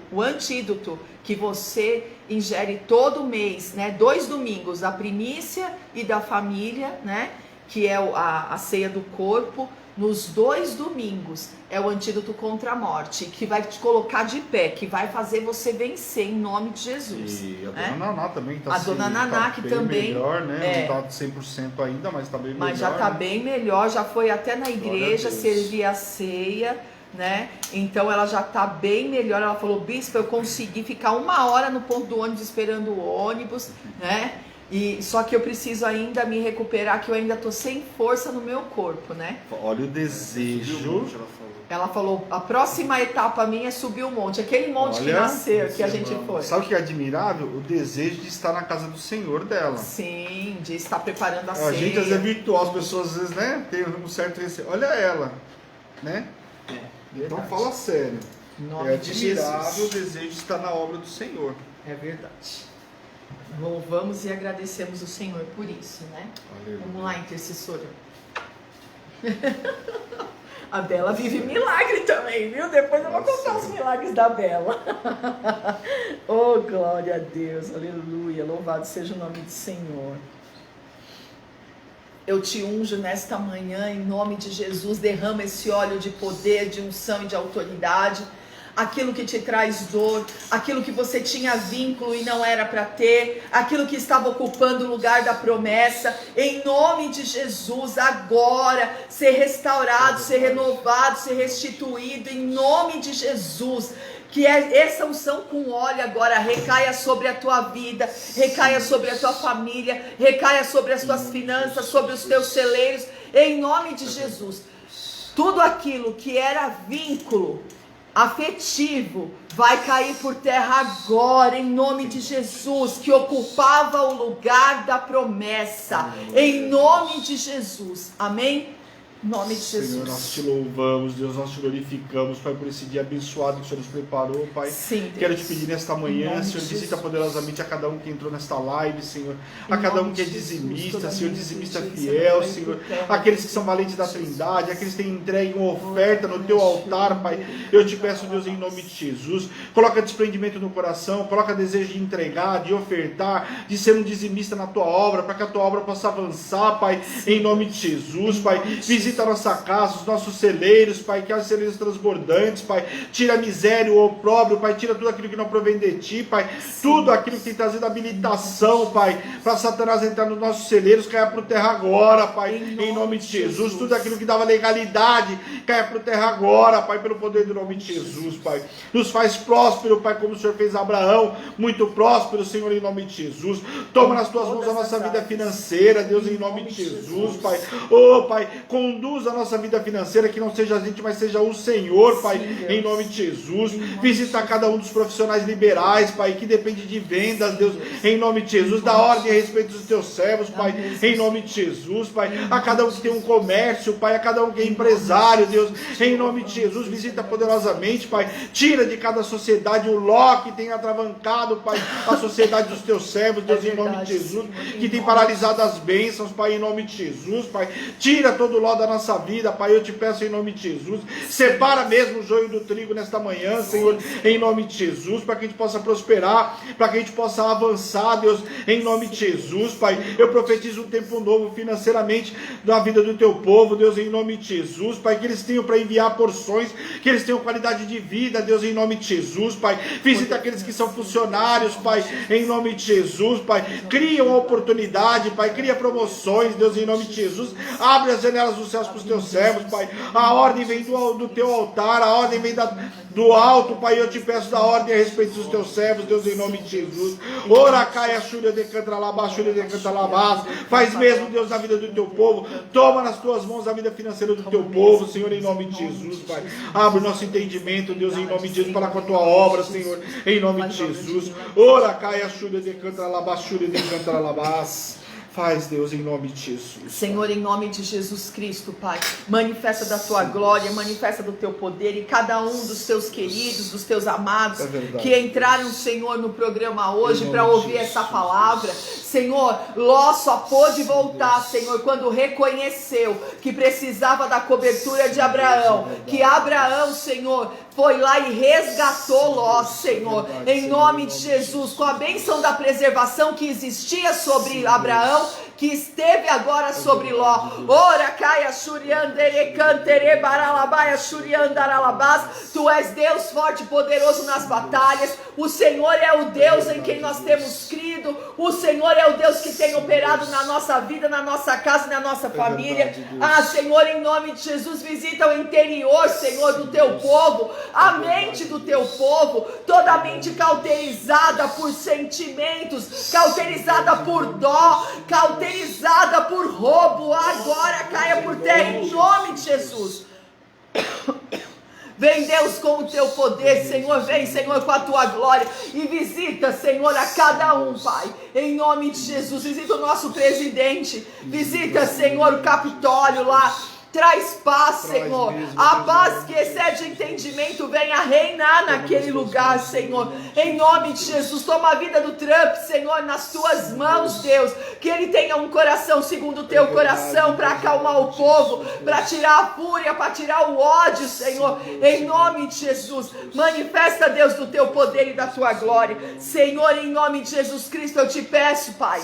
que você ingere todo mês, né? 2 domingos, da primícia e da família, né? Que é a ceia do corpo. Nos 2 domingos é o antídoto contra a morte, que vai te colocar de pé, que vai fazer você vencer em nome de Jesus. E a dona Naná também está A dona Naná, que também melhor, né? Não está 100% ainda, mas está bem melhor. Mas já está bem melhor, já foi até na igreja Deus. servir a ceia, né? Então ela já está bem melhor. Ela falou: bispo, eu consegui ficar 1 hora no ponto do ônibus esperando o ônibus, né? E só que eu preciso ainda me recuperar, que eu ainda tô sem força no meu corpo, né? Olha o desejo. Ela falou: a próxima etapa minha é subir o monte, aquele monte que Olha, nasceu, que a gente foi. Sabe o que é admirável? O desejo de estar na casa do Senhor dela. Sim, de estar preparando a ceia. A gente às vezes é virtual, as pessoas às vezes, né, tem um certo receio. Olha ela, né? Então fala sério. Em nome É de admirável Jesus. o desejo de estar na obra do Senhor. É verdade. Louvamos e agradecemos o Senhor por isso, né? Aleluia. Vamos lá, intercessora. A Bela vive milagre também, viu? Depois eu vou contar os milagres da Bela. Oh, glória a Deus, aleluia, louvado seja o nome do Senhor. Eu te unjo nesta manhã, em nome de Jesus, derrama esse óleo de poder, de unção e de autoridade. Aquilo que te traz dor, aquilo que você tinha vínculo e não era para ter, aquilo que estava ocupando o lugar da promessa, em nome de Jesus, agora, ser restaurado, ser renovado, ser restituído, em nome de Jesus. Que essa unção com óleo agora recaia sobre a tua vida, recaia sobre a tua família, recaia sobre as tuas finanças, sobre os teus celeiros, em nome de Jesus. Tudo aquilo que era vínculo afetivo vai cair por terra agora, em nome de Jesus, que ocupava o lugar da promessa, em nome de Jesus, amém? Em nome de Jesus. Senhor, nós te louvamos, Deus, nós te glorificamos, Pai, por esse dia abençoado que o Senhor nos preparou, Pai. Sim, Deus. Quero te pedir nesta manhã, Senhor, visita poderosamente a cada um que entrou nesta live, Senhor. A cada um que é dizimista, Senhor, dizimista fiel, Senhor. Aqueles que são valentes da Trindade, aqueles que têm entregue uma oferta no teu altar, Pai. Eu te peço, Deus, em nome de Jesus, coloca desprendimento no coração, coloca desejo de entregar, de ofertar, de ser um dizimista na tua obra, para que a tua obra possa avançar, Pai, em nome de Jesus, Pai. Visita a nossa casa, os nossos celeiros, Pai, que há celeiros transbordantes, Pai. Tira a miséria, o opróbrio, Pai. Tira tudo aquilo que não provém de Ti, Pai. Tudo aquilo que tem trazido habilitação, Pai, para Satanás entrar nos nossos celeiros, caia por terra agora, Pai, em nome de Jesus. Tudo aquilo que dava legalidade, caia por terra agora, Pai, pelo poder do nome de Jesus, Pai. Nos faz próspero, Pai, como o Senhor fez Abraão, muito próspero, Senhor, em nome de Jesus. Toma nas Tuas mãos a nossa vida financeira, Deus, em nome de Jesus, Pai. Oh, Pai, conduz a nossa vida financeira, que não seja a gente, mas seja o Senhor, Pai, em nome de Jesus. Visita cada um dos profissionais liberais, Pai, que depende de vendas, Deus, em nome de Jesus. Dá ordem a respeito dos teus servos, Pai, em nome de Jesus, Pai. A cada um que tem um comércio, Pai, a cada um que é empresário, Deus, em nome de Jesus. Visita poderosamente, Pai. Tira de cada sociedade o ló que tem atravancado, Pai, a sociedade dos teus servos, Deus, em nome de Jesus, que tem paralisado as bênçãos, Pai, em nome de Jesus, Pai. Tira todo o ló da da nossa vida, Pai, eu te peço em nome de Jesus, separa mesmo o joio do trigo nesta manhã, Senhor, em nome de Jesus, para que a gente possa prosperar, para que a gente possa avançar, Deus, em nome de Jesus, Pai. Eu profetizo um tempo novo financeiramente na vida do teu povo, Deus, em nome de Jesus, Pai, que eles tenham para enviar porções, que eles tenham qualidade de vida, Deus, em nome de Jesus, Pai. Visita aqueles que são funcionários, Pai, em nome de Jesus, Pai. Cria uma oportunidade, Pai, cria promoções, Deus, em nome de Jesus. Abre as janelas dos céus para os teus servos, Pai. A ordem vem do teu altar, a ordem vem do alto, Pai. Eu te peço da ordem a respeito dos teus servos, Deus, em nome de Jesus. Ora, caia, Xúria, decanta, labá, Xúria, decanta, labá. Faz mesmo, Deus, na vida do teu povo. Toma nas tuas mãos a vida financeira do teu povo, Senhor, em nome de Jesus, Pai. Abre o nosso entendimento, Deus, em nome de Jesus, para com a tua obra, Senhor, em nome de Jesus. Ora, caia, Xúria, decanta, labá, Xúria, decanta, labá. Faz, Deus, em nome de Jesus. Senhor, em nome de Jesus Cristo, Pai, manifesta da tua glória, manifesta do teu poder em cada um dos teus queridos, dos teus amados, que entraram, Senhor, no programa hoje para ouvir essa palavra. Senhor, Ló só pôde voltar, Senhor, quando reconheceu que precisava da cobertura de Abraão, que Abraão, Senhor, foi lá e resgatou Ló, Senhor, em nome de Jesus, com a bênção da preservação que existia sobre Abraão, que esteve agora sobre Ló. Ora, caia, Shuriandere, cantere, baralabaia, Shuriandaralabás. Tu és Deus forte e poderoso nas batalhas. O Senhor é o Deus em quem nós temos crido. O Senhor é o Deus que tem operado na nossa vida, na nossa casa, na nossa família. Senhor, em nome de Jesus, visita o interior, Senhor, do teu povo, a mente do teu povo, toda a mente cauterizada por sentimentos, cauterizada por dó, cauterizada por roubo, agora caia por terra em nome de Jesus. Vem, Deus, com o teu poder, Senhor. Vem, Senhor, com a tua glória. E visita, Senhor, a cada um, Pai. Em nome de Jesus. Visita o nosso presidente. Visita, Senhor, o Capitólio lá. Traz paz, Senhor. A paz que excede o entendimento venha reinar naquele lugar, Senhor. Em nome de Jesus, toma a vida do Trump, Senhor, nas tuas mãos, Deus. Que ele tenha um coração segundo o teu coração para acalmar o povo, para tirar a fúria, para tirar o ódio, Senhor. Em nome de Jesus, manifesta, Deus, do teu poder e da tua glória. Senhor, em nome de Jesus Cristo, eu te peço, Pai,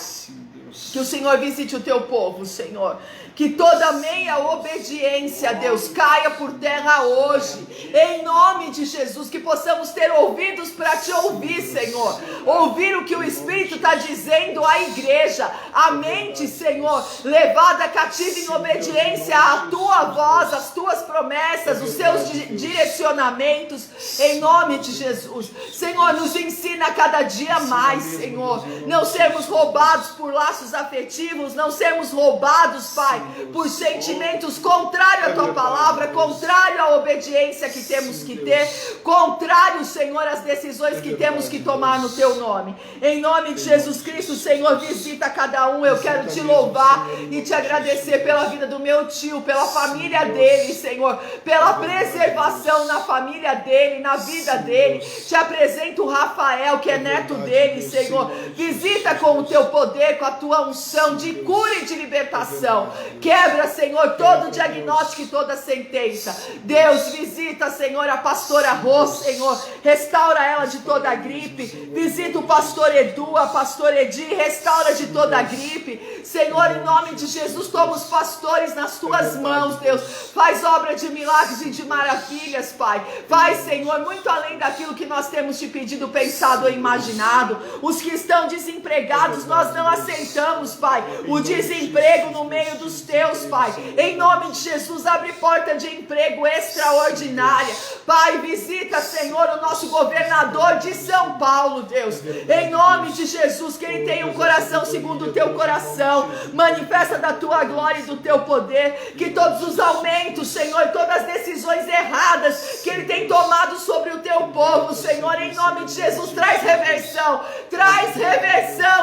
que o Senhor visite o teu povo, Senhor. Que toda meia obediência, Deus, caia por terra hoje, em nome de Jesus, que possamos ter ouvidos para te ouvir, Senhor, ouvir o que o Espírito está dizendo à igreja, a mente, Senhor, levada cativa em obediência à tua voz, às tuas promessas, os teus direcionamentos, em nome de Jesus. Senhor, nos ensina a cada dia mais, Senhor, não sermos roubados por laços afetivos, não sermos roubados, Pai, por sentimentos contrários à tua palavra, contrário à obediência que temos que ter, contrário, Senhor, às decisões que temos que tomar no teu nome. Em nome de Jesus Cristo, Senhor, visita cada um. Eu quero te louvar e te agradecer pela vida do meu tio, pela família dele, Senhor, pela preservação na família dele, na vida dele. Te apresento o Rafael, que é neto dele, Senhor. Visita com o teu poder, com a tua unção de cura e de libertação. Quebra, Senhor, todo diagnóstico e toda sentença. Deus, visita, Senhor, a pastora Rô, Senhor. Restaura ela de toda a gripe. Visita o pastor Edu, a pastora Edi. Restaura de toda a gripe. Senhor, em nome de Jesus, toma os pastores nas tuas mãos, Deus. Faz obra de milagres e de maravilhas, Pai. Faz, Senhor, muito além daquilo que nós temos te pedido, pensado ou imaginado. Os que estão desempregados, nós não aceitamos, Pai, o desemprego no meio dos teus, Pai. Em nome de Jesus, abre porta de emprego extraordinária. Pai, visita, Senhor, o nosso governador de São Paulo, Deus. Em nome de Jesus, que ele tenha um coração segundo o teu coração. Manifesta da tua glória e do teu poder. Que todos os aumentos, Senhor, todas as decisões erradas que ele tem tomado sobre o teu povo, Senhor, em nome de Jesus, traz reversão,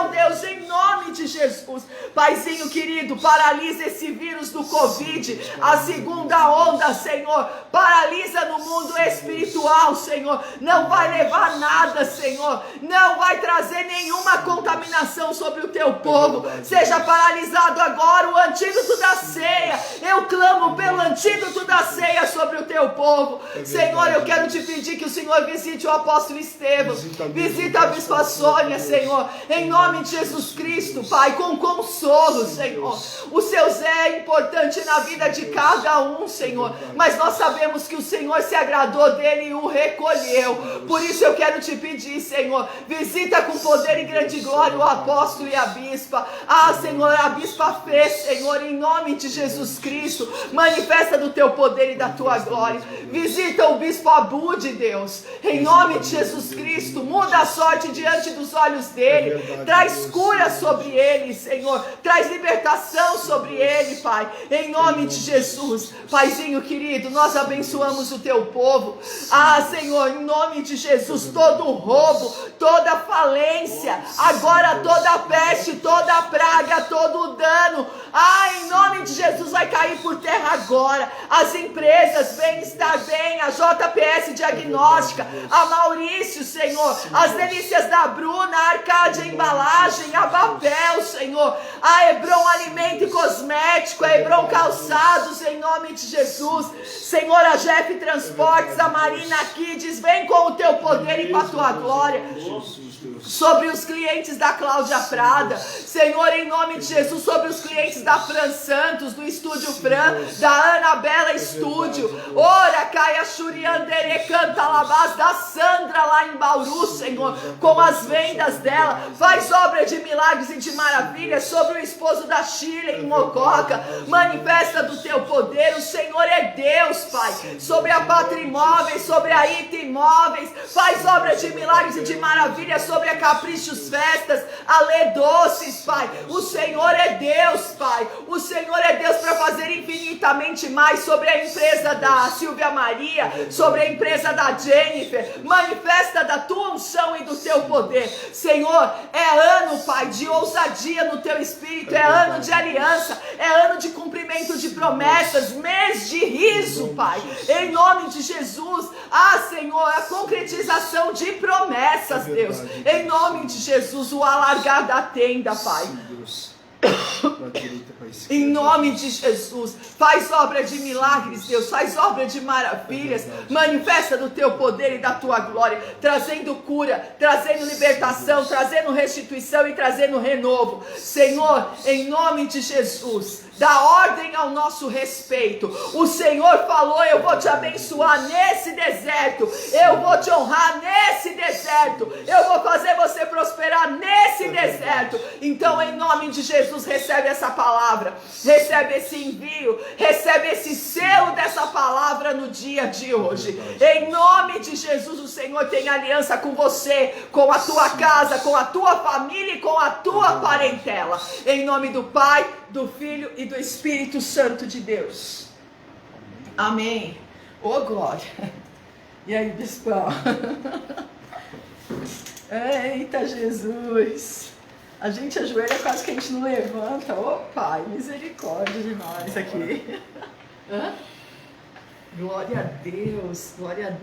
Deus, em nome de Jesus. Paizinho querido, paralisa esse vírus do Covid, a segunda onda, Senhor, paralisa no mundo espiritual, Senhor, não vai levar nada, Senhor, não vai trazer nenhuma contaminação sobre o teu povo. Seja paralisado agora o antídoto da ceia. Eu clamo pelo antídoto da ceia sobre o teu povo. Senhor, eu quero te pedir que o Senhor visite o apóstolo Estevão, visita a bispa Sônia, Senhor, em nome de Jesus Cristo, Pai, com consolo, Senhor. O seu Zé é importante na vida de cada um, Senhor, mas nós sabemos que o Senhor se agradou dele e o recolheu. Por isso eu quero te pedir, Senhor, visita com poder e grande glória o apóstolo e a bispa. Senhor, a bispa Fê, Senhor, em nome de Jesus Cristo, manifesta do teu poder e da tua glória. Visita o bispo Abu, de Deus, em nome de Jesus Cristo, muda a sorte diante dos olhos dele, traz cura sobre ele, Senhor, traz libertação sobre ele, Pai, em nome de Jesus. Paizinho querido, nós abençoamos o teu povo, Senhor, em nome de Jesus, todo roubo, toda falência, agora toda peste, toda praga, todo dano, em nome de Jesus vai cair por terra agora. As empresas, Bem-Estar Bem, a JPS Diagnóstica, a Maurício, Senhor, as Delícias da Bruna, a Arcádia Embalagem, a Babel, Senhor, a Hebron Alimento e Cosmético, a Hebron Calçados, em nome de Jesus, Senhor, a Jeff Transportes, a Marina Kids, vem com o teu poder e com a tua glória sobre os clientes da Cláudia Prada, Senhor, em nome de Jesus, sobre os clientes da Fran Santos, do Estúdio Fran, da Anabela Estúdio, Ora Caia Xuriandere Canta Labás, da Sandra lá em Bauru, Senhor, com as vendas dela, faz obra de milagres e de maravilhas sobre o esposo da Shirley em Mococa, manifesta do teu poder, o Senhor é Deus, Pai, sobre a Pátria Imóveis, sobre a Ita Imóveis, faz obra de milagres e de maravilhas sobre a Caprichos Festas, a Lê Doces, Pai, o Senhor é Deus, Pai, o Senhor é Deus para fazer infinitamente mais sobre a empresa da Silvia Maria, sobre a empresa da Jennifer, manifesta da tua unção e do teu poder, Senhor, é ano, Pai, de ousadia no teu espírito, é ano de aliança, é ano de cumprimento de promessas, mês de riso, Pai, em nome de Jesus, Senhor, a concretização de promessas, Deus, em nome de Jesus, o alargar da tenda, Pai, em nome de Jesus, faz obra de milagres, Deus, faz obra de maravilhas, manifesta do teu poder e da tua glória, trazendo cura, trazendo libertação, trazendo restituição e trazendo renovo, Senhor, em nome de Jesus, dá ordem ao nosso respeito. O Senhor falou: eu vou te abençoar nesse deserto, eu vou te honrar nesse deserto, eu vou fazer você prosperar nesse deserto. Então, em nome de Jesus, recebe essa palavra, recebe esse envio, recebe esse selo dessa palavra no dia de hoje. Em nome de Jesus, o Senhor tem aliança com você, com a tua casa, com a tua família e com a tua parentela. Em nome do Pai, do Filho e do Espírito Santo de Deus. Amém. Ô glória. E aí, bispão? Eita Jesus. A gente ajoelha, quase que a gente não levanta. Ô Pai, misericórdia de nós aqui. Glória a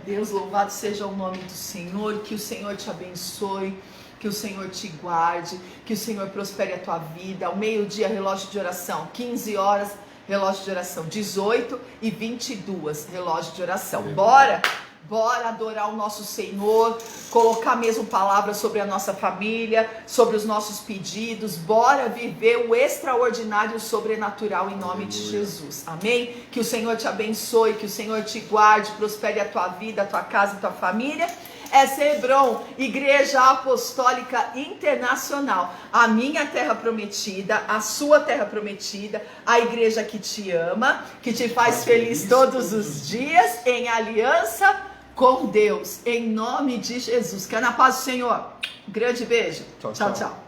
Deus, louvado seja o nome do Senhor, que o Senhor te abençoe, que o Senhor te guarde, que o Senhor prospere a tua vida. Ao meio-dia, relógio de oração, 15 horas, relógio de oração, 18h22, relógio de oração. Bora adorar o nosso Senhor, colocar mesmo palavras sobre a nossa família, sobre os nossos pedidos. Bora viver o extraordinário e o sobrenatural em nome de Jesus. Amém? Que o Senhor te abençoe, que o Senhor te guarde, prospere a tua vida, a tua casa e a tua família. Essa é Hebron, Igreja Apostólica Internacional, a minha terra prometida, a sua terra prometida, a igreja que te ama, que te faz feliz todos os dias, em aliança com Deus, em nome de Jesus. Que é na paz do Senhor. Grande beijo. Tchau, tchau.